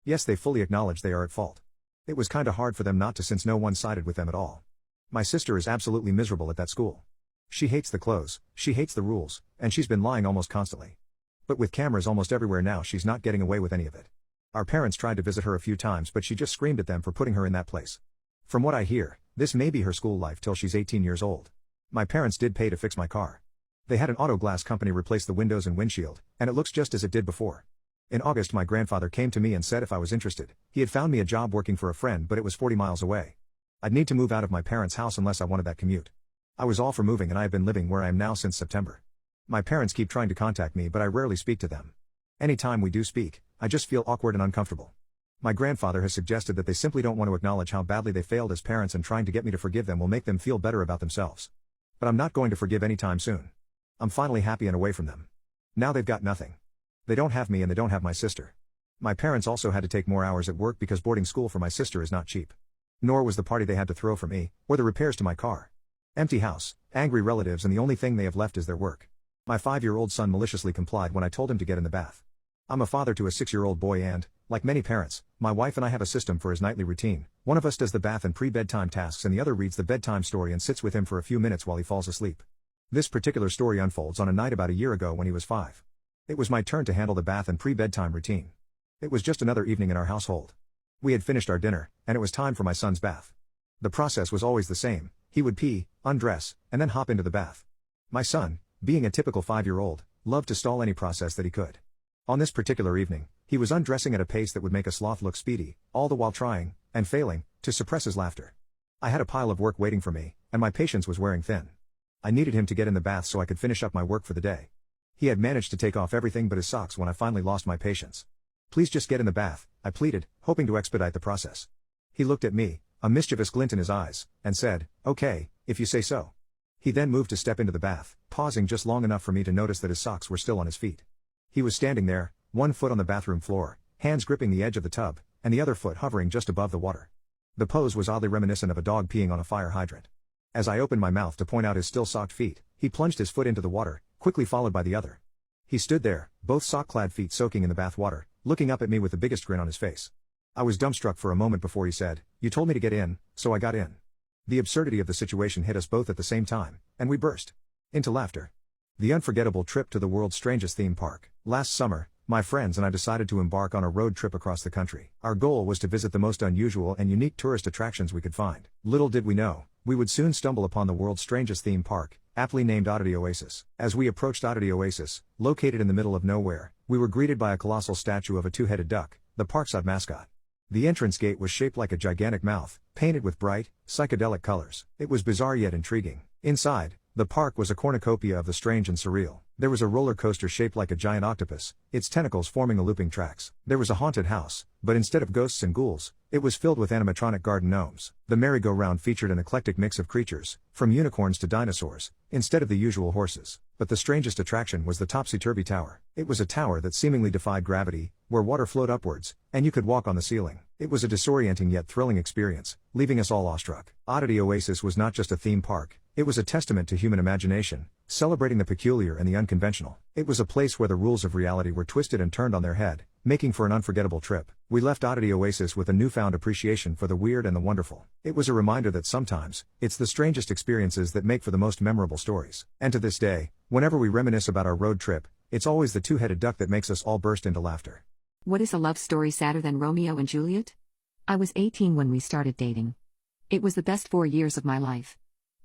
S3: Yes, they fully acknowledge they are at fault. It was kinda hard for them not to since no one sided with them at all. My sister is absolutely miserable at that school. She hates the clothes, she hates the rules, and she's been lying almost constantly. But with cameras almost everywhere now she's not getting away with any of it. Our parents tried to visit her a few times but she just screamed at them for putting her in that place. From what I hear, this may be her school life till she's 18 years old. My parents did pay to fix my car. They had an auto glass company replace the windows and windshield, and it looks just as it did before. In August my grandfather came to me and said if I was interested. He had found me a job working for a friend but it was 40 miles away. I'd need to move out of my parents' house unless I wanted that commute. I was all for moving and I have been living where I am now since September. My parents keep trying to contact me but I rarely speak to them. Anytime we do speak, I just feel awkward and uncomfortable. My grandfather has suggested that they simply don't want to acknowledge how badly they failed as parents and trying to get me to forgive them will make them feel better about themselves. But I'm not going to forgive anytime soon. I'm finally happy and away from them. Now they've got nothing. They don't have me and they don't have my sister. My parents also had to take more hours at work because boarding school for my sister is not cheap. Nor was the party they had to throw for me, or the repairs to my car. Empty house, angry relatives and the only thing they have left is their work. My 5-year-old son maliciously complied when I told him to get in the bath. I'm a father to a 6-year-old boy and, like many parents, my wife and I have a system for his nightly routine. One of us does the bath and pre-bedtime tasks and the other reads the bedtime story and sits with him for a few minutes while he falls asleep. This particular story unfolds on a night about a year ago when he was 5. It was my turn to handle the bath and pre-bedtime routine. It was just another evening in our household. We had finished our dinner, and it was time for my son's bath. The process was always the same. He would pee, undress, and then hop into the bath. My son, being a typical 5-year-old, loved to stall any process that he could. On this particular evening, he was undressing at a pace that would make a sloth look speedy, all the while trying, and failing, to suppress his laughter. I had a pile of work waiting for me, and my patience was wearing thin. I needed him to get in the bath so I could finish up my work for the day. He had managed to take off everything but his socks when I finally lost my patience. Please just get in the bath, I pleaded, hoping to expedite the process. He looked at me, a mischievous glint in his eyes, and said, "Okay, if you say so." He then moved to step into the bath, pausing just long enough for me to notice that his socks were still on his feet. He was standing there, one foot on the bathroom floor, hands gripping the edge of the tub, and the other foot hovering just above the water. The pose was oddly reminiscent of a dog peeing on a fire hydrant. As I opened my mouth to point out his still socked feet, he plunged his foot into the water, quickly followed by the other. He stood there, both sock-clad feet soaking in the bath water, looking up at me with the biggest grin on his face. I was dumbstruck for a moment before he said, "You told me to get in, so I got in." The absurdity of the situation hit us both at the same time, and we burst into laughter. The unforgettable trip to the world's strangest theme park. Last summer, my friends and I decided to embark on a road trip across the country. Our goal was to visit the most unusual and unique tourist attractions we could find. Little did we know, we would soon stumble upon the world's strangest theme park, aptly named Oddity Oasis. As we approached Oddity Oasis, located in the middle of nowhere, we were greeted by a colossal statue of a two-headed duck, the parkside mascot. The entrance gate was shaped like a gigantic mouth, painted with bright, psychedelic colors. It was bizarre yet intriguing. Inside, the park was a cornucopia of the strange and surreal. There was a roller coaster shaped like a giant octopus, its tentacles forming the looping tracks. There was a haunted house, but instead of ghosts and ghouls, it was filled with animatronic garden gnomes. The merry-go-round featured an eclectic mix of creatures, from unicorns to dinosaurs, instead of the usual horses. But the strangest attraction was the topsy-turvy tower. It was a tower that seemingly defied gravity, where water flowed upwards, and you could walk on the ceiling. It was a disorienting yet thrilling experience, leaving us all awestruck. Oddity Oasis was not just a theme park, it was a testament to human imagination, celebrating the peculiar and the unconventional. It was a place where the rules of reality were twisted and turned on their head, making for an unforgettable trip. We left Oddity Oasis with a newfound appreciation for the weird and the wonderful. It was a reminder that sometimes, it's the strangest experiences that make for the most memorable stories. And to this day, whenever we reminisce about our road trip, it's always the two-headed duck that makes us all burst into laughter.
S2: What is a love story sadder than Romeo and Juliet? I was 18 when we started dating. It was the best 4 years of my life.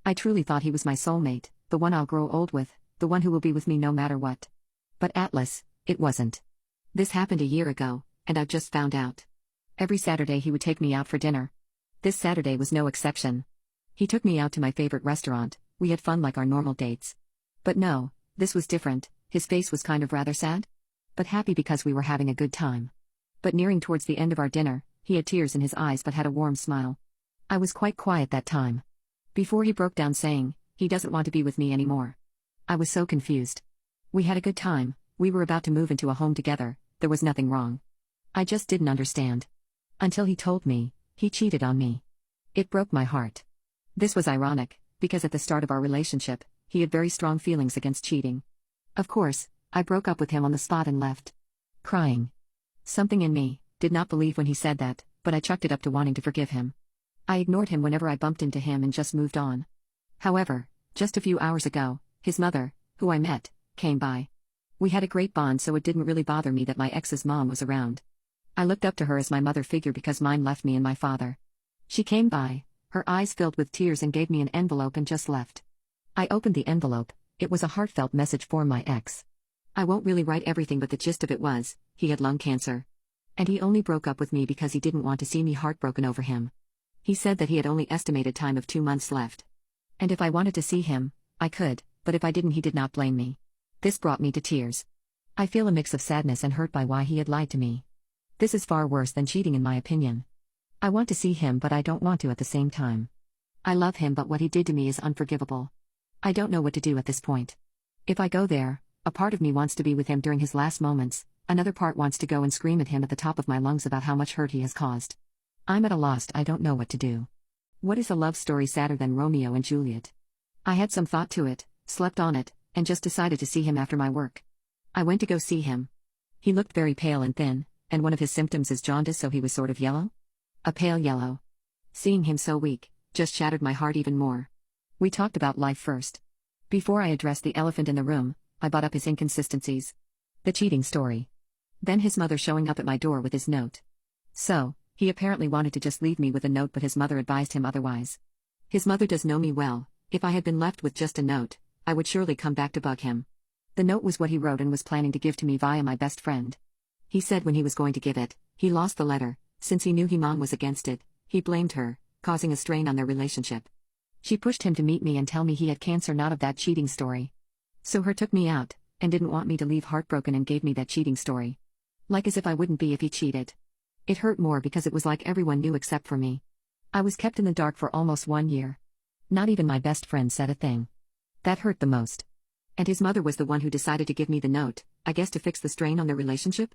S2: I truly thought he was my soulmate, the one I'll grow old with, the one who will be with me no matter what. But Atlas, it wasn't. This happened a year ago, and I've just found out. Every Saturday he would take me out for dinner. This Saturday was no exception. He took me out to my favorite restaurant, we had fun like our normal dates. But no, this was different. His face was kind of rather sad, but happy because we were having a good time. But nearing towards the end of our dinner, he had tears in his eyes but had a warm smile. I was quite quiet that time. Before he broke down saying, he doesn't want to be with me anymore. I was so confused. We had a good time, we were about to move into a home together, there was nothing wrong. I just didn't understand. Until he told me, he cheated on me. It broke my heart. This was ironic, because at the start of our relationship, he had very strong feelings against cheating. Of course, I broke up with him on the spot and left. Crying. Something in me did not believe when he said that, but I chucked it up to wanting to forgive him. I ignored him whenever I bumped into him and just moved on. However, just a few hours ago, his mother, who I met, came by. We had a great bond, so it didn't really bother me that my ex's mom was around. I looked up to her as my mother figure because mine left me and my father. She came by, her eyes filled with tears, and gave me an envelope and just left. I opened the envelope. It was a heartfelt message for my ex. I won't really write everything, but the gist of it was, he had lung cancer. And he only broke up with me because he didn't want to see me heartbroken over him. He said that he had only estimated time of 2 months left. And if I wanted to see him, I could, but if I didn't, he did not blame me. This brought me to tears. I feel a mix of sadness and hurt by why he had lied to me. This is far worse than cheating in my opinion. I want to see him, but I don't want to at the same time. I love him, but what he did to me is unforgivable. I don't know what to do at this point. If I go there, a part of me wants to be with him during his last moments, another part wants to go and scream at him at the top of my lungs about how much hurt he has caused. I'm at a loss, I don't know what to do. What is a love story sadder than Romeo and Juliet? I had some thought to it, slept on it, and just decided to see him after my work. I went to go see him. He looked very pale and thin, and one of his symptoms is jaundice, so he was sort of yellow. A pale yellow. Seeing him so weak just shattered my heart even more. We talked about life first. Before I addressed the elephant in the room, I brought up his inconsistencies. The cheating story. Then his mother showing up at my door with his note. So, he apparently wanted to just leave me with a note, but his mother advised him otherwise. His mother does know me well. If I had been left with just a note, I would surely come back to bug him. The note was what he wrote and was planning to give to me via my best friend. He said when he was going to give it, he lost the letter. Since he knew mom was against it, he blamed her, causing a strain on their relationship. She pushed him to meet me and tell me he had cancer, not of that cheating story. So her took me out, and didn't want me to leave heartbroken, and gave me that cheating story. Like as if I wouldn't be if he cheated. It hurt more because it was like everyone knew except for me. I was kept in the dark for almost 1 year. Not even my best friend said a thing. That hurt the most. And his mother was the one who decided to give me the note, I guess to fix the strain on their relationship?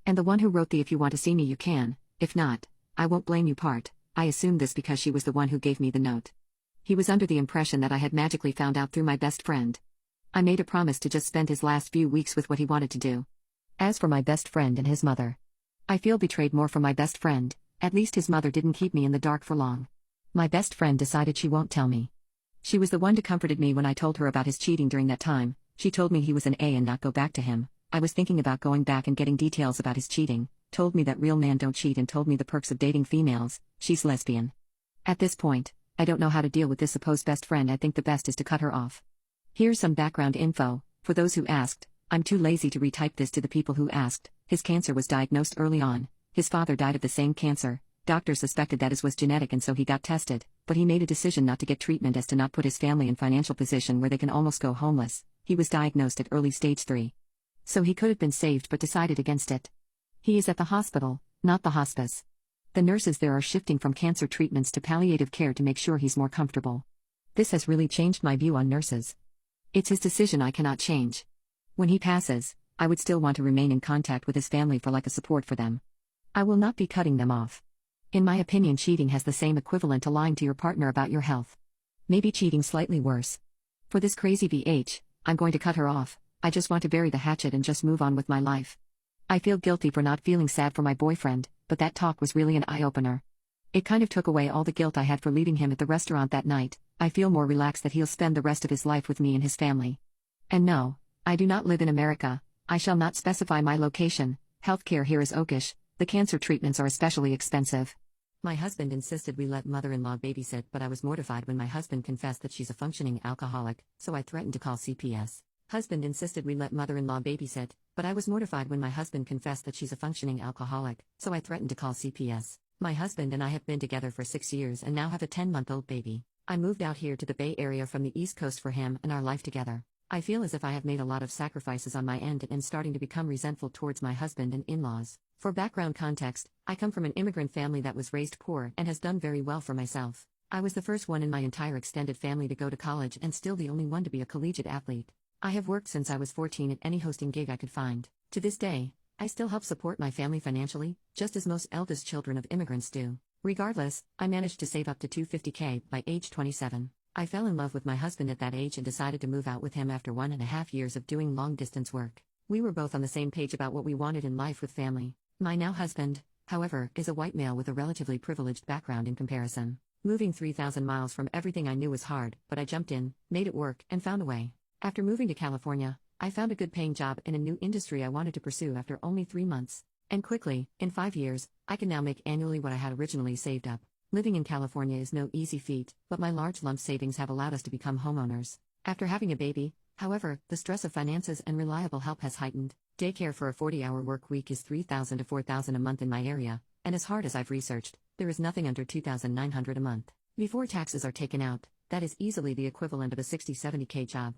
S2: And the one who wrote the "if you want to see me you can, if not, I won't blame you" part. I assumed this because she was the one who gave me the note. He was under the impression that I had magically found out through my best friend. I made a promise to just spend his last few weeks with what he wanted to do. As for my best friend and his mother, I feel betrayed more from my best friend. At least his mother didn't keep me in the dark for long. My best friend decided she won't tell me. She was the one who comforted me when I told her about his cheating during that time. She told me he was an A and not go back to him. I was thinking about going back and getting details about his cheating, told me that real men don't cheat and told me the perks of dating females. She's lesbian. At this point, I don't know how to deal with this supposed best friend. I think the best is to cut her off. Here's some background info, for those who asked. I'm too lazy to retype this to the people who asked. His cancer was diagnosed early on. His father died of the same cancer. Doctors suspected that his was genetic and so he got tested, but he made a decision not to get treatment as to not put his family in financial position where they can almost go homeless. He was diagnosed at early stage 3. So he could have been saved but decided against it. He is at the hospital, not the hospice. The nurses there are shifting from cancer treatments to palliative care to make sure he's more comfortable. This has really changed my view on nurses. It's his decision, I cannot change. When he passes, I would still want to remain in contact with his family for like a support for them. I will not be cutting them off. In my opinion, cheating has the same equivalent to lying to your partner about your health. Maybe cheating slightly worse. For this crazy BH, I'm going to cut her off. I just want to bury the hatchet and just move on with my life. I feel guilty for not feeling sad for my boyfriend, but that talk was really an eye-opener. It kind of took away all the guilt I had for leaving him at the restaurant that night. I feel more relaxed that he'll spend the rest of his life with me and his family. And no, I do not live in America. I shall not specify my location. Healthcare here is oakish. The cancer treatments are especially expensive. My husband insisted we let mother-in-law babysit, but I was mortified when my husband confessed that she's a functioning alcoholic, so I threatened to call CPS. Husband insisted we let mother-in-law babysit, but I was mortified when my husband confessed that she's a functioning alcoholic, so I threatened to call CPS. My husband and I have been together for 6 years and now have a 10-month-old baby. I moved out here to the Bay Area from the East Coast for him and our life together. I feel as if I have made a lot of sacrifices on my end and am starting to become resentful towards my husband and in-laws. For background context, I come from an immigrant family that was raised poor and has done very well for myself. I was the first one in my entire extended family to go to college and still the only one to be a collegiate athlete. I have worked since I was 14 at any hosting gig I could find. To this day, I still help support my family financially, just as most eldest children of immigrants do. Regardless, I managed to save up to $250K by age 27. I fell in love with my husband at that age and decided to move out with him after 1.5 years of doing long-distance work. We were both on the same page about what we wanted in life with family. My now husband, however, is a white male with a relatively privileged background in comparison. Moving 3,000 miles from everything I knew was hard, but I jumped in, made it work, and found a way. After moving to California, I found a good paying job in a new industry I wanted to pursue after only 3 months. And quickly, in 5 years, I can now make annually what I had originally saved up. Living in California is no easy feat, but my large lump savings have allowed us to become homeowners. After having a baby, however, the stress of finances and reliable help has heightened. Daycare for a 40-hour work week is $3,000 to $4,000 a month in my area, and as hard as I've researched, there is nothing under $2,900 a month. Before taxes are taken out, that is easily the equivalent of a $60-70K job.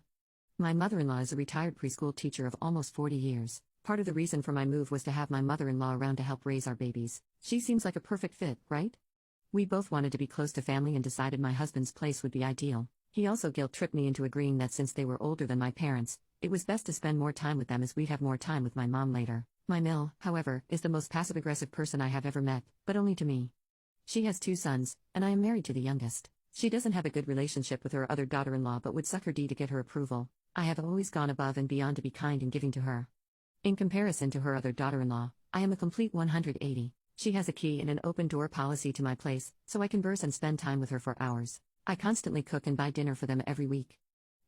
S2: My mother-in-law is a retired preschool teacher of almost 40 years. Part of the reason for my move was to have my mother-in-law around to help raise our babies. She seems like a perfect fit, right? We both wanted to be close to family and decided my husband's place would be ideal. He also guilt-tripped me into agreeing that since they were older than my parents, it was best to spend more time with them as we'd have more time with my mom later. My Mill, however, is the most passive-aggressive person I have ever met, but only to me. She has 2 sons, and I am married to the youngest. She doesn't have a good relationship with her other daughter-in-law but would suck her D to get her approval. I have always gone above and beyond to be kind and giving to her. In comparison to her other daughter-in-law, I am a complete 180. She has a key and an open-door policy to my place, so I converse and spend time with her for hours. I constantly cook and buy dinner for them every week.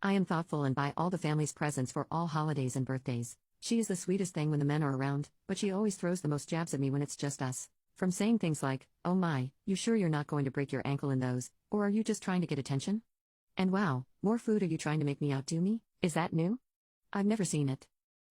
S2: I am thoughtful and buy all the family's presents for all holidays and birthdays. She is the sweetest thing when the men are around, but she always throws the most jabs at me when it's just us. From saying things like, "Oh my, you sure you're not going to break your ankle in those, or are you just trying to get attention?" And "Wow, more food, are you trying to make me outdo me? Is that new? I've never seen it.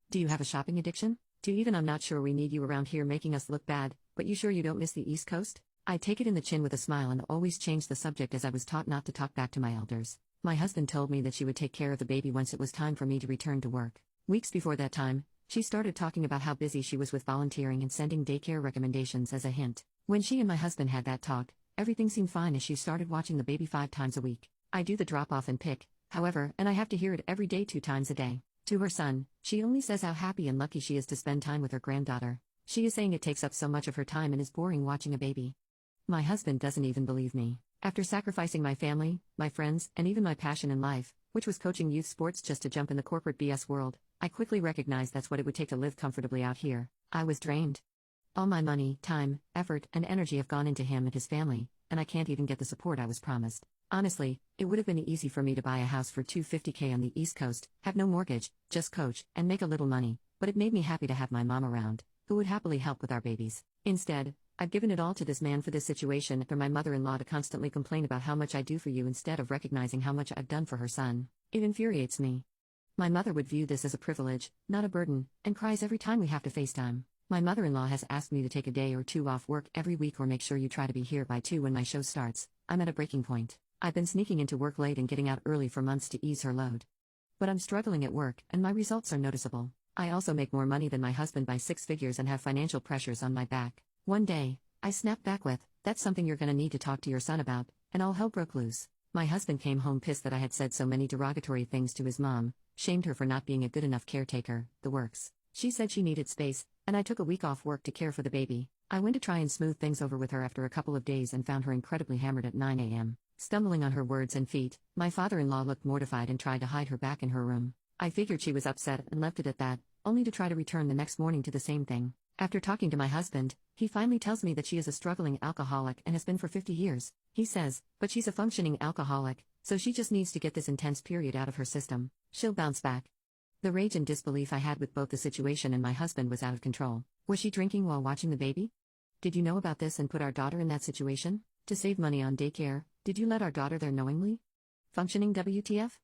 S2: Do you have a shopping addiction?" To even "I'm not sure we need you around here making us look bad, but you sure you don't miss the East Coast?" I take it in the chin with a smile and always change the subject as I was taught not to talk back to my elders. My husband told me that she would take care of the baby once it was time for me to return to work. Weeks before that time, she started talking about how busy she was with volunteering and sending daycare recommendations as a hint. When she and my husband had that talk, everything seemed fine as she started watching the baby 5 times a week. I do the drop-off and pick, however, and I have to hear it every day 2 times a day. To her son, she only says how happy and lucky she is to spend time with her granddaughter. She is saying it takes up so much of her time and is boring watching a baby. My husband doesn't even believe me. After sacrificing my family, my friends, and even my passion in life, which was coaching youth sports just to jump in the corporate BS world. I quickly recognized that's what it would take to live comfortably out here. I was drained. All my money, time, effort, and energy have gone into him and his family, and I can't even get the support I was promised. Honestly, it would have been easy for me to buy a house for $250K on the East Coast, have no mortgage, just coach, and make a little money, but it made me happy to have my mom around, who would happily help with our babies. Instead, I've given it all to this man for this situation, for my mother-in-law to constantly complain about how much I do for you instead of recognizing how much I've done for her son. It infuriates me. My mother would view this as a privilege, not a burden, and cries every time we have to FaceTime. My mother-in-law has asked me to take a day or two off work every week or make sure you try to be here by 2 when my show starts. I'm at a breaking point. I've been sneaking into work late and getting out early for months to ease her load. But I'm struggling at work, and my results are noticeable. I also make more money than my husband by 6 figures and have financial pressures on my back. One day, I snapped back with, "That's something you're gonna need to talk to your son about," and all hell broke loose. My husband came home pissed that I had said so many derogatory things to his mom, shamed her for not being a good enough caretaker, the works. She said she needed space, and I took a week off work to care for the baby. I went to try and smooth things over with her after a couple of days and found her incredibly hammered at 9 a.m., stumbling on her words and feet. My father-in-law looked mortified and tried to hide her back in her room. I figured she was upset and left it at that, only to try to return the next morning to the same thing. After talking to my husband, he finally tells me that she is a struggling alcoholic and has been for 50 years. He says, but she's a functioning alcoholic, so she just needs to get this intense period out of her system. She'll bounce back. The rage and disbelief I had with both the situation and my husband was out of control. Was she drinking while watching the baby? Did you know about this and put our daughter in that situation? To save money on daycare, did you let our daughter there knowingly? Functioning WTF?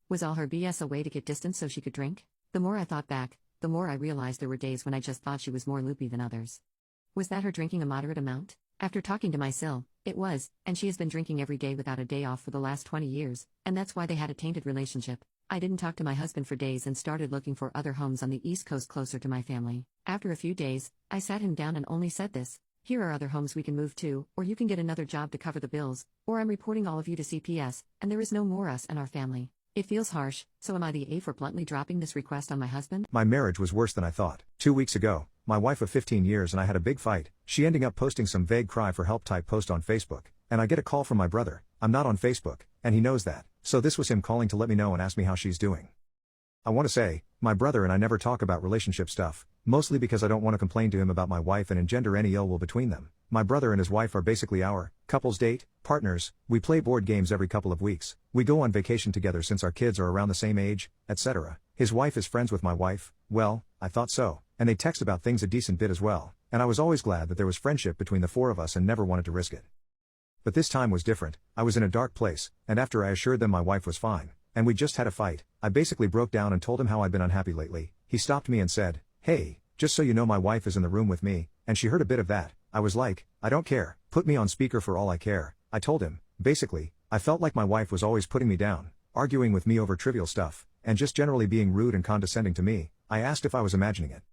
S2: Was all her BS a way to get distance so she could drink? The more I thought back, the more I realized there were days when I just thought she was more loopy than others. Was that her drinking a moderate amount? After talking to my SIL, it was, and she has been drinking every day without a day off for the last 20 years, and that's why they had a tainted relationship. I didn't talk to my husband for days and started looking for other homes on the East Coast closer to my family. After a few days, I sat him down and only said this: "Here are other homes we can move to, or you can get another job to cover the bills, or I'm reporting all of you to CPS, and there is no more us and our family." It feels harsh, so am I the A for bluntly dropping this request on my husband?
S3: My marriage was worse than I thought. 2 weeks ago, my wife of 15 years and I had a big fight. She ending up posting some vague cry for help type post on Facebook, and I get a call from my brother. I'm not on Facebook, and he knows that, so this was him calling to let me know and ask me how she's doing. I want to say, my brother and I never talk about relationship stuff, mostly because I don't want to complain to him about my wife and engender any ill will between them. My brother and his wife are basically our couples date partners. We play board games every couple of weeks. We go on vacation together since our kids are around the same age, etc. His wife is friends with my wife. Well, I thought so, and they text about things a decent bit as well, and I was always glad that there was friendship between the 4 of us and never wanted to risk it. But this time was different. I was in a dark place, and after I assured them my wife was fine, and we just had a fight, I basically broke down and told him how I'd been unhappy lately. He stopped me and said, "Hey, just so you know, my wife is in the room with me, and she heard a bit of that." I was like, "I don't care, put me on speaker for all I care." I told him, basically, I felt like my wife was always putting me down, arguing with me over trivial stuff, and just generally being rude and condescending to me. I asked if I was imagining it.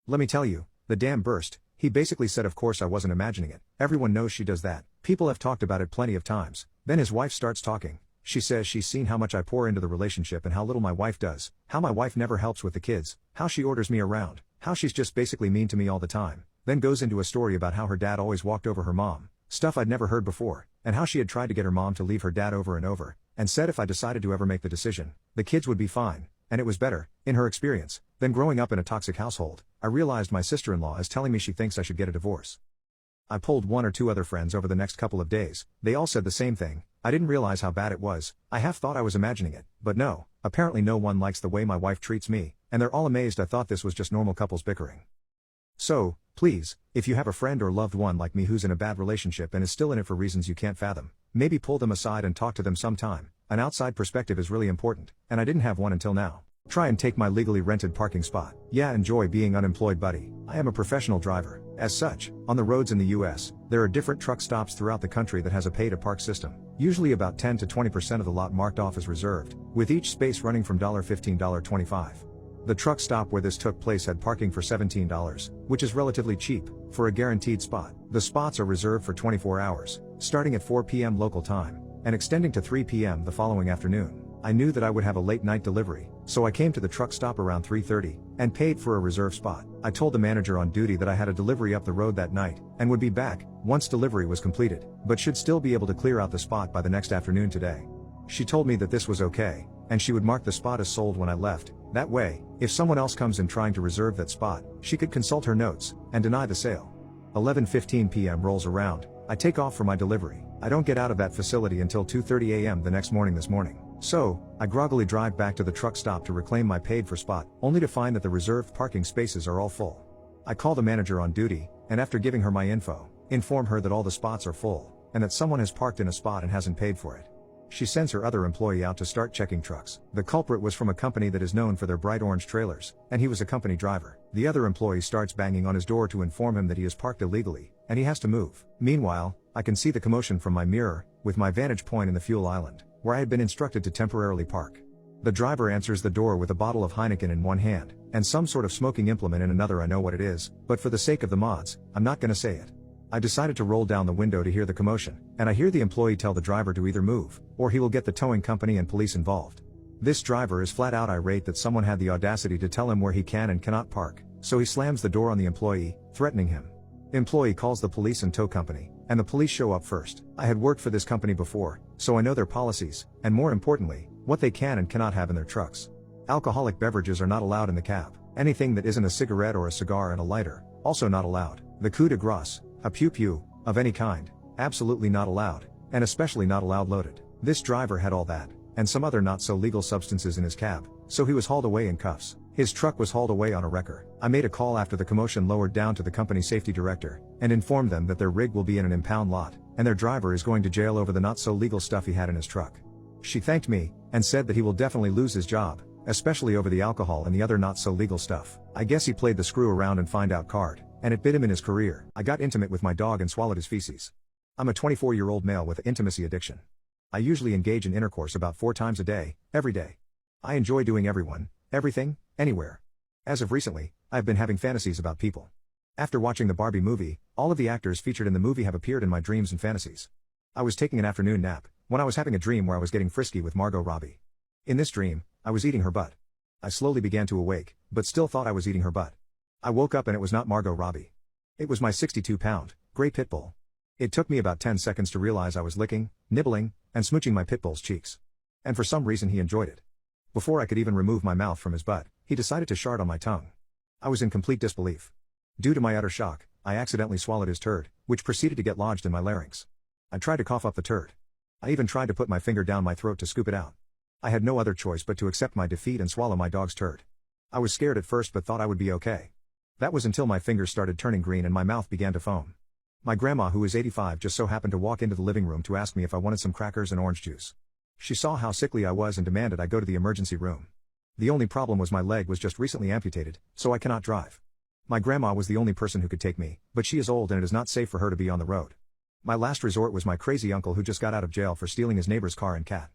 S3: Let me tell you, the dam burst. He basically said of course I wasn't imagining it. Everyone knows she does that. People have talked about it plenty of times. Then his wife starts talking. She says she's seen how much I pour into the relationship and how little my wife does, how my wife never helps with the kids, how she orders me around, how she's just basically mean to me all the time. Then goes into a story about how her dad always walked over her mom, stuff I'd never heard before, and how she had tried to get her mom to leave her dad over and over, and said if I decided to ever make the decision, the kids would be fine, and it was better, in her experience, than growing up in a toxic household. I realized my sister-in-law is telling me she thinks I should get a divorce. I polled 1 or 2 other friends over the next couple of days. They all said the same thing. I didn't realize how bad it was. I half thought I was imagining it, but no, apparently no one likes the way my wife treats me, and they're all amazed I thought this was just normal couples bickering. So, please, if you have a friend or loved one like me who's in a bad relationship and is still in it for reasons you can't fathom, maybe pull them aside and talk to them sometime. An outside perspective is really important, and I didn't have one until now. Try and take my legally rented parking spot. Yeah, enjoy being unemployed, buddy. I am a professional driver. As such, on the roads in the US, there are different truck stops throughout the country that has a pay-to-park system. Usually about 10 to 20% of the lot marked off as reserved, with each space running from $15 to $25. The truck stop where this took place had parking for $17, which is relatively cheap, for a guaranteed spot. The spots are reserved for 24 hours, starting at 4 p.m. local time, and extending to 3 p.m. the following afternoon. I knew that I would have a late night delivery, so I came to the truck stop around 3:30, and paid for a reserved spot. I told the manager on duty that I had a delivery up the road that night, and would be back, once delivery was completed, but should still be able to clear out the spot by the next afternoon today. She told me that this was okay, and she would mark the spot as sold when I left. That way, if someone else comes in trying to reserve that spot, she could consult her notes and deny the sale. 11:15 p.m. rolls around. I take off for my delivery. I don't get out of that facility until 2:30 a.m. the next morning this morning. So, I groggily drive back to the truck stop to reclaim my paid-for spot, only to find that the reserved parking spaces are all full. I call the manager on duty, and after giving her my info, inform her that all the spots are full, and that someone has parked in a spot and hasn't paid for it. She sends her other employee out to start checking trucks. The culprit was from a company that is known for their bright orange trailers, and he was a company driver. The other employee starts banging on his door to inform him that he is parked illegally, and he has to move. Meanwhile, I can see the commotion from my mirror, with my vantage point in the fuel island, where I had been instructed to temporarily park. The driver answers the door with a bottle of Heineken in one hand, and some sort of smoking implement in another. I know what it is, but for the sake of the mods, I'm not gonna say it. I decided to roll down the window to hear the commotion, and I hear the employee tell the driver to either move, or he will get the towing company and police involved. This driver is flat out irate that someone had the audacity to tell him where he can and cannot park, so he slams the door on the employee, threatening him. Employee calls the police and tow company, and the police show up first. I had worked for this company before, so I know their policies, and more importantly, what they can and cannot have in their trucks. Alcoholic beverages are not allowed in the cab. Anything that isn't a cigarette or a cigar and a lighter, also not allowed. The coup de grace, a pew-pew, of any kind, absolutely not allowed, and especially not allowed loaded. This driver had all that, and some other not so legal substances in his cab, so he was hauled away in cuffs. His truck was hauled away on a wrecker. I made a call after the commotion lowered down to the company safety director, and informed them that their rig will be in an impound lot, and their driver is going to jail over the not so legal stuff he had in his truck. She thanked me, and said that he will definitely lose his job, especially over the alcohol and the other not so legal stuff. I guess he played the screw around and find out card, and it bit him in his career. I got intimate with my dog and swallowed his feces. I'm a 24-year-old male with intimacy addiction. I usually engage in intercourse about 4 times a day, every day. I enjoy doing everyone, everything, anywhere. As of recently, I've been having fantasies about people. After watching the Barbie movie, all of the actors featured in the movie have appeared in my dreams and fantasies. I was taking an afternoon nap, when I was having a dream where I was getting frisky with Margot Robbie. In this dream, I was eating her butt. I slowly began to awake, but still thought I was eating her butt. I woke up and it was not Margot Robbie. It was my 62-pound, gray pit bull. It took me about 10 seconds to realize I was licking, nibbling, and smooching my pit bull's cheeks. And for some reason he enjoyed it. Before I could even remove my mouth from his butt, he decided to shart on my tongue. I was in complete disbelief. Due to my utter shock, I accidentally swallowed his turd, which proceeded to get lodged in my larynx. I tried to cough up the turd. I even tried to put my finger down my throat to scoop it out. I had no other choice but to accept my defeat and swallow my dog's turd. I was scared at first but thought I would be okay. That was until my fingers started turning green and my mouth began to foam. My grandma, who is 85, just so happened to walk into the living room to ask me if I wanted some crackers and orange juice. She saw how sickly I was and demanded I go to the emergency room. The only problem was my leg was just recently amputated, so I cannot drive. My grandma was the only person who could take me, but she is old and it is not safe for her to be on the road. My last resort was my crazy uncle who just got out of jail for stealing his neighbor's car and cat.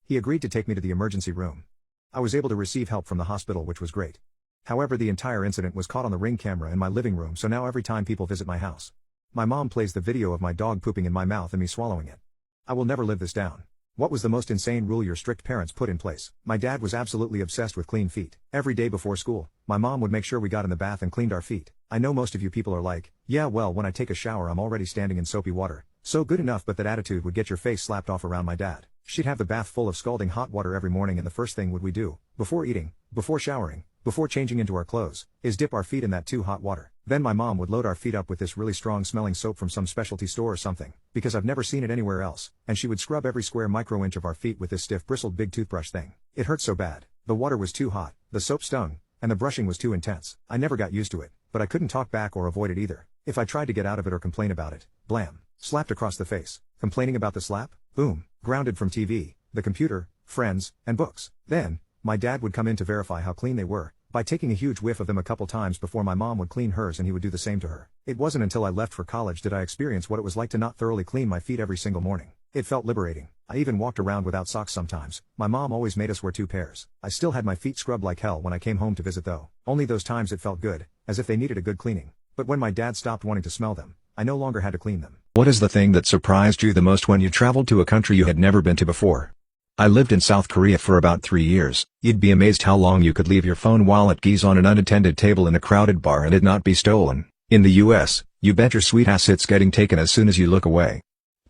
S3: He agreed to take me to the emergency room. I was able to receive help from the hospital, which was great. However, the entire incident was caught on the Ring camera in my living room, so now every time people visit my house, my mom plays the video of my dog pooping in my mouth and me swallowing it. I will never live this down. What was the most insane rule your strict parents put in place? My dad was absolutely obsessed with clean feet. Every day before school, my mom would make sure we got in the bath and cleaned our feet. I know most of you people are like, yeah well, when I take a shower I'm already standing in soapy water. So good enough, but that attitude would get your face slapped off around my dad. She'd have the bath full of scalding hot water every morning, and the first thing we do, before eating, before showering, before changing into our clothes, is dip our feet in that too hot water. Then my mom would load our feet up with this really strong smelling soap from some specialty store or something, because I've never seen it anywhere else, and she would scrub every square micro-inch of our feet with this stiff bristled big toothbrush thing. It hurt so bad. The water was too hot, the soap stung, and the brushing was too intense. I never got used to it, but I couldn't talk back or avoid it either. If I tried to get out of it or complain about it, blam, slapped across the face. Complaining about the slap? Boom, grounded from TV, the computer, friends, and books. Then, my dad would come in to verify how clean they were, by taking a huge whiff of them a couple times before my mom would clean hers, and he would do the same to her. It wasn't until I left for college did I experience what it was like to not thoroughly clean my feet every single morning. It felt liberating. I even walked around without socks sometimes. My mom always made us wear 2 pairs. I still had my feet scrubbed like hell when I came home to visit though. Only those times it felt good, as if they needed a good cleaning. But when my dad stopped wanting to smell them, I no longer had to clean them.
S1: What is the thing that surprised you the most when you traveled to a country you had never been to before? I lived in South Korea for about 3 years. You'd be amazed how long you could leave your phone while at geese on an unattended table in a crowded bar and it not be stolen. In the US, you bet your sweet ass it's getting taken as soon as you look away.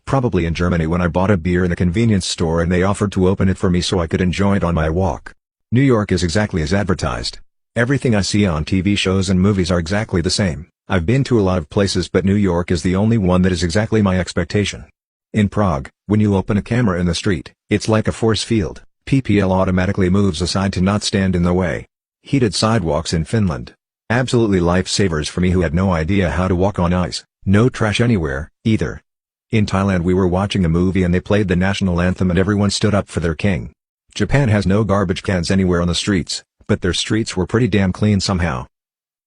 S1: Probably in Germany when I bought a beer in the convenience store and they offered to open it for me so I could enjoy it on my walk. New York is exactly as advertised. Everything I see on TV shows and movies are exactly the same. I've been to a lot of places but New York is the only one that is exactly my expectation. In Prague, when you open a camera in the street, it's like a force field. PPL automatically moves aside to not stand in the way. Heated sidewalks in Finland. Absolutely lifesavers for me who had no idea how to walk on ice. No trash anywhere, either. In Thailand we were watching a movie and they played the national anthem and everyone stood up for their king. Japan has no garbage cans anywhere on the streets, but their streets were pretty damn clean somehow.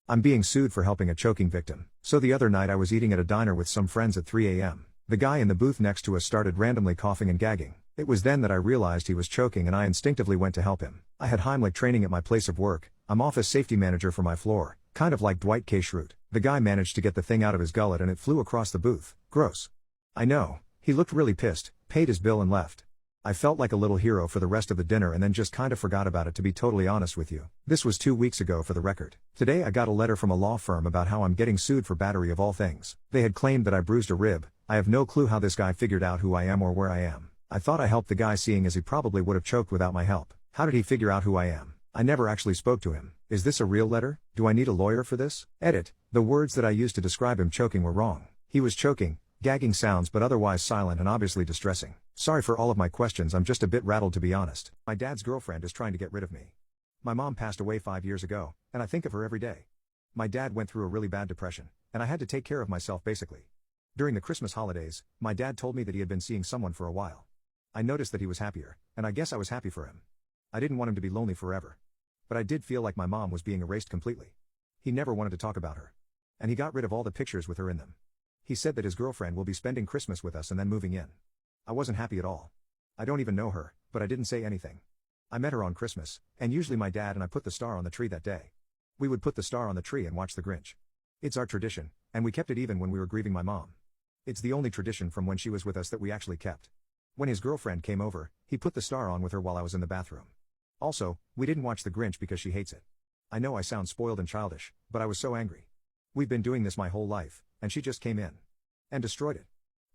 S3: I'm being sued for helping a choking victim. So the other night I was eating at a diner with some friends at 3 a.m. The guy in the booth next to us started randomly coughing and gagging. It was then that I realized he was choking and I instinctively went to help him. I had Heimlich training at my place of work. I'm office safety manager for my floor, kind of like Dwight K. Schrute. The guy managed to get the thing out of his gullet and it flew across the booth. Gross. I know. He looked really pissed, paid his bill and left. I felt like a little hero for the rest of the dinner and then just kind of forgot about it, to be totally honest with you. This was 2 weeks ago for the record. Today I got a letter from a law firm about how I'm getting sued for battery of all things. They had claimed that I bruised a rib. I have no clue how this guy figured out who I am or where I am. I thought I helped the guy seeing as he probably would have choked without my help. How did he figure out who I am? I never actually spoke to him. Is this a real letter? Do I need a lawyer for this? Edit. The words that I used to describe him choking were wrong. He was choking, gagging sounds but otherwise silent and obviously distressing. Sorry for all of my questions, I'm just a bit rattled to be honest. My dad's girlfriend is trying to get rid of me. My mom passed away 5 years ago, and I think of her every day. My dad went through a really bad depression, and I had to take care of myself basically. During the Christmas holidays, my dad told me that he had been seeing someone for a while. I noticed that he was happier, and I guess I was happy for him. I didn't want him to be lonely forever. But I did feel like my mom was being erased completely. He never wanted to talk about her. And he got rid of all the pictures with her in them. He said that his girlfriend will be spending Christmas with us and then moving in. I wasn't happy at all. I don't even know her, but I didn't say anything. I met her on Christmas, and usually my dad and I put the star on the tree that day. We would put the star on the tree and watch The Grinch. It's our tradition, and we kept it even when we were grieving my mom. It's the only tradition from when she was with us that we actually kept. When his girlfriend came over, he put the star on with her while I was in the bathroom. Also, we didn't watch The Grinch because she hates it. I know I sound spoiled and childish, but I was so angry. We've been doing this my whole life, and she just came in and destroyed it.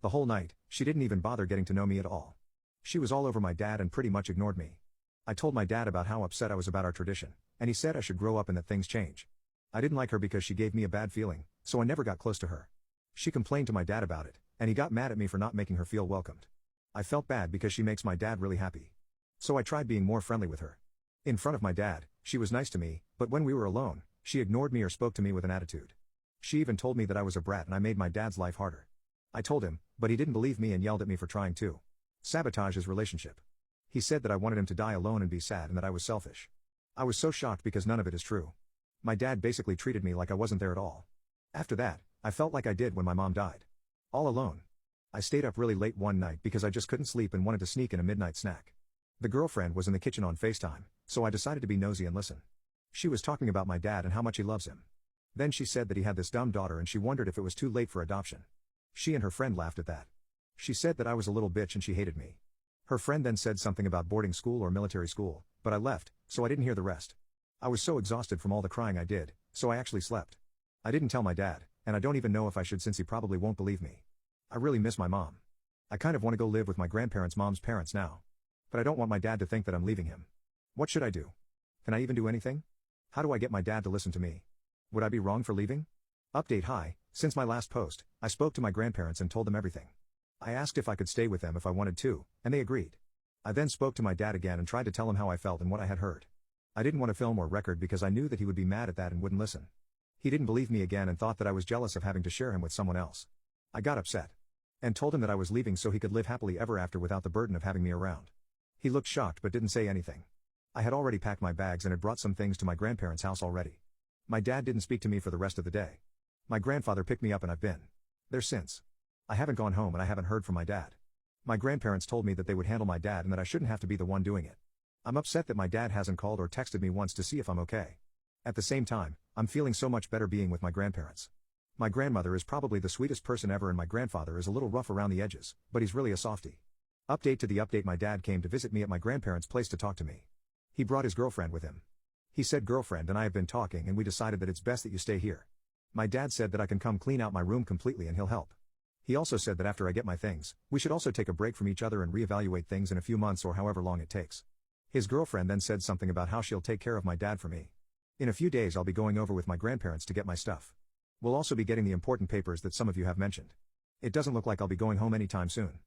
S3: The whole night, she didn't even bother getting to know me at all. She was all over my dad and pretty much ignored me. I told my dad about how upset I was about our tradition, and he said I should grow up and that things change. I didn't like her because she gave me a bad feeling, so I never got close to her. She complained to my dad about it, and he got mad at me for not making her feel welcomed. I felt bad because she makes my dad really happy. So I tried being more friendly with her. In front of my dad, she was nice to me, but when we were alone, she ignored me or spoke to me with an attitude. She even told me that I was a brat and I made my dad's life harder. I told him, but he didn't believe me and yelled at me for trying to sabotage his relationship. He said that I wanted him to die alone and be sad and that I was selfish. I was so shocked because none of it is true. My dad basically treated me like I wasn't there at all. After that, I felt like I did when my mom died. All alone. I stayed up really late one night because I just couldn't sleep and wanted to sneak in a midnight snack. The girlfriend was in the kitchen on FaceTime, so I decided to be nosy and listen. She was talking about my dad and how much he loves him. Then she said that he had this dumb daughter and she wondered if it was too late for adoption. She and her friend laughed at that. She said that I was a little bitch and she hated me. Her friend then said something about boarding school or military school, but I left, so I didn't hear the rest. I was so exhausted from all the crying I did, so I actually slept. I didn't tell my dad, and I don't even know if I should since he probably won't believe me. I really miss my mom. I kind of want to go live with my grandparents' mom's parents now. But I don't want my dad to think that I'm leaving him. What should I do? Can I even do anything? How do I get my dad to listen to me? Would I be wrong for leaving? Update: Hi, since my last post, I spoke to my grandparents and told them everything. I asked if I could stay with them if I wanted to, and they agreed. I then spoke to my dad again and tried to tell him how I felt and what I had heard. I didn't want to film or record because I knew that he would be mad at that and wouldn't listen. He didn't believe me again and thought that I was jealous of having to share him with someone else. I got upset and told him that I was leaving so he could live happily ever after without the burden of having me around. He looked shocked but didn't say anything. I had already packed my bags and had brought some things to my grandparents' house already. My dad didn't speak to me for the rest of the day. My grandfather picked me up and I've been there since. I haven't gone home and I haven't heard from my dad. My grandparents told me that they would handle my dad and that I shouldn't have to be the one doing it. I'm upset that my dad hasn't called or texted me once to see if I'm okay. At the same time, I'm feeling so much better being with my grandparents. My grandmother is probably the sweetest person ever and my grandfather is a little rough around the edges, but he's really a softie. Update to the update: my dad came to visit me at my grandparents' place to talk to me. He brought his girlfriend with him. He said girlfriend and I have been talking and we decided that it's best that you stay here. My dad said that I can come clean out my room completely and he'll help. He also said that after I get my things, we should also take a break from each other and reevaluate things in a few months or however long it takes. His girlfriend then said something about how she'll take care of my dad for me. In a few days I'll be going over with my grandparents to get my stuff. We'll also be getting the important papers that some of you have mentioned. It doesn't look like I'll be going home anytime soon.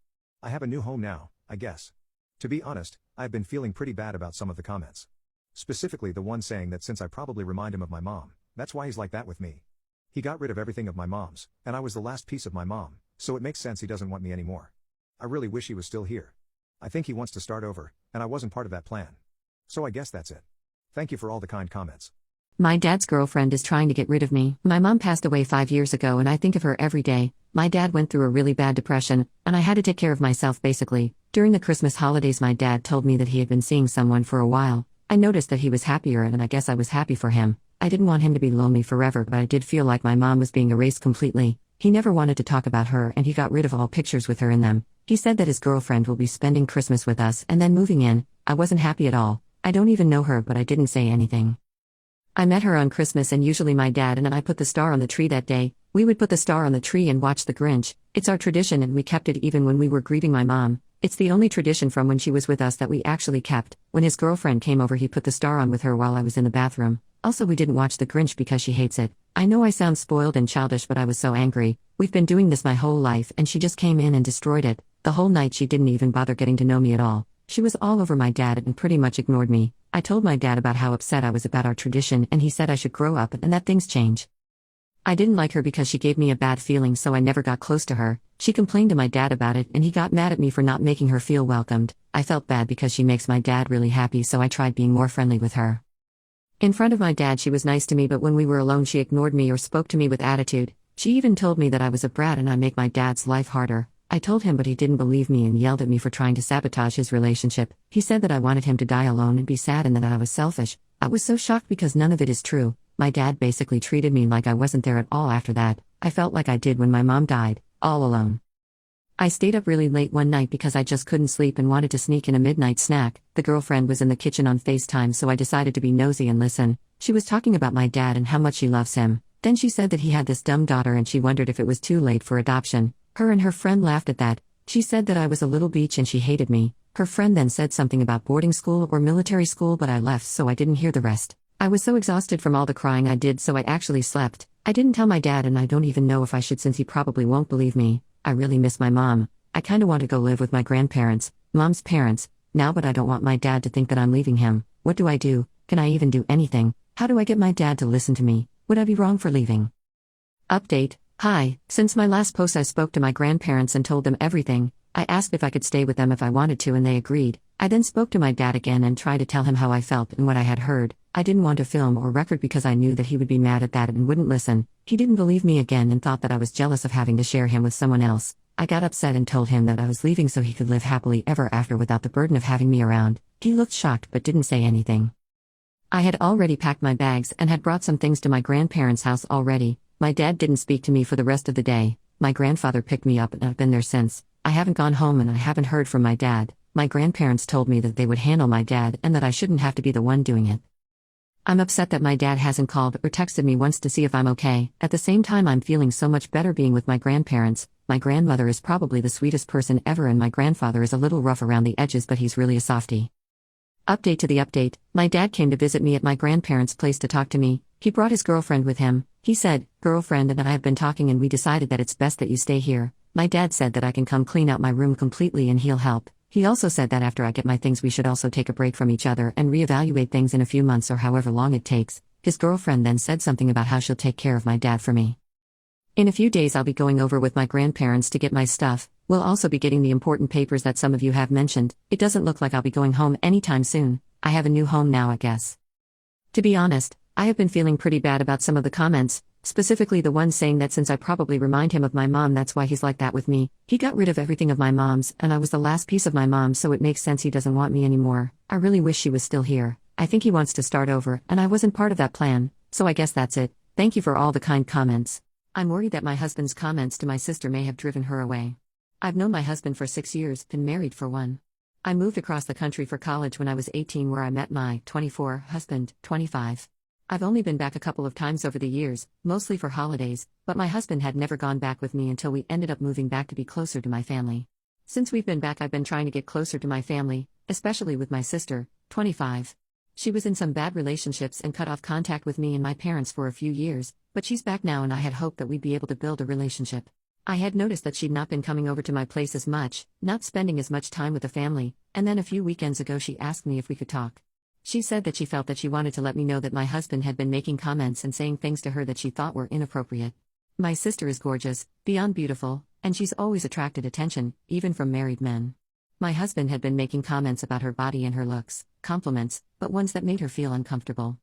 S3: I have a new home now, I guess. To be honest, I've been feeling pretty bad about some of the comments. Specifically the one saying that since I probably remind him of my mom, that's why he's like that with me. He got rid of everything of my mom's, and I was the last piece of my mom, so it makes sense he doesn't want me anymore. I really wish he was still here. I think he wants to start over, and I wasn't part of that plan. So I guess that's it. Thank you for all the kind comments.
S2: My dad's girlfriend is trying to get rid of me. My mom passed away 5 years ago and I think of her every day. My dad went through a really bad depression, and I had to take care of myself basically. During the Christmas holidays my dad told me that he had been seeing someone for a while. I noticed that he was happier and I guess I was happy for him. I didn't want him to be lonely forever, but I did feel like my mom was being erased completely. He never wanted to talk about her and he got rid of all pictures with her in them. He said that his girlfriend will be spending Christmas with us and then moving in. I wasn't happy at all. I don't even know her, but I didn't say anything. I met her on Christmas and usually my dad and I put the star on the tree that day. We would put the star on the tree and watch The Grinch. It's our tradition and we kept it even when we were grieving my mom. It's the only tradition from when she was with us that we actually kept. When his girlfriend came over he put the star on with her while I was in the bathroom. Also we didn't watch The Grinch because she hates it. I know I sound spoiled and childish, but I was so angry. We've been doing this my whole life and she just came in and destroyed it. The whole night she didn't even bother getting to know me at all. She was all over my dad and pretty much ignored me. I told my dad about how upset I was about our tradition and he said I should grow up and that things change. I didn't like her because she gave me a bad feeling, so I never got close to her. She complained to my dad about it and he got mad at me for not making her feel welcomed. I felt bad because she makes my dad really happy, so I tried being more friendly with her. In front of my dad she was nice to me, but when we were alone she ignored me or spoke to me with attitude. She even told me that I was a brat and I make my dad's life harder. I told him, but he didn't believe me and yelled at me for trying to sabotage his relationship. He said that I wanted him to die alone and be sad and that I was selfish. I was so shocked because none of it is true. My dad basically treated me like I wasn't there at all after that. I felt like I did when my mom died, all alone. I stayed up really late one night because I just couldn't sleep and wanted to sneak in a midnight snack. The girlfriend was in the kitchen on FaceTime, so I decided to be nosy and listen. She was talking about my dad and how much she loves him. Then she said that he had this dumb daughter and she wondered if it was too late for adoption. Her and her friend laughed at that. She said that I was a little bitch and she hated me. Her friend then said something about boarding school or military school, but I left so I didn't hear the rest. I was so exhausted from all the crying I did, so I actually slept. I didn't tell my dad and I don't even know if I should, since he probably won't believe me. I really miss my mom. I kinda want to go live with my grandparents, mom's parents, now, but I don't want my dad to think that I'm leaving him. What do I do? Can I even do anything? How do I get my dad to listen to me? Would I be wrong for leaving? Update. Hi, since my last post I spoke to my grandparents and told them everything. I asked if I could stay with them if I wanted to and they agreed. I then spoke to my dad again and tried to tell him how I felt and what I had heard. I didn't want to film or record because I knew that he would be mad at that and wouldn't listen. He didn't believe me again and thought that I was jealous of having to share him with someone else. I got upset and told him that I was leaving so he could live happily ever after without the burden of having me around. He looked shocked but didn't say anything. I had already packed my bags and had brought some things to my grandparents' house already. My dad didn't speak to me for the rest of the day. My grandfather picked me up and I've been there since. I haven't gone home and I haven't heard from my dad. My grandparents told me that they would handle my dad and that I shouldn't have to be the one doing it. I'm upset that my dad hasn't called or texted me once to see if I'm okay. At the same time, I'm feeling so much better being with my grandparents. My grandmother is probably the sweetest person ever and my grandfather is a little rough around the edges, but he's really a softie. Update to the update. My dad came to visit me at my grandparents' place to talk to me. He brought his girlfriend with him. He said, "Girlfriend and I have been talking and we decided that it's best that you stay here." My dad said that I can come clean out my room completely and he'll help. He also said that after I get my things we should also take a break from each other and reevaluate things in a few months or however long it takes. His girlfriend then said something about how she'll take care of my dad for me. In a few days I'll be going over with my grandparents to get my stuff. We'll also be getting the important papers that some of you have mentioned. It doesn't look like I'll be going home anytime soon. I have a new home now, I guess. To be honest, I have been feeling pretty bad about some of the comments, specifically the one saying that since I probably remind him of my mom, that's why he's like that with me. He got rid of everything of my mom's, and I was the last piece of my mom, so it makes sense he doesn't want me anymore. I really wish she was still here. I think he wants to start over, and I wasn't part of that plan, so I guess that's it. Thank you for all the kind comments. I'm worried that my husband's comments to my sister may have driven her away. I've known my husband for 6 years, been married for 1. I moved across the country for college when I was 18, where I met my 24 husband, 25. I've only been back a couple of times over the years, mostly for holidays, but my husband had never gone back with me until we ended up moving back to be closer to my family. Since we've been back, I've been trying to get closer to my family, especially with my sister, 25. She was in some bad relationships and cut off contact with me and my parents for a few years, but she's back now and I had hoped that we'd be able to build a relationship. I had noticed that she'd not been coming over to my place as much, not spending as much time with the family, and then a few weekends ago she asked me if we could talk. She said that she felt that she wanted to let me know that my husband had been making comments and saying things to her that she thought were inappropriate. My sister is gorgeous, beyond beautiful, and she's always attracted attention, even from married men. My husband had been making comments about her body and her looks, compliments, but ones that made her feel uncomfortable.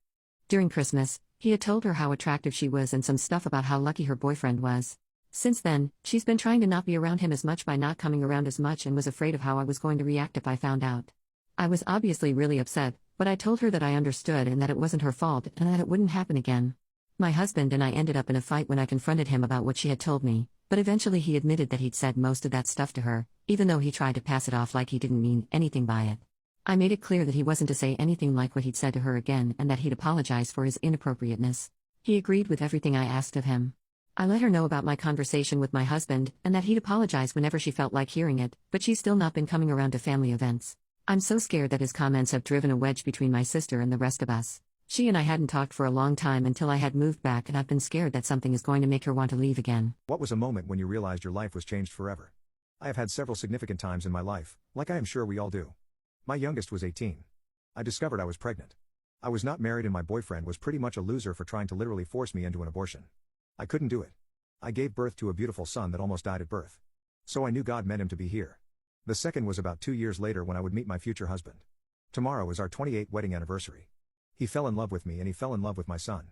S2: During Christmas, he had told her how attractive she was and some stuff about how lucky her boyfriend was. Since then, she's been trying to not be around him as much by not coming around as much and was afraid of how I was going to react if I found out. I was obviously really upset, but I told her that I understood and that it wasn't her fault and that it wouldn't happen again. My husband and I ended up in a fight when I confronted him about what she had told me, but eventually he admitted that he'd said most of that stuff to her, even though he tried to pass it off like he didn't mean anything by it. I made it clear that he wasn't to say anything like what he'd said to her again and that he'd apologize for his inappropriateness. He agreed with everything I asked of him. I let her know about my conversation with my husband and that he'd apologize whenever she felt like hearing it, but she's still not been coming around to family events. I'm so scared that his comments have driven a wedge between my sister and the rest of us. She and I hadn't talked for a long time until I had moved back, and I've been scared that something is going to make her want to leave again.
S3: What was a moment when you realized your life was changed forever? I have had several significant times in my life, like I am sure we all do. My youngest was 18. I discovered I was pregnant. I was not married and my boyfriend was pretty much a loser for trying to literally force me into an abortion. I couldn't do it. I gave birth to a beautiful son that almost died at birth. So I knew God meant him to be here. The second was about 2 years later when I would meet my future husband. Tomorrow is our 28th wedding anniversary. He fell in love with me and he fell in love with my son.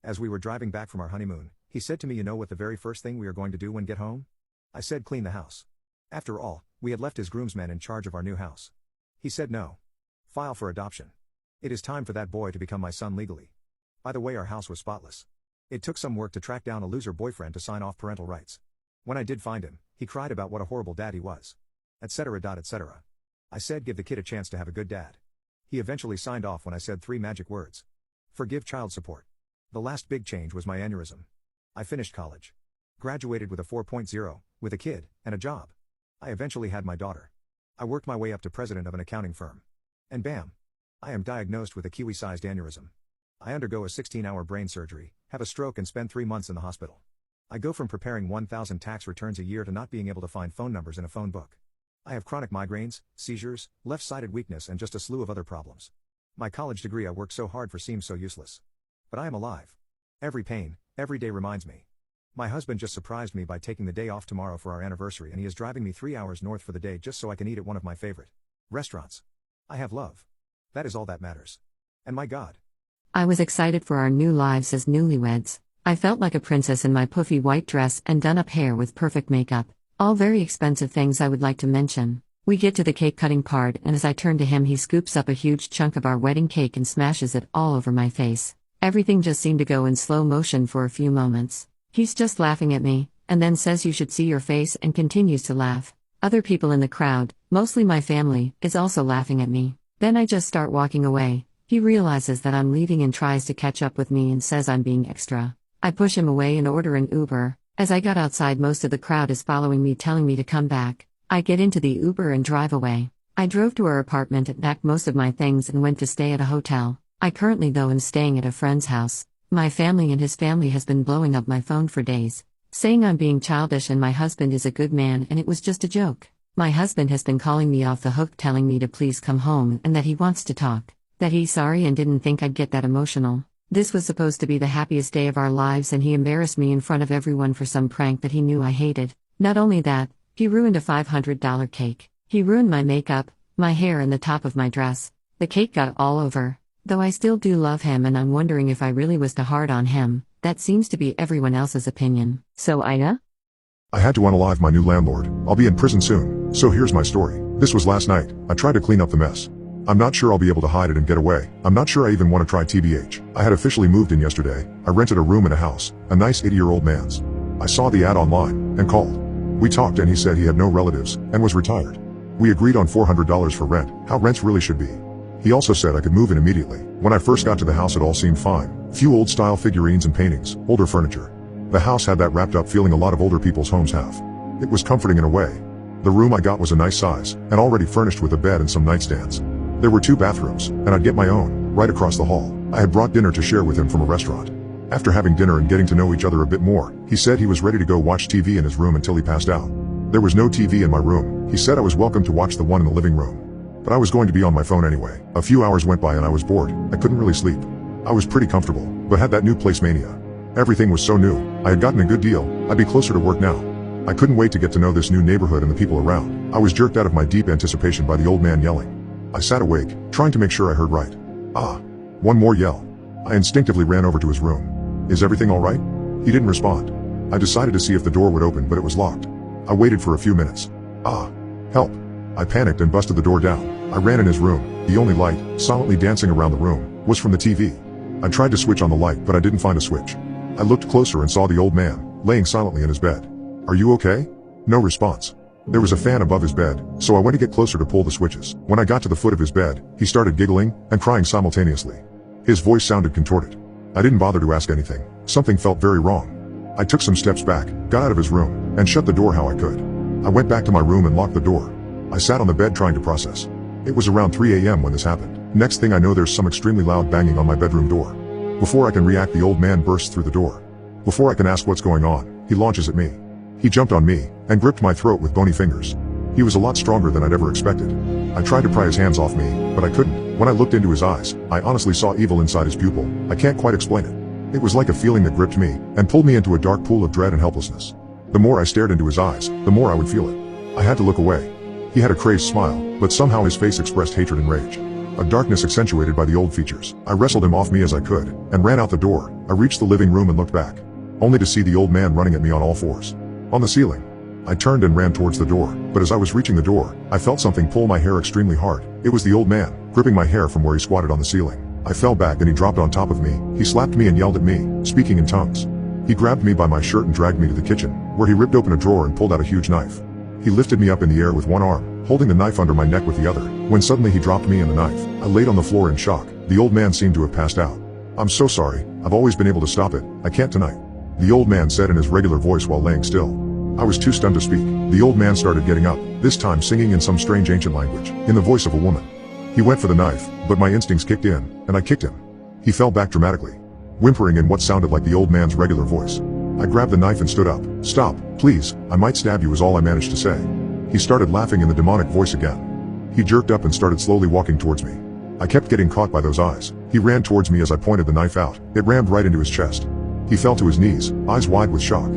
S3: As we were driving back from our honeymoon, he said to me, "You know what the very first thing we are going to do when get home?" I said, "Clean the house." After all, we had left his groomsmen in charge of our new house. He said, "No. File for adoption. It is time for that boy to become my son legally." By the way, our house was spotless. It took some work to track down a loser boyfriend to sign off parental rights. When I did find him, he cried about what a horrible dad he was. Etc. Etc. I said, "Give the kid a chance to have a good dad." He eventually signed off when I said 3 magic words. Forgive child support. The last big change was my aneurysm. I finished college. Graduated with a 4.0, with a kid, and a job. I eventually had my daughter. I worked my way up to president of an accounting firm. And bam! I am diagnosed with a kiwi-sized aneurysm. I undergo a 16-hour brain surgery, have a stroke and spend 3 months in the hospital. I go from preparing 1,000 tax returns a year to not being able to find phone numbers in a phone book. I have chronic migraines, seizures, left-sided weakness and just a slew of other problems. My college degree I worked so hard for seems so useless. But I am alive. Every pain, every day reminds me. My husband just surprised me by taking the day off tomorrow for our anniversary and he is driving me 3 hours north for the day just so I can eat at one of my favorite restaurants. I have love. That is all that matters. And my God.
S2: I was excited for our new lives as newlyweds. I felt like a princess in my puffy white dress and done-up hair with perfect makeup. All very expensive things I would like to mention. We get to the cake cutting part and as I turn to him he scoops up a huge chunk of our wedding cake and smashes it all over my face. Everything just seemed to go in slow motion for a few moments. He's just laughing at me, and then says, "You should see your face," and continues to laugh. Other people in the crowd, mostly my family, is also laughing at me. Then I just start walking away. He realizes that I'm leaving and tries to catch up with me and says I'm being extra. I push him away and order an Uber. As I got outside, most of the crowd is following me, telling me to come back. I get into the Uber and drive away. I drove to our apartment and packed most of my things and went to stay at a hotel. I currently though am staying at a friend's house. My family and his family has been blowing up my phone for days, saying I'm being childish and my husband is a good man and it was just a joke. My husband has been calling me off the hook, telling me to please come home and that he wants to talk, that he's sorry and didn't think I'd get that emotional. This was supposed to be the happiest day of our lives and he embarrassed me in front of everyone for some prank that he knew I hated. Not only that, he ruined a $500 cake. He ruined my makeup, my hair and the top of my dress. The cake got all over. Though I still do love him and I'm wondering if I really was too hard on him. That seems to be everyone else's opinion. So Ida?
S4: I had to unalive my new landlord. I'll be in prison soon. So here's my story. This was last night. I tried to clean up the mess. I'm not sure I'll be able to hide it and get away. I'm not sure I even want to try TBH. I had officially moved in yesterday. I rented a room in a house, a nice 80-year-old man's. I saw the ad online and called. We talked and he said he had no relatives and was retired. We agreed on $400 for rent, how rents really should be. He also said I could move in immediately. When I first got to the house it all seemed fine. Few old-style figurines and paintings, older furniture. The house had that wrapped-up feeling a lot of older people's homes have. It was comforting in a way. The room I got was a nice size, and already furnished with a bed and some nightstands. There were 2 bathrooms, and I'd get my own, right across the hall. I had brought dinner to share with him from a restaurant. After having dinner and getting to know each other a bit more, he said he was ready to go watch TV in his room until he passed out. There was no TV in my room. He said I was welcome to watch the one in the living room. But I was going to be on my phone anyway. A few hours went by and I was bored. I couldn't really sleep. I was pretty comfortable, but had that new place mania. Everything was so new. I had gotten a good deal. I'd be closer to work now. I couldn't wait to get to know this new neighborhood and the people around. I was jerked out of my deep anticipation by the old man yelling. I sat awake, trying to make sure I heard right. Ah. One more yell. I instinctively ran over to his room. Is everything all right? He didn't respond. I decided to see if the door would open, but it was locked. I waited for a few minutes. Ah. Help. I panicked and busted the door down. I ran in his room. The only light, silently dancing around the room, was from the TV. I tried to switch on the light, but I didn't find a switch. I looked closer and saw the old man, laying silently in his bed. Are you okay? No response. There was a fan above his bed, so I went to get closer to pull the switches. When I got to the foot of his bed, he started giggling and crying simultaneously. His voice sounded contorted. I didn't bother to ask anything. Something felt very wrong. I took some steps back, got out of his room, and shut the door how I could. I went back to my room and locked the door. I sat on the bed trying to process. It was around 3 a.m. when this happened. Next thing I know, there's some extremely loud banging on my bedroom door. Before I can react, the old man bursts through the door. Before I can ask what's going on, he launches at me. He jumped on me and gripped my throat with bony fingers. He was a lot stronger than I'd ever expected. I tried to pry his hands off me, but I couldn't. When I looked into his eyes, I honestly saw evil inside his pupil. I can't quite explain it. It was like a feeling that gripped me and pulled me into a dark pool of dread and helplessness. The more I stared into his eyes, the more I would feel it. I had to look away. He had a crazed smile, but somehow his face expressed hatred and rage. A darkness accentuated by the old features. I wrestled him off me as I could, and ran out the door. I reached the living room and looked back, only to see the old man running at me on all fours. On the ceiling. I turned and ran towards the door, but as I was reaching the door, I felt something pull my hair extremely hard. It was the old man, gripping my hair from where he squatted on the ceiling. I fell back and he dropped on top of me. He slapped me and yelled at me, speaking in tongues. He grabbed me by my shirt and dragged me to the kitchen, where he ripped open a drawer and pulled out a huge knife. He lifted me up in the air with one arm, holding the knife under my neck with the other, when suddenly he dropped me and the knife. I laid on the floor in shock. The old man seemed to have passed out. I'm so sorry, I've always been able to stop it, I can't tonight, the old man said in his regular voice while laying still. I was too stunned to speak. The old man started getting up, this time singing in some strange ancient language, in the voice of a woman. He went for the knife, but my instincts kicked in, and I kicked him. He fell back dramatically, whimpering in what sounded like the old man's regular voice. I grabbed the knife and stood up. Stop, please, I might stab you, was all I managed to say. He started laughing in the demonic voice again. He jerked up and started slowly walking towards me. I kept getting caught by those eyes. He ran towards me as I pointed the knife out. It rammed right into his chest. He fell to his knees, eyes wide with shock.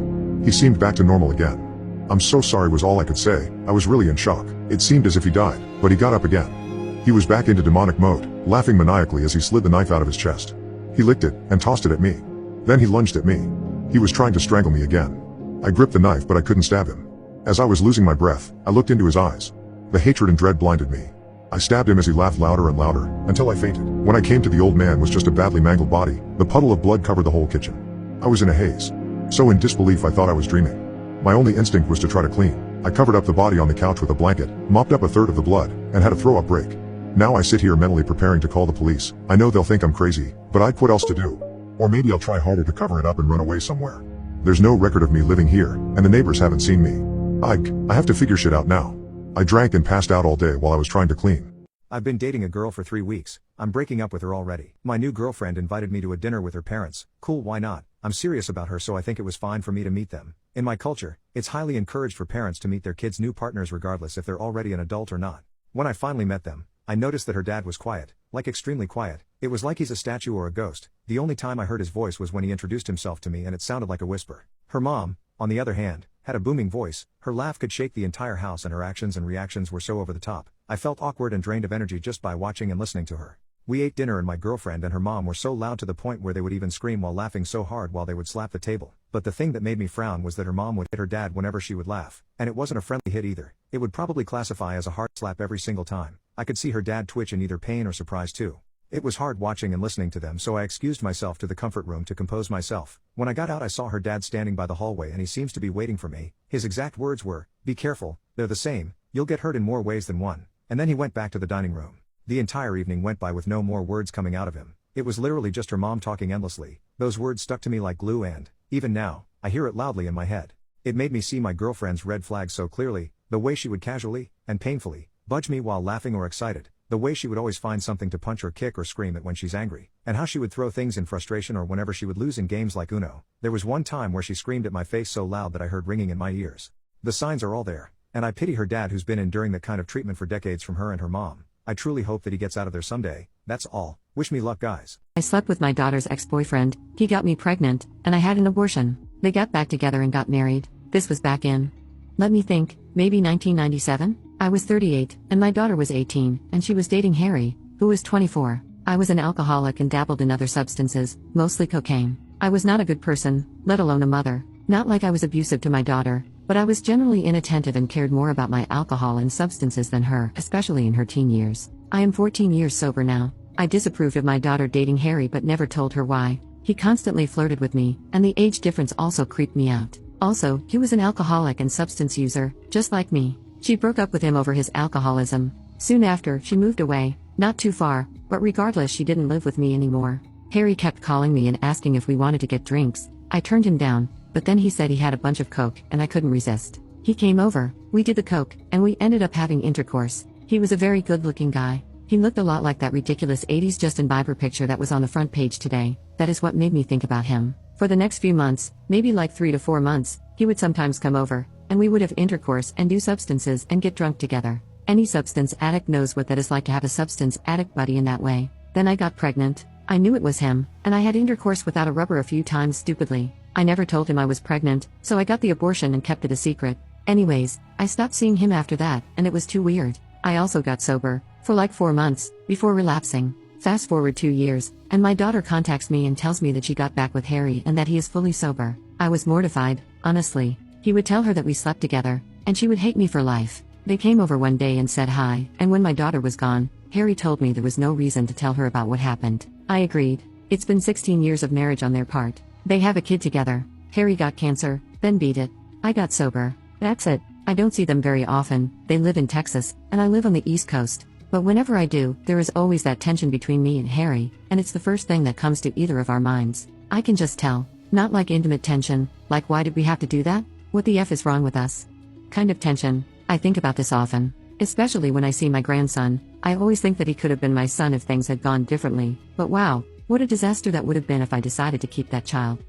S4: He seemed back to normal again. I'm so sorry was all I could say. I was really in shock. It seemed as if he died, but he got up again. He was back into demonic mode, laughing maniacally as he slid the knife out of his chest. He licked it and tossed it at me. Then he lunged at me. He was trying to strangle me again. I gripped the knife, but I couldn't stab him. As I was losing my breath, I looked into his eyes. The hatred and dread blinded me. I stabbed him as he laughed louder and louder, until I fainted. When I came to, the old man was just a badly mangled body. The puddle of blood covered the whole kitchen. I was in a haze. So in disbelief I thought I was dreaming. My only instinct was to try to clean. I covered up the body on the couch with a blanket, mopped up a third of the blood, and had a throw-up break. Now I sit here mentally preparing to call the police. I know they'll think I'm crazy, but I'd what else to do? Or maybe I'll try harder to cover it up and run away somewhere. There's no record of me living here, and the neighbors haven't seen me. I have to figure shit out now. I drank and passed out all day while I was trying to clean.
S3: I've been dating a girl for 3 weeks. I'm breaking up with her already. My new girlfriend invited me to a dinner with her parents. Cool, why not? I'm serious about her, so I think it was fine for me to meet them. In my culture, it's highly encouraged for parents to meet their kids' new partners regardless if they're already an adult or not. When I finally met them, I noticed that her dad was quiet, like extremely quiet. It was like he's a statue or a ghost. The only time I heard his voice was when he introduced himself to me, and it sounded like a whisper. Her mom, on the other hand, had a booming voice. Her laugh could shake the entire house, and her actions and reactions were so over the top. I felt awkward and drained of energy just by watching and listening to her. We ate dinner, and my girlfriend and her mom were so loud to the point where they would even scream while laughing so hard while they would slap the table. But the thing that made me frown was that her mom would hit her dad whenever she would laugh. And it wasn't a friendly hit either. It would probably classify as a hard slap every single time. I could see her dad twitch in either pain or surprise too. It was hard watching and listening to them, so I excused myself to the comfort room to compose myself. When I got out, I saw her dad standing by the hallway, and he seems to be waiting for me. His exact words were, "Be careful, they're the same, you'll get hurt in more ways than one." And then he went back to the dining room. The entire evening went by with no more words coming out of him. It was literally just her mom talking endlessly. Those words stuck to me like glue and, even now, I hear it loudly in my head. It made me see my girlfriend's red flags so clearly, the way she would casually, and painfully, budge me while laughing or excited, the way she would always find something to punch or kick or scream at when she's angry, and how she would throw things in frustration or whenever she would lose in games like Uno. There was one time where she screamed at my face so loud that I heard ringing in my ears. The signs are all there, and I pity her dad who's been enduring that kind of treatment for decades from her and her mom. I truly hope that he gets out of there someday. That's all. Wish me luck, guys.
S2: I slept with my daughter's ex-boyfriend, he got me pregnant, and I had an abortion. They got back together and got married. This was back in, let me think, maybe 1997? I was 38, and my daughter was 18, and she was dating Harry, who was 24. I was an alcoholic and dabbled in other substances, mostly cocaine. I was not a good person, let alone a mother. Not like I was abusive to my daughter, but I was generally inattentive and cared more about my alcohol and substances than her, especially in her teen years. I am 14 years sober now. I disapproved of my daughter dating Harry but never told her why. He constantly flirted with me, and the age difference also creeped me out. Also, he was an alcoholic and substance user, just like me. She broke up with him over his alcoholism. Soon after, she moved away, not too far, but regardless, she didn't live with me anymore. Harry kept calling me and asking if we wanted to get drinks. I turned him down, but then he said he had a bunch of coke, and I couldn't resist. He came over, we did the coke, and we ended up having intercourse. He was a very good-looking guy. He looked a lot like that ridiculous 80s Justin Bieber picture that was on the front page today. That is what made me think about him. For the next few months, maybe like 3 to 4 months, he would sometimes come over, and we would have intercourse and do substances and get drunk together. Any substance addict knows what that is like to have a substance addict buddy in that way. Then I got pregnant. I knew it was him, and I had intercourse without a rubber a few times stupidly. I never told him I was pregnant, so I got the abortion and kept it a secret. Anyways, I stopped seeing him after that, and it was too weird. I also got sober, for like 4 months, before relapsing. Fast forward 2 years, and my daughter contacts me and tells me that she got back with Harry and that he is fully sober. I was mortified, honestly. He would tell her that we slept together, and she would hate me for life. They came over one day and said hi, and when my daughter was gone, Harry told me there was no reason to tell her about what happened. I agreed. It's been 16 years of marriage on their part. They have a kid together. Harry got cancer, then beat it. I got sober. That's it. I don't see them very often. They live in Texas, and I live on the East Coast. But whenever I do, there is always that tension between me and Harry, and it's the first thing that comes to either of our minds. I can just tell. Not like intimate tension, like why did we have to do that? What the F is wrong with us? Kind of tension. I think about this often. Especially when I see my grandson. I always think that he could have been my son if things had gone differently. But wow, what a disaster that would have been if I decided to keep that child.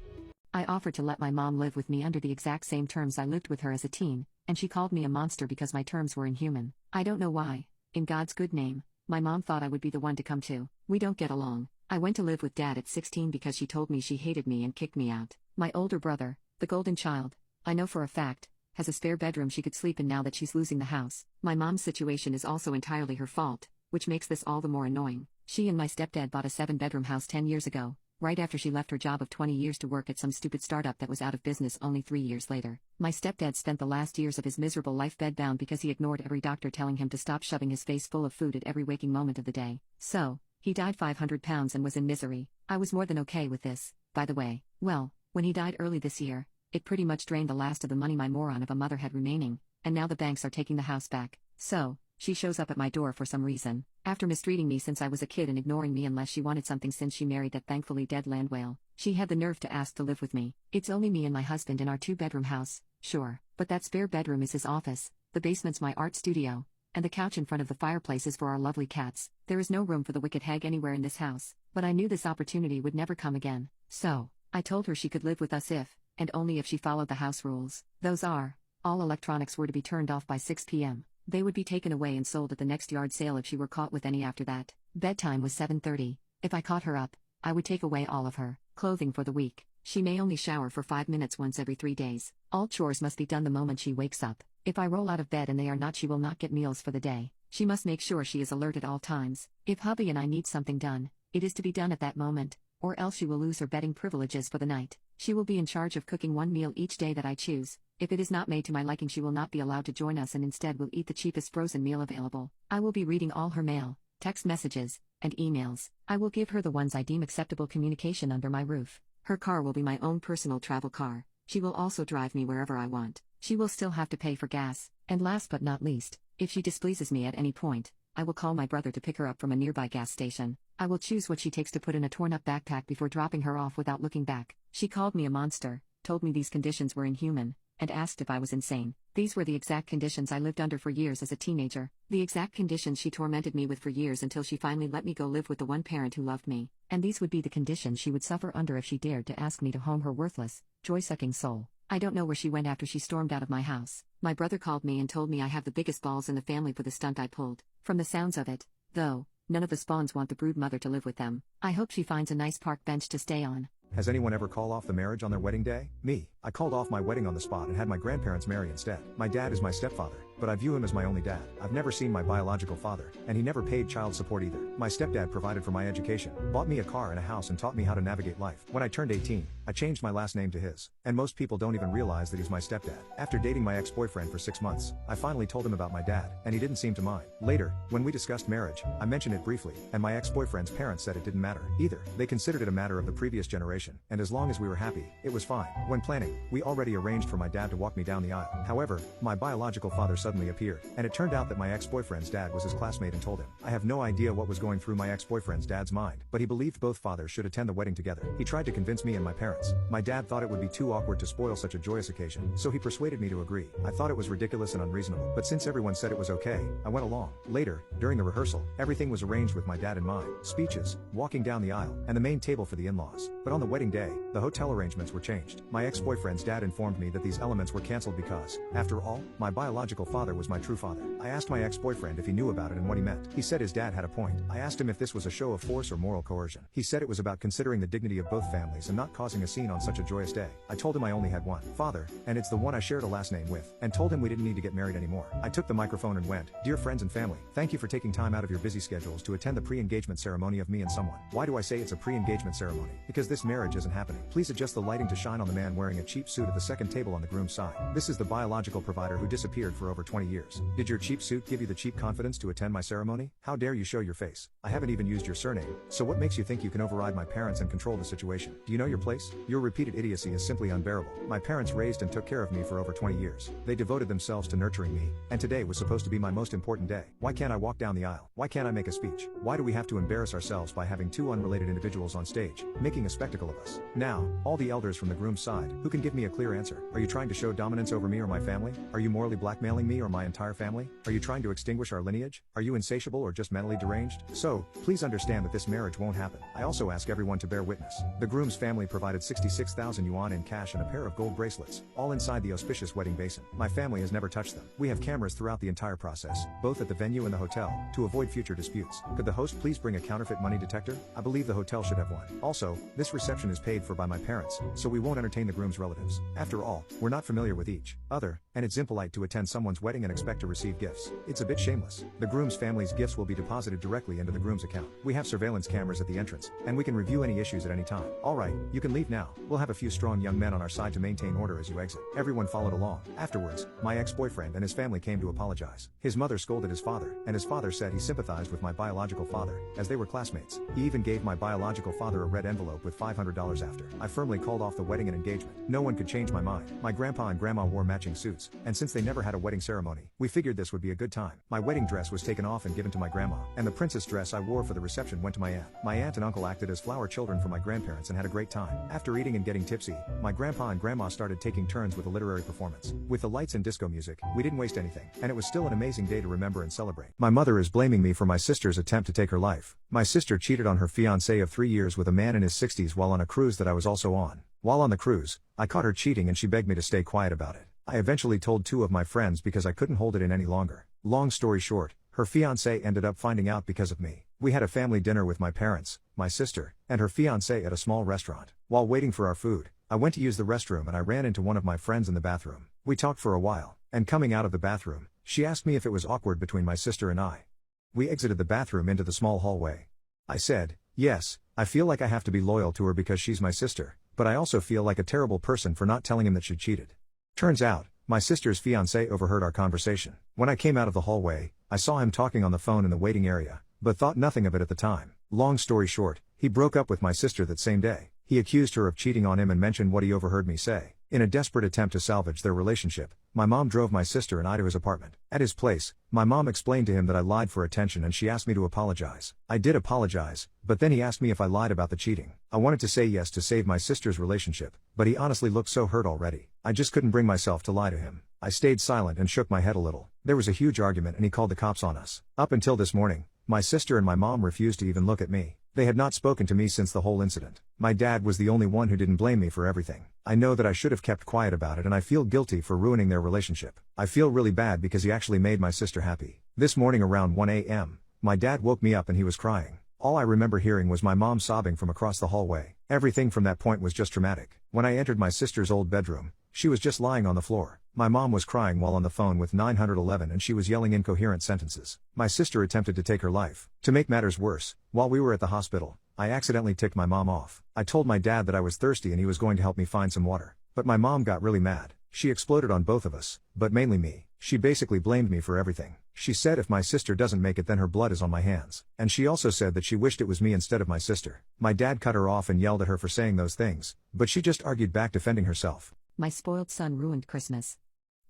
S2: I offered to let my mom live with me under the exact same terms I lived with her as a teen, and she called me a monster because my terms were inhuman. I don't know why. In God's good name, my mom thought I would be the one to come to. We don't get along. I went to live with Dad at 16 because she told me she hated me and kicked me out. My older brother, the golden child, I know for a fact, has a spare bedroom she could sleep in now that she's losing the house. My mom's situation is also entirely her fault, which makes this all the more annoying. She and my stepdad bought a 7-bedroom house 10 years ago, right after she left her job of 20 years to work at some stupid startup that was out of business only 3 years later. My stepdad spent the last years of his miserable life bedbound because he ignored every doctor telling him to stop shoving his face full of food at every waking moment of the day. So, he died 500 pounds and was in misery. I was more than okay with this, by the way. Well, when he died early this year, it pretty much drained the last of the money my moron of a mother had remaining, and now the banks are taking the house back. So, she shows up at my door for some reason, after mistreating me since I was a kid and ignoring me unless she wanted something since she married that thankfully dead land whale. She had the nerve to ask to live with me. It's only me and my husband in our 2-bedroom house, sure, but that spare bedroom is his office, the basement's my art studio, and the couch in front of the fireplace is for our lovely cats. There is no room for the wicked hag anywhere in this house, but I knew this opportunity would never come again. So, I told her she could live with us if, and only if she followed the house rules. Those are, all electronics were to be turned off by 6 p.m. They would be taken away and sold at the next yard sale if she were caught with any after that. Bedtime was 7:30. If I caught her up, I would take away all of her clothing for the week. She may only shower for 5 minutes once every 3 days. All chores must be done the moment she wakes up. If I roll out of bed and they are not, she will not get meals for the day. She must make sure she is alert at all times. If hubby and I need something done, it is to be done at that moment, or else she will lose her bedding privileges for the night. She will be in charge of cooking one meal each day that I choose. If it is not made to my liking, she will not be allowed to join us and instead will eat the cheapest frozen meal available. I will be reading all her mail, text messages, and emails. I will give her the ones I deem acceptable communication under my roof. Her car will be my own personal travel car. She will also drive me wherever I want. She will still have to pay for gas. And last but not least, if she displeases me at any point, I will call my brother to pick her up from a nearby gas station. I will choose what she takes to put in a torn-up backpack before dropping her off without looking back. She called me a monster, told me these conditions were inhuman, and asked if I was insane. These were the exact conditions I lived under for years as a teenager, the exact conditions she tormented me with for years until she finally let me go live with the one parent who loved me, and these would be the conditions she would suffer under if she dared to ask me to home her worthless, joy-sucking soul. I don't know where she went after she stormed out of my house. My brother called me and told me I have the biggest balls in the family for the stunt I pulled. From the sounds of it, though, none of the spawns want the brood mother to live with them. I hope she finds a nice park bench to stay on.
S3: Has anyone ever called off the marriage on their wedding day? Me. I called off my wedding on the spot and had my grandparents marry instead. My dad is my stepfather, but I view him as my only dad. I've never seen my biological father, and he never paid child support either. My stepdad provided for my education, bought me a car and a house and taught me how to navigate life. When I turned 18, I changed my last name to his, and most people don't even realize that he's my stepdad. After dating my ex-boyfriend for 6 months, I finally told him about my dad, and he didn't seem to mind. Later, when we discussed marriage, I mentioned it briefly, and my ex-boyfriend's parents said it didn't matter either. They considered it a matter of the previous generation, and as long as we were happy, it was fine. When planning, we already arranged for my dad to walk me down the aisle. However, my biological father suddenly appeared, and it turned out that my ex-boyfriend's dad was his classmate and told him. I have no idea what was going through my ex-boyfriend's dad's mind, but he believed both fathers should attend the wedding together. He tried to convince me and my parents. My dad thought it would be too awkward to spoil such a joyous occasion, so he persuaded me to agree. I thought it was ridiculous and unreasonable, but since everyone said it was okay, I went along. Later, during the rehearsal, everything was arranged with my dad in mind. Speeches, walking down the aisle, and the main table for the in-laws. But on the wedding day, the hotel arrangements were changed. My ex-boyfriend's dad informed me that these elements were cancelled because, after all, my biological father was my true father. I asked my ex-boyfriend if he knew about it and what he meant. He said his dad had a point. I asked him if this was a show of force or moral coercion. He said it was about considering the dignity of both families and not causing a scene on such a joyous day. I told him I only had one father, and it's the one I shared a last name with, and told him we didn't need to get married anymore. I took the microphone and went, "Dear friends and family, thank you for taking time out of your busy schedules to attend the pre-engagement ceremony of me and someone." Why do I say it's a pre-engagement ceremony? Because this marriage isn't happening. Please adjust the lighting to shine on the man wearing a cheap suit at the second table on the groom's side. This is the biological provider who disappeared for over 20 years. Did your cheap suit give you the cheap confidence to attend my ceremony? How dare you show your face? I haven't even used your surname, so what makes you think you can override my parents and control the situation? Do you know your place? Your repeated idiocy is simply unbearable. My parents raised and took care of me for over 20 years. They devoted themselves to nurturing me, and today was supposed to be my most important day. Why can't I walk down the aisle? Why can't I make a speech? Why do we have to embarrass ourselves by having two unrelated individuals on stage, making a spectacle of us? Now, all the elders from the groom's side, who can give me a clear answer? Are you trying to show dominance over me or my family? Are you morally blackmailing me or my entire family? Are you trying to extinguish our lineage? Are you insatiable or just mentally deranged? So, please understand that this marriage won't happen. I also ask everyone to bear witness. The groom's family provided 66,000 yuan in cash and a pair of gold bracelets, all inside the auspicious wedding basin. My family has never touched them. We have cameras throughout the entire process, both at the venue and the hotel, to avoid future disputes. Could the host please bring a counterfeit money detector? I believe the hotel should have one. Also, this reception is paid for by my parents, so we won't entertain the groom's relatives. After all, we're not familiar with each other, and it's impolite to attend someone's wedding and expect to receive gifts. It's a bit shameless. The groom's family's gifts will be deposited directly into the groom's account. We have surveillance cameras at the entrance, and we can review any issues at any time. Alright, you can leave now. We'll have a few strong young men on our side to maintain order as you exit. Everyone followed along. Afterwards, my ex-boyfriend and his family came to apologize. His mother scolded his father, and his father said he sympathized with my biological father, as they were classmates. He even gave my biological father a red envelope with $500 after. I firmly called off the wedding and engagement. No one could change my mind. My grandpa and grandma wore matching suits, and since they never had a wedding ceremony, we figured this would be a good time. My wedding dress was taken off and given to my grandma, and the princess dress I wore for the reception went to my aunt. My aunt and uncle acted as flower children for my grandparents and had a great time. After eating and getting tipsy, my grandpa and grandma started taking turns with a literary performance. With the lights and disco music, we didn't waste anything, and it was still an amazing day to remember and celebrate. My mother is blaming me for my sister's attempt to take her life. My sister cheated on her fiancé of 3 years with a man in his 60s while on a cruise that I was also on. While on the cruise, I caught her cheating and she begged me to stay quiet about it. I eventually told 2 of my friends because I couldn't hold it in any longer. Long story short, her fiancé ended up finding out because of me. We had a family dinner with my parents, my sister, and her fiancé at a small restaurant. While waiting for our food, I went to use the restroom and I ran into one of my friends in the bathroom. We talked for a while, and coming out of the bathroom, she asked me if it was awkward between my sister and I. We exited the bathroom into the small hallway. I said, yes, I feel like I have to be loyal to her because she's my sister, but I also feel like a terrible person for not telling him that she cheated. Turns out, my sister's fiancé overheard our conversation. When I came out of the hallway, I saw him talking on the phone in the waiting area, but thought nothing of it at the time. Long story short, he broke up with my sister that same day. He accused her of cheating on him and mentioned what he overheard me say. In a desperate attempt to salvage their relationship, my mom drove my sister and I to his apartment. At his place, my mom explained to him that I lied for attention and she asked me to apologize. I did apologize, but then he asked me if I lied about the cheating. I wanted to say yes to save my sister's relationship, but he honestly looked so hurt already. I just couldn't bring myself to lie to him. I stayed silent and shook my head a little. There was a huge argument and he called the cops on us. Up until this morning, my sister and my mom refused to even look at me. They had not spoken to me since the whole incident. My dad was the only one who didn't blame me for everything. I know that I should have kept quiet about it and I feel guilty for ruining their relationship. I feel really bad because he actually made my sister happy. This morning around 1 a.m., my dad woke me up and he was crying. All I remember hearing was my mom sobbing from across the hallway. Everything from that point was just traumatic. When I entered my sister's old bedroom, she was just lying on the floor. My mom was crying while on the phone with 911 and she was yelling incoherent sentences. My sister attempted to take her life. To make matters worse, while we were at the hospital, I accidentally ticked my mom off. I told my dad that I was thirsty and he was going to help me find some water. But my mom got really mad. She exploded on both of us, but mainly me. She basically blamed me for everything. She said if my sister doesn't make it then her blood is on my hands. And she also said that she wished it was me instead of my sister. My dad cut her off and yelled at her for saying those things, but she just argued back defending herself.
S2: My spoiled son ruined Christmas.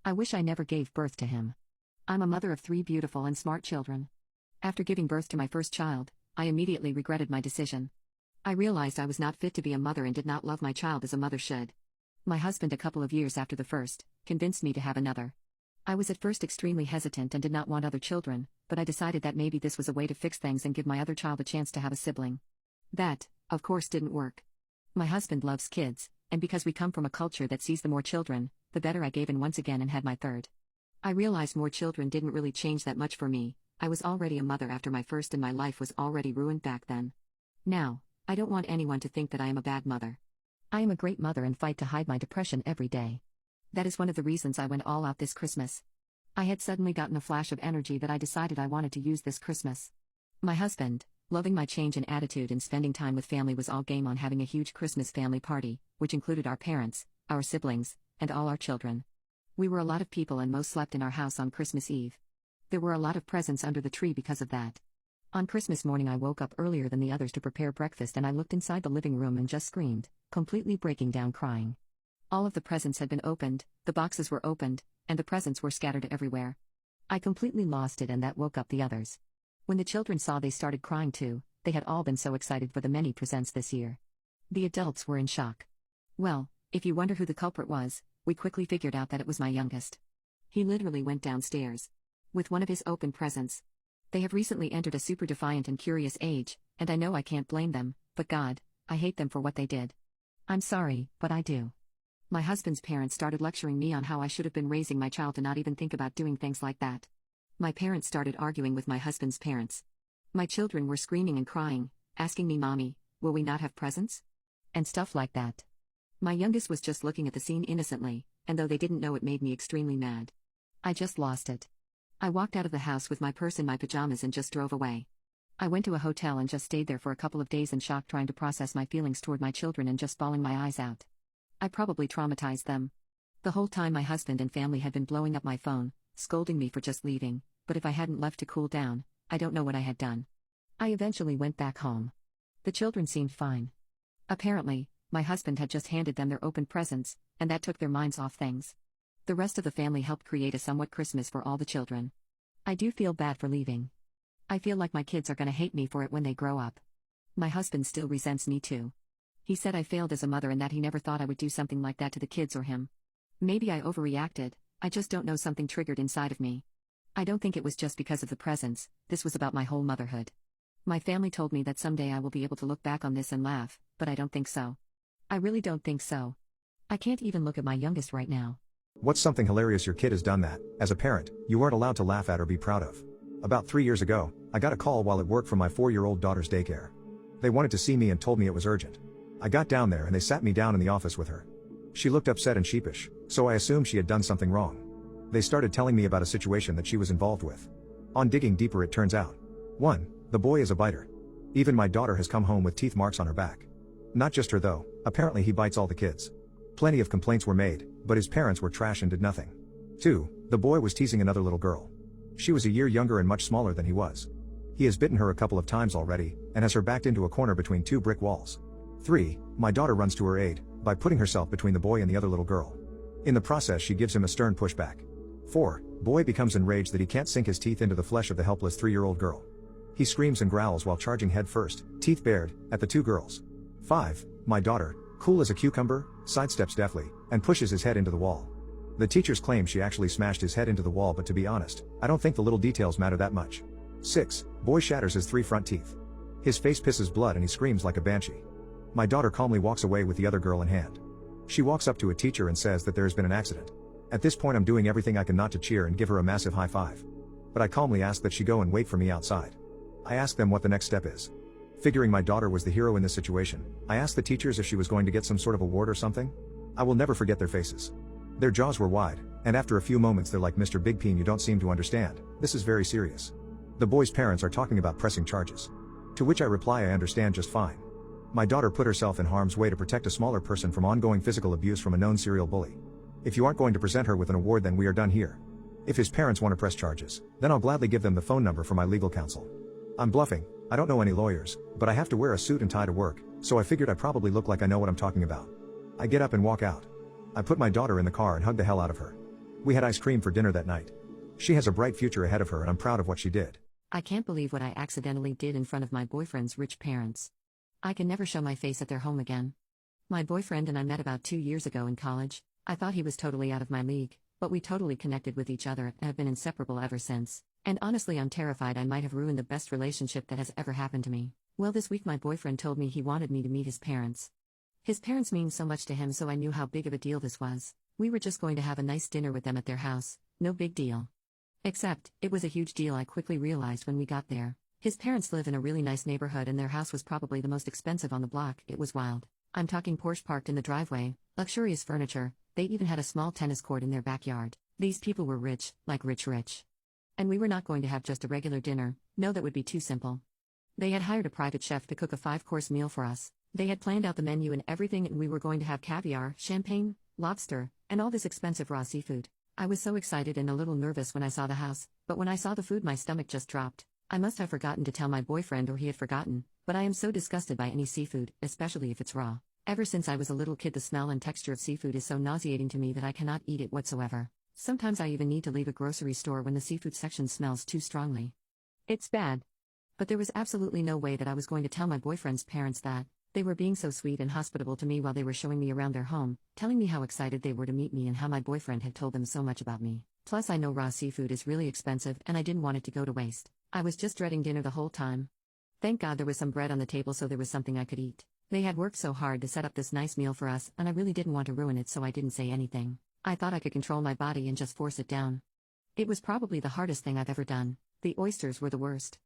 S2: I wish I never gave birth to him. I'm a mother of 3 beautiful and smart children. After giving birth to my first child, I immediately regretted my decision. I realized I was not fit to be a mother and did not love my child as a mother should. My husband, a couple of years after the first, convinced me to have another. I was at first extremely hesitant and did not want other children, but I decided that maybe this was a way to fix things and give my other child a chance to have a sibling. That, of course, didn't work. My husband loves kids, and because we come from a culture that sees the more children, the better, I gave in once again and had my third. I realized more children didn't really change that much for me. I was already a mother after my first and my life was already ruined back then. Now, I don't want anyone to think that I am a bad mother. I am a great mother and fight to hide my depression every day. That is one of the reasons I went all out this Christmas. I had suddenly gotten a flash of energy that I decided I wanted to use this Christmas. My husband, loving my change in attitude and spending time with family, was all game on having a huge Christmas family party, which included our parents, our siblings, and all our children. We were a lot of people and most slept in our house on Christmas Eve. There were a lot of presents under the tree because of that. On Christmas morning I woke up earlier than the others to prepare breakfast and I looked inside the living room and just screamed, completely breaking down crying. All of the presents had been opened, the boxes were opened, and the presents were scattered everywhere. I completely lost it and that woke up the others. When the children saw, they started crying too. They had all been so excited for the many presents this year. The adults were in shock. Well, if you wonder who the culprit was, we quickly figured out that it was my youngest. He literally went downstairs with one of his open presents. They have recently entered a super defiant and curious age, and I know I can't blame them, but God, I hate them for what they did. I'm sorry, but I do. My husband's parents started lecturing me on how I should have been raising my child to not even think about doing things like that. My parents started arguing with my husband's parents. My children were screaming and crying, asking me, "Mommy, will we not have presents?" and stuff like that. My youngest was just looking at the scene innocently, and though they didn't know, it made me extremely mad. I just lost it. I walked out of the house with my purse in my pajamas and just drove away. I went to a hotel and just stayed there for a couple of days in shock, trying to process my feelings toward my children and just bawling my eyes out. I probably traumatized them. The whole time my husband and family had been blowing up my phone, scolding me for just leaving, but if I hadn't left to cool down, I don't know what I had done. I eventually went back home. The children seemed fine. Apparently, my husband had just handed them their open presents, and that took their minds off things. The rest of the family helped create a somewhat Christmas for all the children. I do feel bad for leaving. I feel like my kids are gonna hate me for it when they grow up. My husband still resents me too. He said I failed as a mother and that he never thought I would do something like that to the kids or him. Maybe I overreacted, I just don't know, something triggered inside of me. I don't think it was just because of the presents, this was about my whole motherhood. My family told me that someday I will be able to look back on this and laugh, but I don't think so. I really don't think so. I can't even look at my youngest right now.
S3: What's something hilarious your kid has done that, as a parent, you aren't allowed to laugh at or be proud of? About 3 years ago, I got a call while at work from my 4-year-old daughter's daycare. They wanted to see me and told me it was urgent. I got down there and they sat me down in the office with her. She looked upset and sheepish, so I assumed she had done something wrong. They started telling me about a situation that she was involved with. On digging deeper, it turns out, 1. The boy is a biter. Even my daughter has come home with teeth marks on her back. Not just her though, apparently he bites all the kids. Plenty of complaints were made, but his parents were trash and did nothing. 2. The boy was teasing another little girl. She was a year younger and much smaller than he was. He has bitten her a couple of times already, and has her backed into a corner between 2 brick walls. 3. My daughter runs to her aid by putting herself between the boy and the other little girl. In the process, she gives him a stern pushback. 4. Boy becomes enraged that he can't sink his teeth into the flesh of the helpless 3-year-old girl. He screams and growls while charging headfirst, teeth bared, at the 2 girls. 5. My daughter, cool as a cucumber, sidesteps deftly and pushes his head into the wall. The teachers claim she actually smashed his head into the wall, but to be honest, I don't think the little details matter that much. 6. Boy shatters his 3 front teeth. His face pisses blood and he screams like a banshee. My daughter calmly walks away with the other girl in hand. She walks up to a teacher and says that there has been an accident. At this point I'm doing everything I can not to cheer and give her a massive high five. But I calmly ask that she go and wait for me outside. I ask them what the next step is. Figuring my daughter was the hero in this situation, I asked the teachers if she was going to get some sort of award or something. I will never forget their faces. Their jaws were wide, and after a few moments they're like, "Mr. Big Peen, you don't seem to understand. This is very serious. The boy's parents are talking about pressing charges." To which I reply, "I understand just fine. My daughter put herself in harm's way to protect a smaller person from ongoing physical abuse from a known serial bully. If you aren't going to present her with an award, then we are done here. If his parents want to press charges, then I'll gladly give them the phone number for my legal counsel. I'm bluffing, I don't know any lawyers, but I have to wear a suit and tie to work, so I figured I probably look like I know what I'm talking about." I get up and walk out. I put my daughter in the car and hug the hell out of her. We had ice cream for dinner that night. She has a bright future ahead of her and I'm proud of what she did.
S2: I can't believe what I accidentally did in front of my boyfriend's rich parents. I can never show my face at their home again. My boyfriend and I met about 2 years ago in college. I thought he was totally out of my league, but we totally connected with each other and have been inseparable ever since. And honestly, I'm terrified I might have ruined the best relationship that has ever happened to me. Well, this week my boyfriend told me he wanted me to meet his parents. His parents mean so much to him, so I knew how big of a deal this was. We were just going to have a nice dinner with them at their house, no big deal. Except, it was a huge deal. I quickly realized when we got there. His parents live in a really nice neighborhood and their house was probably the most expensive on the block. It was wild. I'm talking Porsche parked in the driveway, luxurious furniture, they even had a small tennis court in their backyard. These people were rich, like rich. And we were not going to have just a regular dinner, no, that would be too simple. They had hired a private chef to cook a 5-course meal for us. They had planned out the menu and everything, and we were going to have caviar, champagne, lobster, and all this expensive raw seafood. I was so excited and a little nervous when I saw the house, but when I saw the food my stomach just dropped. I must have forgotten to tell my boyfriend, or he had forgotten, but I am so disgusted by any seafood, especially if it's raw. Ever since I was a little kid, the smell and texture of seafood is so nauseating to me that I cannot eat it whatsoever. Sometimes I even need to leave a grocery store when the seafood section smells too strongly. It's bad. But there was absolutely no way that I was going to tell my boyfriend's parents that. They were being so sweet and hospitable to me while they were showing me around their home, telling me how excited they were to meet me and how my boyfriend had told them so much about me. Plus, I know raw seafood is really expensive and I didn't want it to go to waste. I was just dreading dinner the whole time. Thank God there was some bread on the table, so there was something I could eat. They had worked so hard to set up this nice meal for us, and I really didn't want to ruin it, so I didn't say anything. I thought I could control my body and just force it down. It was probably the hardest thing I've ever done. The oysters were the worst.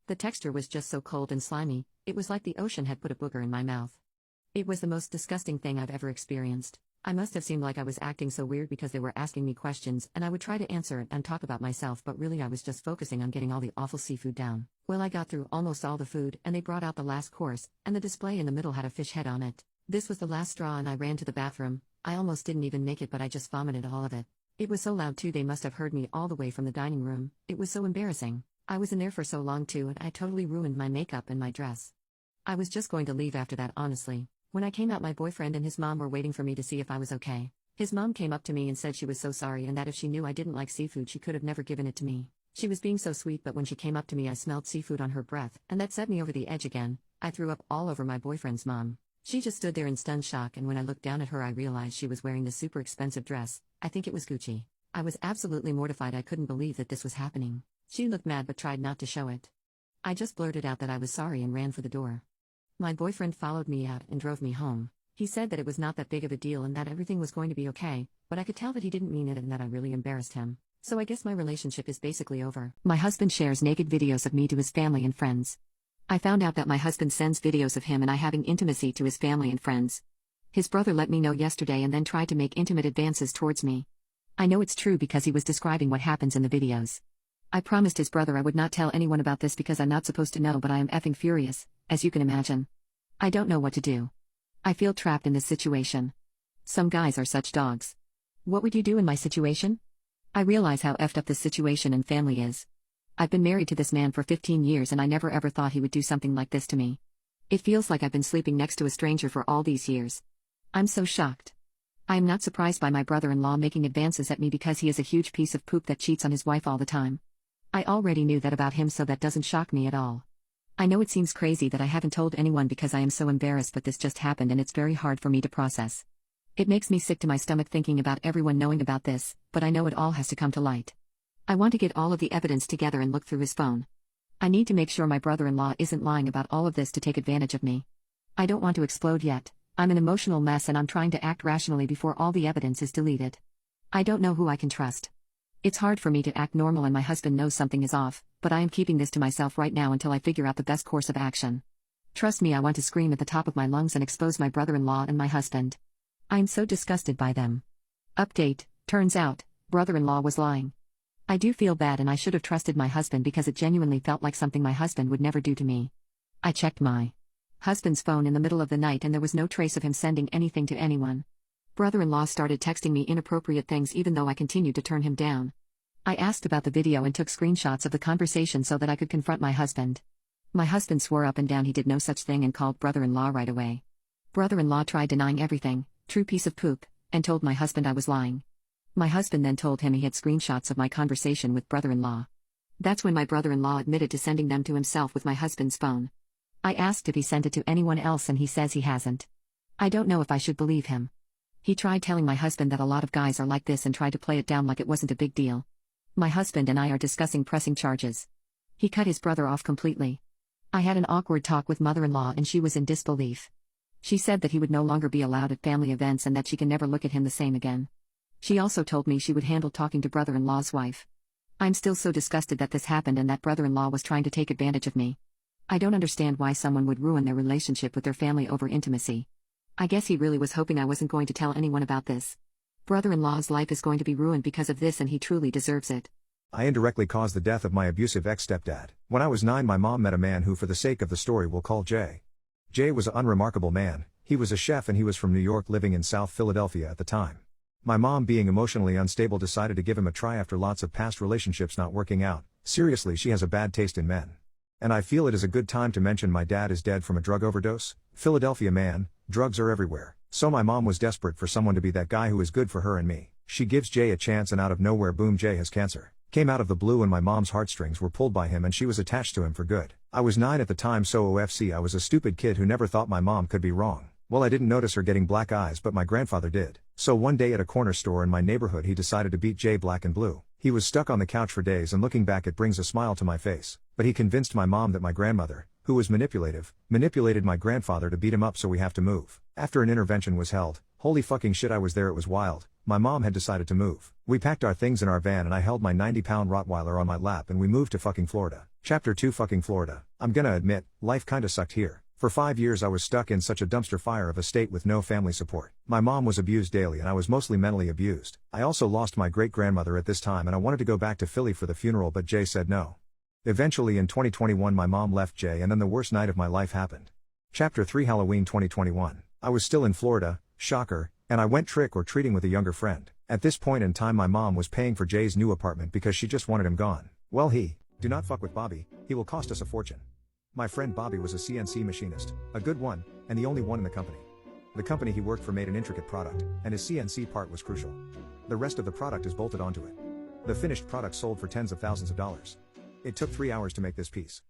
S2: The texture was just so cold and slimy, it was like the ocean had put a booger in my mouth. It was the most disgusting thing I've ever experienced. I must have seemed like I was acting so weird because they were asking me questions and I would try to answer it and talk about myself, but really I was just focusing on getting all the awful seafood down. Well, I got through almost all the food and they brought out the last course, and the display in the middle had a fish head on it. This was the last straw and I ran to the bathroom. I almost didn't even make it, but I just vomited all of it. It was so loud too, they must have heard me all the way from the dining room. It was so embarrassing. I was in there for so long too, and I totally ruined my makeup and my dress. I was just going to leave after that, honestly. When I came out, my boyfriend and his mom were waiting for me to see if I was okay. His mom came up to me and said she was so sorry and that if she knew I didn't like seafood she could have never given it to me. She was being so sweet, but when she came up to me I smelled seafood on her breath, and that set me over the edge again. I threw up all over my boyfriend's mom. She just stood there in stunned shock, and when I looked down at her I realized she was wearing this super expensive dress. I think it was Gucci. I was absolutely mortified. I couldn't believe that this was happening. She looked mad but tried not to show it. I just blurted out that I was sorry and ran for the door. My boyfriend followed me out and drove me home. He said that it was not that big of a deal and that everything was going to be okay, but I could tell that he didn't mean it and that I really embarrassed him. So I guess my relationship is basically over. My husband shares naked videos of me to his family and friends. I found out that my husband sends videos of him and I having intimacy to his family and friends. His brother let me know yesterday and then tried to make intimate advances towards me. I know it's true because he was describing what happens in the videos. I promised his brother I would not tell anyone about this because I'm not supposed to know, but I am effing furious, as you can imagine. I don't know what to do. I feel trapped in this situation. Some guys are such dogs. What would you do in my situation? I realize how effed up this situation and family is. I've been married to this man for 15 years and I never ever thought he would do something like this to me. It feels like I've been sleeping next to a stranger for all these years. I'm so shocked. I am not surprised by my brother-in-law making advances at me because he is a huge piece of poop that cheats on his wife all the time. I already knew that about him, so that doesn't shock me at all. I know it seems crazy that I haven't told anyone because I am so embarrassed, but this just happened and it's very hard for me to process. It makes me sick to my stomach thinking about everyone knowing about this, but I know it all has to come to light. I want to get all of the evidence together and look through his phone. I need to make sure my brother-in-law isn't lying about all of this to take advantage of me. I don't want to explode yet. I'm an emotional mess and I'm trying to act rationally before all the evidence is deleted. I don't know who I can trust. It's hard for me to act normal and my husband knows something is off, but I am keeping this to myself right now until I figure out the best course of action. Trust me, I want to scream at the top of my lungs and expose my brother-in-law and my husband. I am so disgusted by them. Update: turns out, brother-in-law was lying. I do feel bad and I should have trusted my husband because it genuinely felt like something my husband would never do to me. I checked my husband's phone in the middle of the night and there was no trace of him sending anything to anyone. Brother-in-law started texting me inappropriate things even though I continued to turn him down. I asked about the video and took screenshots of the conversation so that I could confront my husband. My husband swore up and down he did no such thing and called brother-in-law right away. Brother-in-law tried denying everything, true piece of poop, and told my husband I was lying. My husband then told him he had screenshots of my conversation with brother-in-law. That's when my brother-in-law admitted to sending them to himself with my husband's phone. I asked if he sent it to anyone else and he says he hasn't. I don't know if I should believe him. He tried telling my husband that a lot of guys are like this and tried to play it down like it wasn't a big deal. My husband and I are discussing pressing charges. He cut his brother off completely. I had an awkward talk with mother-in-law and she was in disbelief. She said that he would no longer be allowed at family events and that she can never look at him the same again. She also told me she would handle talking to brother-in-law's wife. I'm still so disgusted that this happened and that brother-in-law was trying to take advantage of me. I don't understand why someone would ruin their relationship with their family over intimacy. I guess he really was hoping I wasn't going to tell anyone about this. Brother-in-law's life is going to be ruined because of this and he truly deserves it.
S3: I indirectly caused the death of my abusive ex-stepdad. When I was 9, my mom met a man who for the sake of the story we'll call Jay. Jay was an unremarkable man. He was a chef and he was from New York, living in South Philadelphia at the time. My mom, being emotionally unstable, decided to give him a try after lots of past relationships not working out. Seriously, she has a bad taste in men. And I feel it is a good time to mention my dad is dead from a drug overdose. Philadelphia man, drugs are everywhere. So my mom was desperate for someone to be that guy who is good for her and me. She gives Jay a chance and out of nowhere, boom, Jay has cancer. Came out of the blue and my mom's heartstrings were pulled by him and she was attached to him for good. I was 9 at the time, so OFC, I was a stupid kid who never thought my mom could be wrong. Well, I didn't notice her getting black eyes, but my grandfather did. So one day at a corner store in my neighborhood he decided to beat Jay black and blue. He was stuck on the couch for days and looking back it brings a smile to my face. But he convinced my mom that my grandmother, who was manipulative, manipulated my grandfather to beat him up, so we have to move. After an intervention was held, holy fucking shit, I was there, it was wild. My mom had decided to move. We packed our things in our van and I held my 90-pound Rottweiler on my lap and we moved to fucking Florida. Chapter 2, fucking Florida. I'm gonna admit, life kinda sucked here. For 5 years I was stuck in such a dumpster fire of a state with no family support. My mom was abused daily and I was mostly mentally abused. I also lost my great-grandmother at this time and I wanted to go back to Philly for the funeral, but Jay said no. Eventually in 2021 my mom left Jay and then the worst night of my life happened. Chapter 3, Halloween 2021. I was still in Florida, shocker, and I went trick-or-treating with a younger friend. At this point in time my mom was paying for Jay's new apartment because she just wanted him gone. Well, do not fuck with Bobby, he will cost us a fortune. My friend Bobby was a CNC machinist, a good one, and the only one in the company. The company he worked for made an intricate product, and his CNC part was crucial. The rest of the product is bolted onto it. The finished product sold for tens of thousands of dollars. It took 3 hours to make this piece.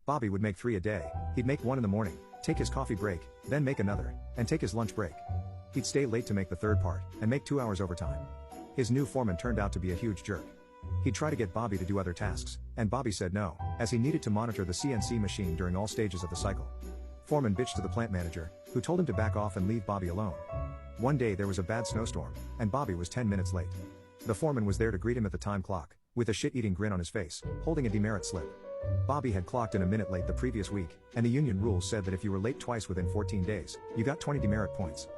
S3: Bobby would make 3 a day. He'd make 1 in the morning, take his coffee break, then make another, and take his lunch break. He'd stay late to make the third part, and make 2 hours overtime. His new foreman turned out to be a huge jerk. He'd try to get Bobby to do other tasks, and Bobby said no, as he needed to monitor the CNC machine during all stages of the cycle. Foreman bitched to the plant manager, who told him to back off and leave Bobby alone. One day there was a bad snowstorm, and Bobby was 10 minutes late. The foreman was there to greet him at the time clock, with a shit-eating grin on his face, holding a demerit slip. Bobby had clocked in a minute late the previous week, and the union rules said that if you were late twice within 14 days, you got 20 demerit points.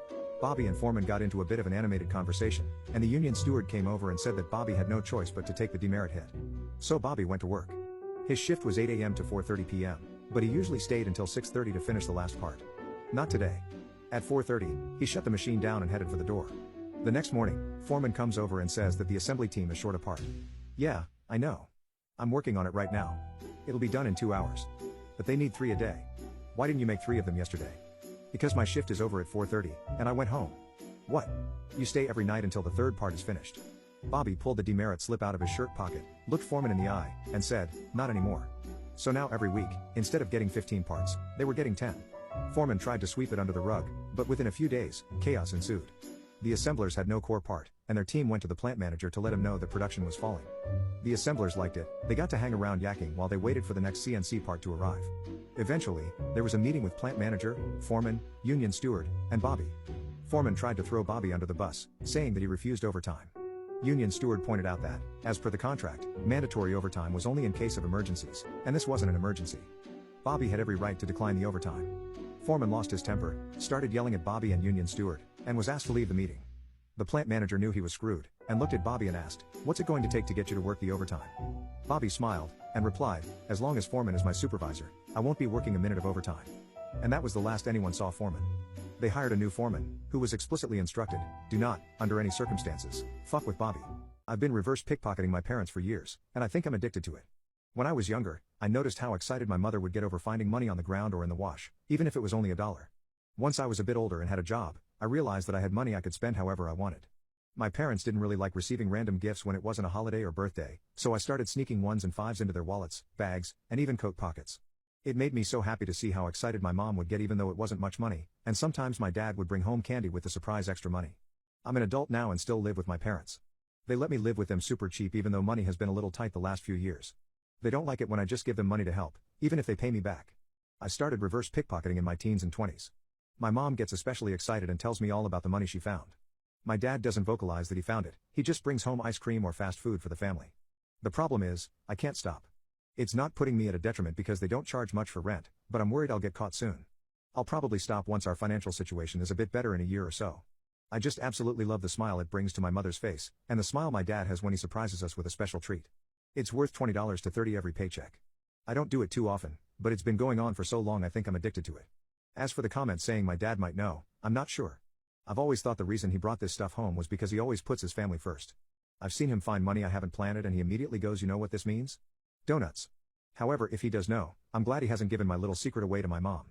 S3: Bobby and foreman got into a bit of an animated conversation, and the union steward came over and said that Bobby had no choice but to take the demerit hit. So Bobby went to work. His shift was 8 a.m. to 4:30 p.m., but he usually stayed until 6:30 to finish the last part. Not today. At 4:30, he shut the machine down and headed for the door. The next morning, foreman comes over and says that the assembly team is short a part. Yeah, I know. I'm working on it right now. It'll be done in 2 hours. But they need 3 a day. Why didn't you make 3 of them yesterday? Because my shift is over at 4:30, and I went home. What? You stay every night until the third part is finished. Bobby pulled the demerit slip out of his shirt pocket, looked Foreman in the eye, and said, not anymore. So now every week, instead of getting 15 parts, they were getting 10. Foreman tried to sweep it under the rug, but within a few days, chaos ensued. The assemblers had no core part, and their team went to the plant manager to let him know that production was falling. The assemblers liked it, they got to hang around yakking while they waited for the next CNC part to arrive. Eventually, there was a meeting with plant manager, Foreman, union steward, and Bobby. Foreman tried to throw Bobby under the bus, saying that he refused overtime. Union steward pointed out that, as per the contract, mandatory overtime was only in case of emergencies, and this wasn't an emergency. Bobby had every right to decline the overtime. Foreman lost his temper, started yelling at Bobby and union steward, and was asked to leave the meeting. The plant manager knew he was screwed, and looked at Bobby and asked, "What's it going to take to get you to work the overtime?" Bobby smiled, and replied, "As long as Foreman is my supervisor, I won't be working a minute of overtime." And that was the last anyone saw Foreman. They hired a new foreman, who was explicitly instructed, do not, under any circumstances, fuck with Bobby. I've been reverse pickpocketing my parents for years, and I think I'm addicted to it. When I was younger, I noticed how excited my mother would get over finding money on the ground or in the wash, even if it was only $1. Once I was a bit older and had a job, I realized that I had money I could spend however I wanted. My parents didn't really like receiving random gifts when it wasn't a holiday or birthday, so I started sneaking 1s and 5s into their wallets, bags, and even coat pockets. It made me so happy to see how excited my mom would get even though it wasn't much money, and sometimes my dad would bring home candy with the surprise extra money. I'm an adult now and still live with my parents. They let me live with them super cheap even though money has been a little tight the last few years. They don't like it when I just give them money to help, even if they pay me back. I started reverse pickpocketing in my teens and 20s. My mom gets especially excited and tells me all about the money she found. My dad doesn't vocalize that he found it, he just brings home ice cream or fast food for the family. The problem is, I can't stop. It's not putting me at a detriment because they don't charge much for rent, but I'm worried I'll get caught soon. I'll probably stop once our financial situation is a bit better in a year or so. I just absolutely love the smile it brings to my mother's face, and the smile my dad has when he surprises us with a special treat. It's worth $20 to $30 every paycheck. I don't do it too often, but it's been going on for so long I think I'm addicted to it. As for the comment saying my dad might know, I'm not sure. I've always thought the reason he brought this stuff home was because he always puts his family first. I've seen him find money I haven't planted and he immediately goes, "You know what this means? Donuts." However, if he does know, I'm glad he hasn't given my little secret away to my mom.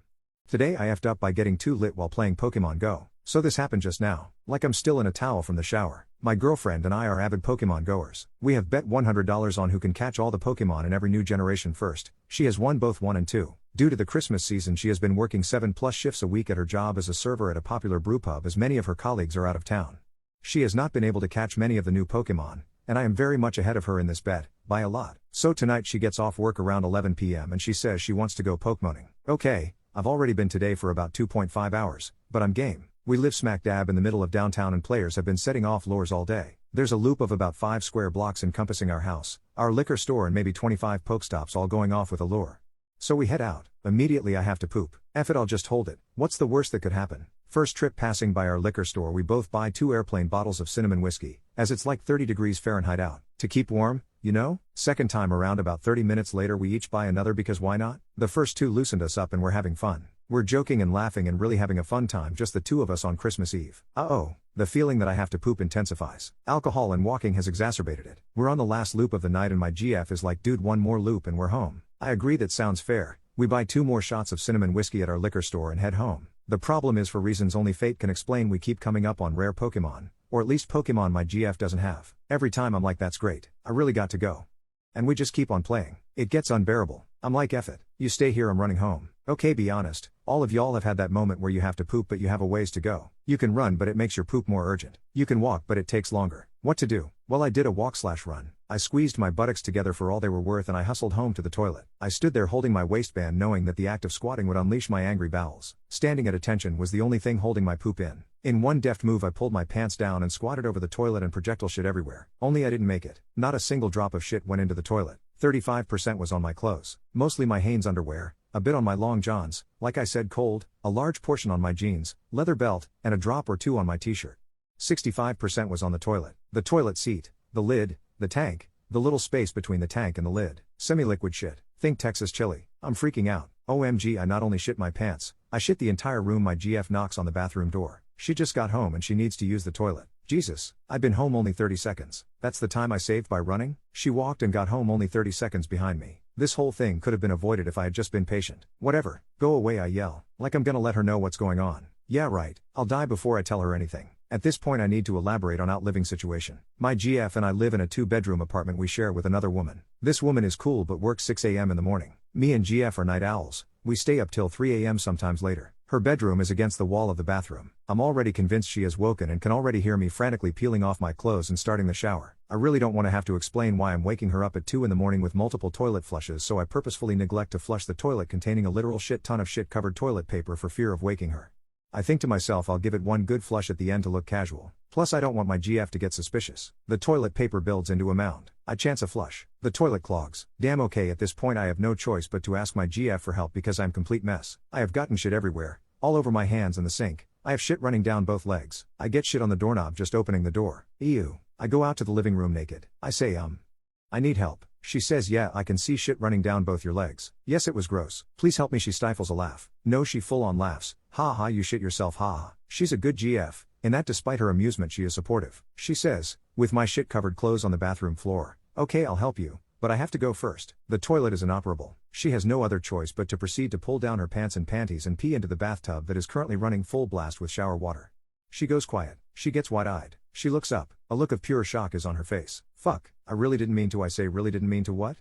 S3: Today I effed up by getting too lit while playing Pokemon Go, so this happened just now, like I'm still in a towel from the shower. My girlfriend and I are avid Pokemon goers. We have bet $100 on who can catch all the Pokemon in every new generation first. She has won both 1 and 2. Due to the Christmas season she has been working 7+ shifts a week at her job as a server at a popular brewpub as many of her colleagues are out of town. She has not been able to catch many of the new Pokemon, and I am very much ahead of her in this bet, by a lot. So tonight she gets off work around 11 p.m. and she says she wants to go Pokemoning. Okay, I've already been today for about 2.5 hours, but I'm game. We live smack dab in the middle of downtown and players have been setting off lures all day. There's a loop of about 5 square blocks encompassing our house, our liquor store and maybe 25 Pokestops all going off with a lure. So we head out. Immediately I have to poop. F it, I'll just hold it. What's the worst that could happen? First trip passing by our liquor store we both buy 2 airplane bottles of cinnamon whiskey, as it's like 30 degrees Fahrenheit out. To keep warm, you know? Second time around about 30 minutes later we each buy another because why not? The first 2 loosened us up and we're having fun. We're joking and laughing and really having a fun time, just the 2 of us on Christmas Eve. Uh-oh, the feeling that I have to poop intensifies. Alcohol and walking has exacerbated it. We're on the last loop of the night and my GF is like, dude, 1 more loop and we're home. I agree, that sounds fair. We buy 2 more shots of cinnamon whiskey at our liquor store and head home. The problem is, for reasons only fate can explain, we keep coming up on rare Pokemon, or at least Pokemon my GF doesn't have. Every time I'm like, that's great, I really got to go. And we just keep on playing. It gets unbearable. I'm like, F it, you stay here, I'm running home. Okay, be honest, all of y'all have had that moment where you have to poop but you have a ways to go. You can run but it makes your poop more urgent. You can walk but it takes longer. What to do? Well, I did a walk/run. I squeezed my buttocks together for all they were worth and I hustled home to the toilet. I stood there holding my waistband knowing that the act of squatting would unleash my angry bowels. Standing at attention was the only thing holding my poop in. In one deft move I pulled my pants down and squatted over the toilet and projectile shit everywhere. Only I didn't make it. Not a single drop of shit went into the toilet. 35% was on my clothes. Mostly my Hanes underwear, a bit on my long johns, like I said cold, a large portion on my jeans, leather belt, and a drop or 2 on my t-shirt. 65% was on the toilet seat, the lid, the tank, the little space between the tank and the lid. Semi-liquid shit. Think Texas chili. I'm freaking out. OMG, I not only shit my pants, I shit the entire room. My GF knocks on the bathroom door. She just got home and she needs to use the toilet. Jesus, I've been home only 30 seconds. That's the time I saved by running? She walked and got home only 30 seconds behind me. This whole thing could have been avoided if I had just been patient. Whatever, go away, I yell, like I'm gonna let her know what's going on. Yeah right, I'll die before I tell her anything. At this point I need to elaborate on outliving situation. My GF and I live in a 2-bedroom apartment we share with another woman. This woman is cool but works 6 a.m. in the morning. Me and GF are night owls. We stay up till 3 a.m. sometimes later. Her bedroom is against the wall of the bathroom. I'm already convinced she has woken and can already hear me frantically peeling off my clothes and starting the shower. I really don't want to have to explain why I'm waking her up at 2 in the morning with multiple toilet flushes, so I purposefully neglect to flush the toilet containing a literal shit ton of shit-covered toilet paper for fear of waking her. I think to myself I'll give it one good flush at the end to look casual. Plus I don't want my GF to get suspicious. The toilet paper builds into a mound. I chance a flush. The toilet clogs. Damn okay, at this point I have no choice but to ask my GF for help because I'm complete mess. I have gotten shit everywhere. All over my hands and the sink. I have shit running down both legs. I get shit on the doorknob just opening the door. Ew. I go out to the living room naked. I say I need help. She says yeah I can see shit running down both your legs. Yes it was gross. Please help me. She stifles a laugh. No she full on laughs. Ha ha you shit yourself ha ha. She's a good GF. In that despite her amusement she is supportive. She says, with my shit covered clothes on the bathroom floor, okay I'll help you, but I have to go first. The toilet is inoperable. She has no other choice but to proceed to pull down her pants and panties and pee into the bathtub that is currently running full blast with shower water. She goes quiet. She gets wide-eyed. She looks up. A look of pure shock is on her face. Fuck, I really didn't mean to. I say really didn't mean to what?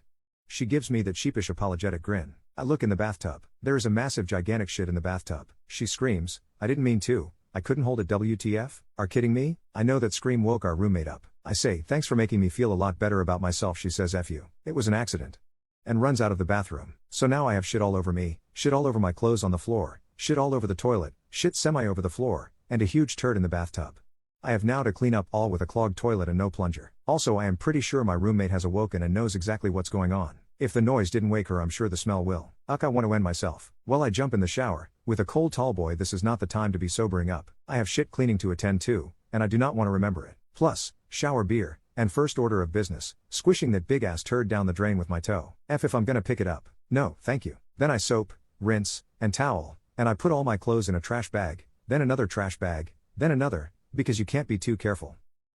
S3: She gives me that sheepish apologetic grin. I look in the bathtub. There is a massive gigantic shit in the bathtub. She screams, I didn't mean to. I couldn't hold it. WTF? Are kidding me? I know that scream woke our roommate up. I say, thanks for making me feel a lot better about myself. She says F you. It was an accident. And runs out of the bathroom. So now I have shit all over me, shit all over my clothes on the floor, shit all over the toilet, shit semi over the floor, and a huge turd in the bathtub. I have now to clean up all with a clogged toilet and no plunger. Also I am pretty sure my roommate has awoken and knows exactly what's going on. If the noise didn't wake her I'm sure the smell will. Uck I want to end myself. Well I jump in the shower. With a cold tall boy this is not the time to be sobering up. I have shit cleaning to attend to, and I do not want to remember it. Plus, shower beer, and first order of business, squishing that big ass turd down the drain with my toe. F if I'm gonna pick it up. No, thank you. Then I soap, rinse, and towel, and I put all my clothes in a trash bag, then another trash bag, then another, because you can't be too careful.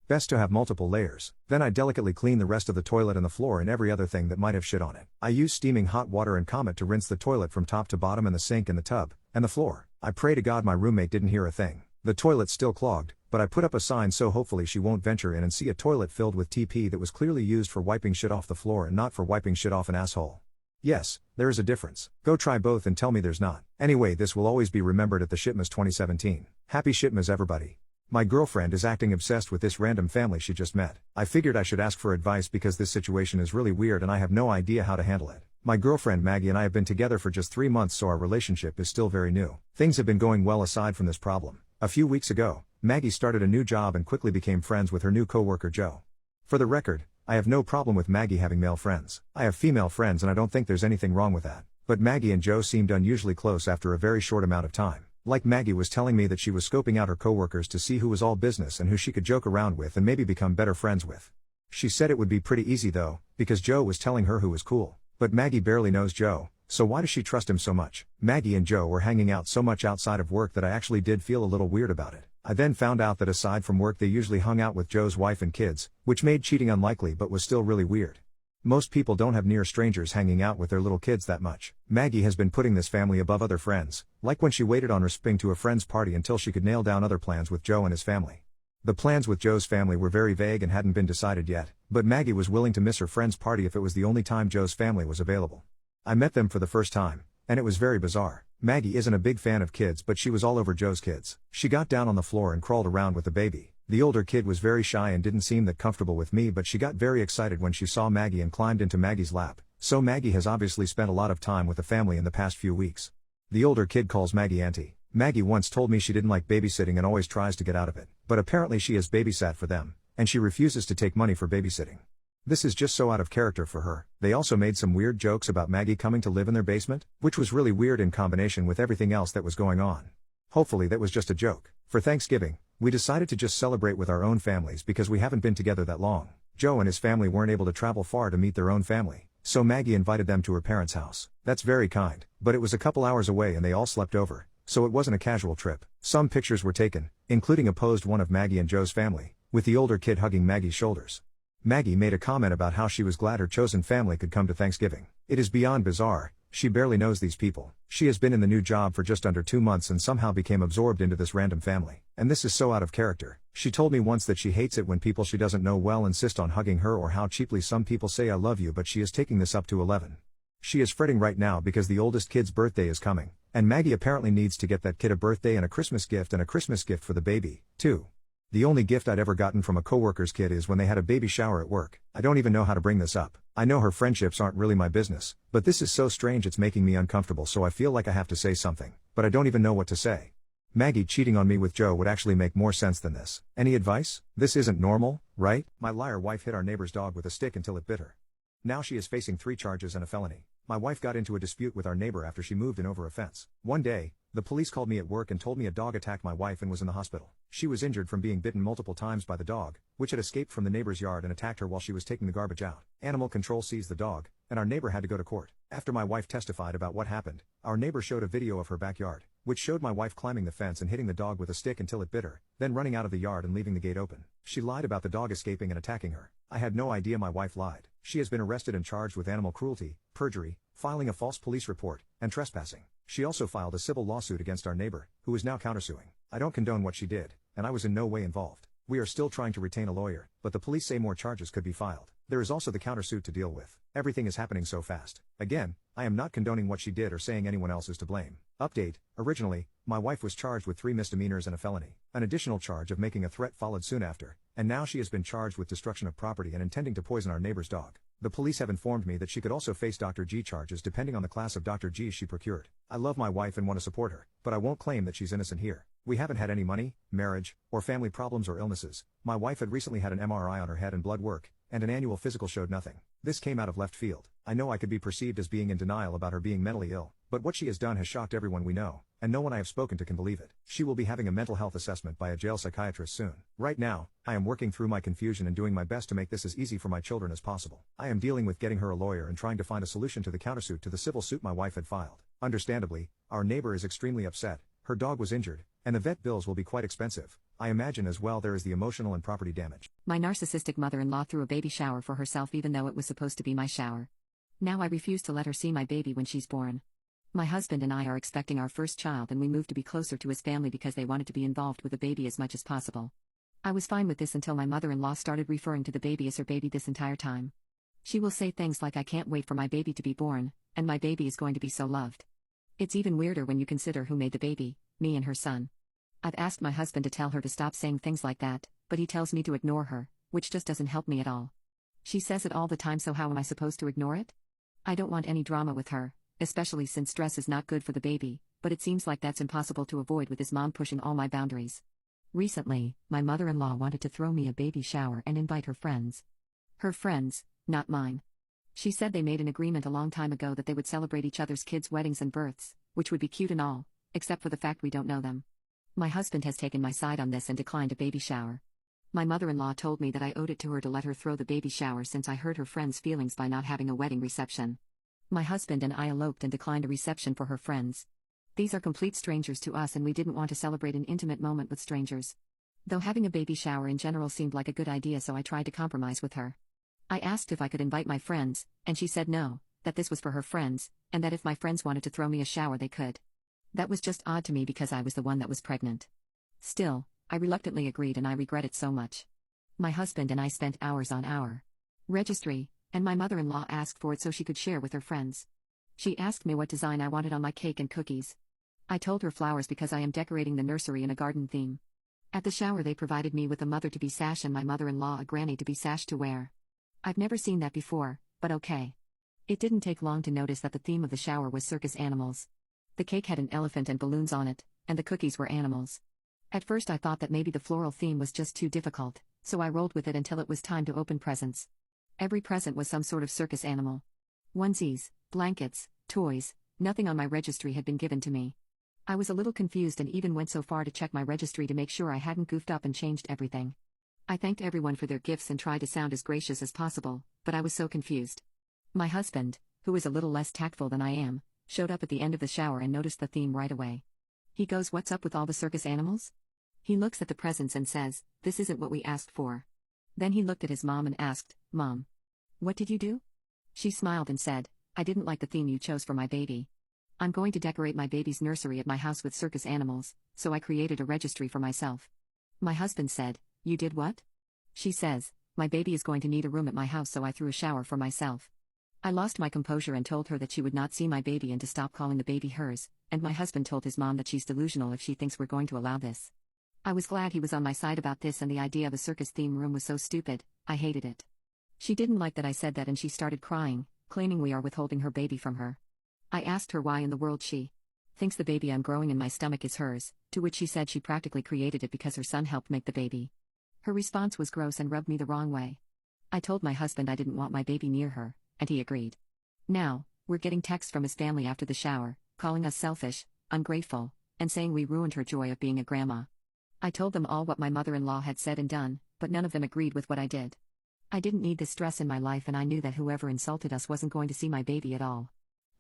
S3: Best to have multiple layers. Then I delicately clean the rest of the toilet and the floor and every other thing that might have shit on it. I use steaming hot water and Comet to rinse the toilet from top to bottom and the sink and the tub, and the floor. I pray to God my roommate didn't hear a thing. The toilet's still clogged, but I put up a sign so hopefully she won't venture in and see a toilet filled with TP that was clearly used for wiping shit off the floor and not for wiping shit off an asshole. Yes, there is a difference. Go try both and tell me there's not. Anyway, this will always be remembered at the Shitmas 2017. Happy Shitmas everybody. My girlfriend is acting obsessed with this random family she just met. I figured I should ask for advice because this situation is really weird and I have no idea how to handle it. My girlfriend Maggie and I have been together for just 3 months, so our relationship is still very new. Things have been going well aside from this problem. A few weeks ago, Maggie started a new job and quickly became friends with her new coworker Joe. For the record, I have no problem with Maggie having male friends. I have female friends and I don't think there's anything wrong with that. But Maggie and Joe seemed unusually close after a very short amount of time. Like Maggie was telling me that she was scoping out her coworkers to see who was all business and who she could joke around with and maybe become better friends with. She said it would be pretty easy though, because Joe was telling her who was cool. But Maggie barely knows Joe, so why does she trust him so much? Maggie and Joe were hanging out so much outside of work that I actually did feel a little weird about it. I then found out that aside from work they usually hung out with Joe's wife and kids, which made cheating unlikely but was still really weird. Most people don't have near strangers hanging out with their little kids that much. Maggie has been putting this family above other friends, like when she waited on resping to a friend's party until she could nail down other plans with Joe and his family. The plans with Joe's family were very vague and hadn't been decided yet, but Maggie was willing to miss her friend's party if it was the only time Joe's family was available. I met them for the first time, and it was very bizarre. Maggie isn't a big fan of kids but she was all over Joe's kids. She got down on the floor and crawled around with the baby. The older kid was very shy and didn't seem that comfortable with me, but she got very excited when she saw Maggie and climbed into Maggie's lap, so Maggie has obviously spent a lot of time with the family in the past few weeks. The older kid calls Maggie Auntie. Maggie once told me she didn't like babysitting and always tries to get out of it, but apparently she has babysat for them, and she refuses to take money for babysitting. This is just so out of character for her. They also made some weird jokes about Maggie coming to live in their basement, which was really weird in combination with everything else that was going on. Hopefully that was just a joke. For Thanksgiving, we decided to just celebrate with our own families because we haven't been together that long. Joe and his family weren't able to travel far to meet their own family, so Maggie invited them to her parents' house. That's very kind, but it was a couple hours away and they all slept over, so it wasn't a casual trip. Some pictures were taken, including a posed one of Maggie and Joe's family, with the older kid hugging Maggie's shoulders. Maggie made a comment about how she was glad her chosen family could come to Thanksgiving. It is beyond bizarre. She barely knows these people. She has been in the new job for just under 2 months and somehow became absorbed into this random family. And this is so out of character. She told me once that she hates it when people she doesn't know well insist on hugging her, or how cheaply some people say I love you, but she is taking this up to 11. She is fretting right now because the oldest kid's birthday is coming, and Maggie apparently needs to get that kid a birthday and a Christmas gift for the baby, too. The only gift I'd ever gotten from a coworker's kid is when they had a baby shower at work. I don't even know how to bring this up. I know her friendships aren't really my business, but this is so strange it's making me uncomfortable, so I feel like I have to say something, but I don't even know what to say. Maggie cheating on me with Joe would actually make more sense than this. Any advice? This isn't normal, right? My liar wife hit our neighbor's dog with a stick until it bit her. Now she is facing 3 charges and a felony. My wife got into a dispute with our neighbor after she moved in over a fence. One day, the police called me at work and told me a dog attacked my wife and was in the hospital. She was injured from being bitten multiple times by the dog, which had escaped from the neighbor's yard and attacked her while she was taking the garbage out. Animal control seized the dog, and our neighbor had to go to court. After my wife testified about what happened, our neighbor showed a video of her backyard, which showed my wife climbing the fence and hitting the dog with a stick until it bit her, then running out of the yard and leaving the gate open. She lied about the dog escaping and attacking her. I had no idea my wife lied. She has been arrested and charged with animal cruelty, perjury, filing a false police report, and trespassing. She also filed a civil lawsuit against our neighbor, who is now countersuing. I don't condone what she did, and I was in no way involved. We are still trying to retain a lawyer, but the police say more charges could be filed. There is also the countersuit to deal with. Everything is happening so fast. Again, I am not condoning what she did or saying anyone else is to blame. Update: originally, my wife was charged with 3 misdemeanors and a felony. An additional charge of making a threat followed soon after, and now she has been charged with destruction of property and intending to poison our neighbor's dog. The police have informed me that she could also face Dr. G charges depending on the class of Dr. G she procured. I love my wife and want to support her, but I won't claim that she's innocent here. We haven't had any money, marriage, or family problems or illnesses. My wife had recently had an MRI on her head and blood work, and an annual physical showed nothing. This came out of left field. I know I could be perceived as being in denial about her being mentally ill, but what she has done has shocked everyone we know, and no one I have spoken to can believe it. She will be having a mental health assessment by a jail psychiatrist soon. Right now, I am working through my confusion and doing my best to make this as easy for my children as possible. I am dealing with getting her a lawyer and trying to find a solution to the countersuit to the civil suit my wife had filed. Understandably, our neighbor is extremely upset. Her dog was injured, and the vet bills will be quite expensive. I imagine as well there is the emotional and property damage.
S2: My narcissistic mother-in-law threw a baby shower for herself even though it was supposed to be my shower. Now I refuse to let her see my baby when she's born. My husband and I are expecting our first child, and we moved to be closer to his family because they wanted to be involved with the baby as much as possible. I was fine with this until my mother-in-law started referring to the baby as her baby this entire time. She will say things like, "I can't wait for my baby to be born, and my baby is going to be so loved." It's even weirder when you consider who made the baby, me and her son. I've asked my husband to tell her to stop saying things like that, but he tells me to ignore her, which just doesn't help me at all. She says it all the time, so how am I supposed to ignore it? I don't want any drama with her, especially since stress is not good for the baby, but it seems like that's impossible to avoid with his mom pushing all my boundaries. Recently, my mother-in-law wanted to throw me a baby shower and invite her friends. Her friends, not mine. She said they made an agreement a long time ago that they would celebrate each other's kids' weddings and births, which would be cute and all, except for the fact we don't know them. My husband has taken my side on this and declined a baby shower. My mother-in-law told me that I owed it to her to let her throw the baby shower since I hurt her friends' feelings by not having a wedding reception. My husband and I eloped and declined a reception for her friends. These are complete strangers to us, and we didn't want to celebrate an intimate moment with strangers. Though having a baby shower in general seemed like a good idea, so I tried to compromise with her. I asked if I could invite my friends, and she said no, that this was for her friends, and that if my friends wanted to throw me a shower they could. That was just odd to me because I was the one that was pregnant. Still, I reluctantly agreed, and I regret it so much. My husband and I spent hours on our registry, and my mother-in-law asked for it so she could share with her friends. She asked me what design I wanted on my cake and cookies. I told her flowers because I am decorating the nursery in a garden theme. At the shower they provided me with a mother-to-be sash and my mother-in-law a granny-to-be sash to wear. I've never seen that before, but okay. It didn't take long to notice that the theme of the shower was circus animals. The cake had an elephant and balloons on it, and the cookies were animals. At first I thought that maybe the floral theme was just too difficult, so I rolled with it until it was time to open presents. Every present was some sort of circus animal. Onesies, blankets, toys, nothing on my registry had been given to me. I was a little confused and even went so far to check my registry to make sure I hadn't goofed up and changed everything. I thanked everyone for their gifts and tried to sound as gracious as possible, but I was so confused. My husband, who is a little less tactful than I am, showed up at the end of the shower and noticed the theme right away. He goes, "What's up with all the circus animals?" He looks at the presents and says, "This isn't what we asked for." Then he looked at his mom and asked, "Mom, what did you do?" She smiled and said, "I didn't like the theme you chose for my baby. I'm going to decorate my baby's nursery at my house with circus animals, so I created a registry for myself." My husband said, "You did what?" She says, "My baby is going to need a room at my house, so I threw a shower for myself." I lost my composure and told her that she would not see my baby and to stop calling the baby hers, and my husband told his mom that she's delusional if she thinks we're going to allow this. I was glad he was on my side about this, and the idea of a circus theme room was so stupid. I hated it. She didn't like that I said that and she started crying, claiming we are withholding her baby from her. I asked her why in the world she thinks the baby I'm growing in my stomach is hers, to which she said she practically created it because her son helped make the baby. Her response was gross and rubbed me the wrong way. I told my husband I didn't want my baby near her, and he agreed. Now, we're getting texts from his family after the shower, calling us selfish, ungrateful, and saying we ruined her joy of being a grandma. I told them all what my mother-in-law had said and done, but none of them agreed with what I did. I didn't need this stress in my life, and I knew that whoever insulted us wasn't going to see my baby at all.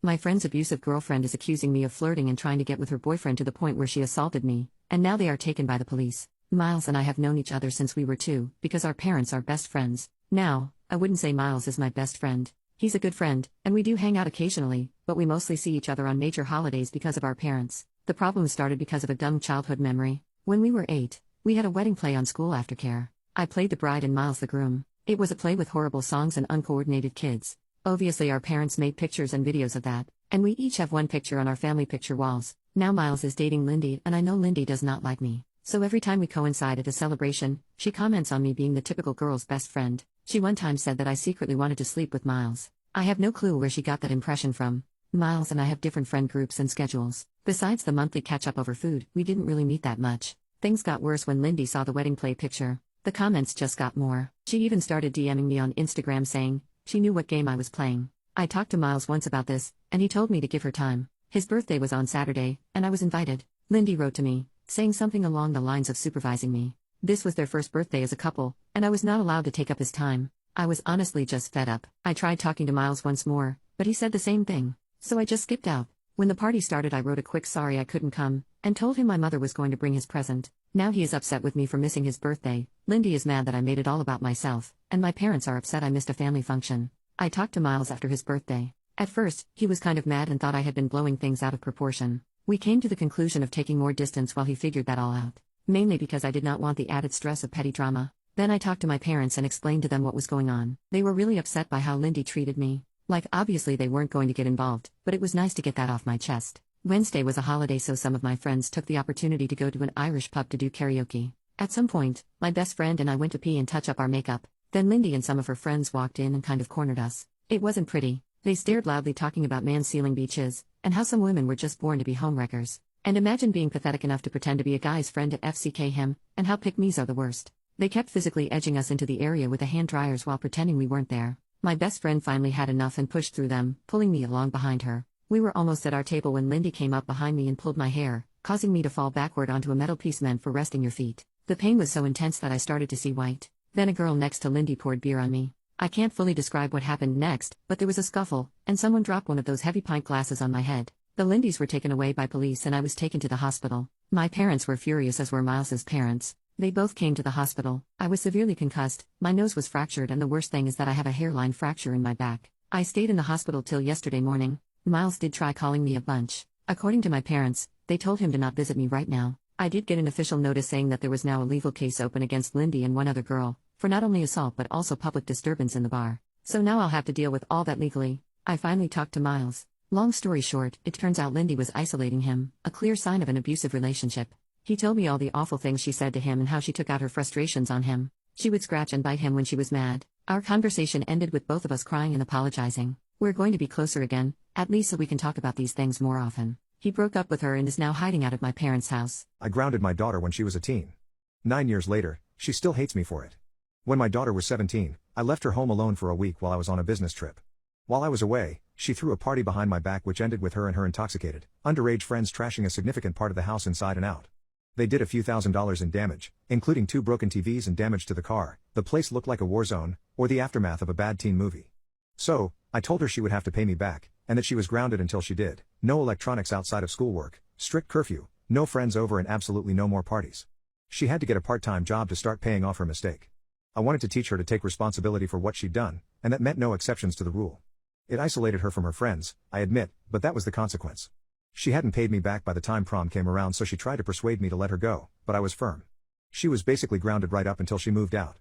S2: My friend's abusive girlfriend is accusing me of flirting and trying to get with her boyfriend to the point where she assaulted me, and now they are taken by the police. Miles and I have known each other since we were 2, because our parents are best friends. Now, I wouldn't say Miles is my best friend. He's a good friend, and we do hang out occasionally, but we mostly see each other on major holidays because of our parents. The problem started because of a dumb childhood memory. When we were 8, we had a wedding play on school aftercare. I played the bride and Miles the groom. It was a play with horrible songs and uncoordinated kids. Obviously our parents made pictures and videos of that, and we each have one picture on our family picture walls. Now Miles is dating Lindy, and I know Lindy does not like me. So every time we coincide at a celebration, she comments on me being the typical girl's best friend. She one time said that I secretly wanted to sleep with Miles. I have no clue where she got that impression from. Miles and I have different friend groups and schedules. Besides the monthly catch-up over food, we didn't really meet that much. Things got worse when Lindy saw the wedding play picture. The comments just got more. She even started DMing me on Instagram saying she knew what game I was playing. I talked to Miles once about this, and he told me to give her time. His birthday was on Saturday, and I was invited. Lindy wrote to me, saying something along the lines of supervising me. This was their first birthday as a couple, and I was not allowed to take up his time. I was honestly just fed up. I tried talking to Miles once more, but he said the same thing. So I just skipped out. When the party started, I wrote a quick sorry I couldn't come, and told him my mother was going to bring his present. Now he is upset with me for missing his birthday. Lindy is mad that I made it all about myself, and my parents are upset I missed a family function. I talked to Miles after his birthday. At first, he was kind of mad and thought I had been blowing things out of proportion. We came to the conclusion of taking more distance while he figured that all out. Mainly because I did not want the added stress of petty drama. Then I talked to my parents and explained to them what was going on. They were really upset by how Lindy treated me. Like, obviously they weren't going to get involved, but it was nice to get that off my chest. Wednesday was a holiday, so some of my friends took the opportunity to go to an Irish pub to do karaoke. At some point, my best friend and I went to pee and touch up our makeup. Then Lindy and some of her friends walked in and kind of cornered us. It wasn't pretty. They stared loudly, talking about man-sealing beaches, and how some women were just born to be homewreckers. And imagine being pathetic enough to pretend to be a guy's friend at FCK him, and how pick-me's are the worst. They kept physically edging us into the area with the hand dryers while pretending we weren't there. My best friend finally had enough and pushed through them, pulling me along behind her. We were almost at our table when Lindy came up behind me and pulled my hair, causing me to fall backward onto a metal piece meant for resting your feet. The pain was so intense that I started to see white. Then a girl next to Lindy poured beer on me. I can't fully describe what happened next, but there was a scuffle, and someone dropped one of those heavy pint glasses on my head. The Lindys were taken away by police and I was taken to the hospital. My parents were furious, as were Miles's parents. They both came to the hospital. I was severely concussed, my nose was fractured, and the worst thing is that I have a hairline fracture in my back. I stayed in the hospital till yesterday morning. Miles did try calling me a bunch. According to my parents, they told him to not visit me right now. I did get an official notice saying that there was now a legal case open against Lindy and one other girl, for not only assault but also public disturbance in the bar. So now I'll have to deal with all that legally. I finally talked to Miles. Long story short, it turns out Lindy was isolating him, a clear sign of an abusive relationship. He told me all the awful things she said to him and how she took out her frustrations on him. She would scratch and bite him when she was mad. Our conversation ended with both of us crying and apologizing. We're going to be closer again, at least so we can talk about these things more often. He broke up with her and is now hiding out at my parents' house.
S3: I grounded my daughter when she was a teen. 9 years later, she still hates me for it. When my daughter was 17, I left her home alone for a week while I was on a business trip. While I was away, she threw a party behind my back which ended with her and her intoxicated, underage friends trashing a significant part of the house inside and out. They did a few $1,000s in damage, including 2 broken TVs and damage to the car. The place looked like a war zone, or the aftermath of a bad teen movie. So, I told her she would have to pay me back, and that she was grounded until she did. No electronics outside of schoolwork, strict curfew, no friends over, and absolutely no more parties. She had to get a part-time job to start paying off her mistake. I wanted to teach her to take responsibility for what she'd done, and that meant no exceptions to the rule. It isolated her from her friends, I admit, but that was the consequence. She hadn't paid me back by the time prom came around, so she tried to persuade me to let her go, but I was firm. She was basically grounded right up until she moved out.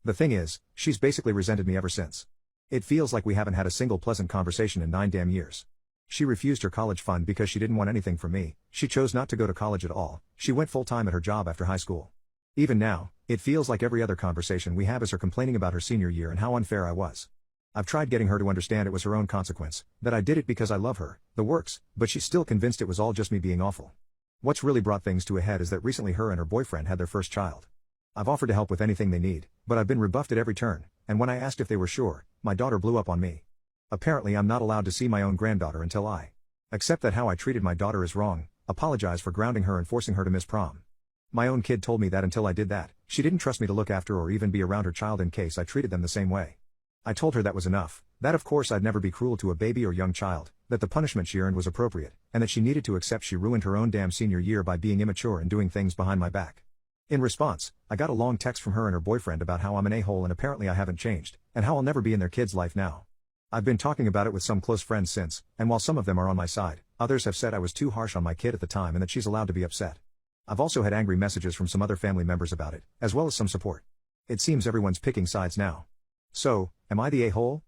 S3: The thing is, she's basically resented me ever since. It feels like we haven't had a single pleasant conversation in 9 damn years. She refused her college fund because she didn't want anything from me. She chose not to go to college at all. She went full-time at her job after high school. Even now, it feels like every other conversation we have is her complaining about her senior year and how unfair I was. I've tried getting her to understand it was her own consequence, that I did it because I love her, the works, but she's still convinced it was all just me being awful. What's really brought things to a head is that recently her and her boyfriend had their first child. I've offered to help with anything they need, but I've been rebuffed at every turn, and when I asked if they were sure, my daughter blew up on me. Apparently I'm not allowed to see my own granddaughter until I accept that how I treated my daughter is wrong, apologize for grounding her and forcing her to miss prom. My own kid told me that until I did that, she didn't trust me to look after or even be around her child in case I treated them the same way. I told her that was enough, that of course I'd never be cruel to a baby or young child, that the punishment she earned was appropriate, and that she needed to accept she ruined her own damn senior year by being immature and doing things behind my back. In response, I got a long text from her and her boyfriend about how I'm an a-hole and apparently I haven't changed, and how I'll never be in their kid's life now. I've been talking about it with some close friends since, and while some of them are on my side, others have said I was too harsh on my kid at the time and that she's allowed to be upset. I've also had angry messages from some other family members about it, as well as some support. It seems everyone's picking sides now. So, am I the a-hole?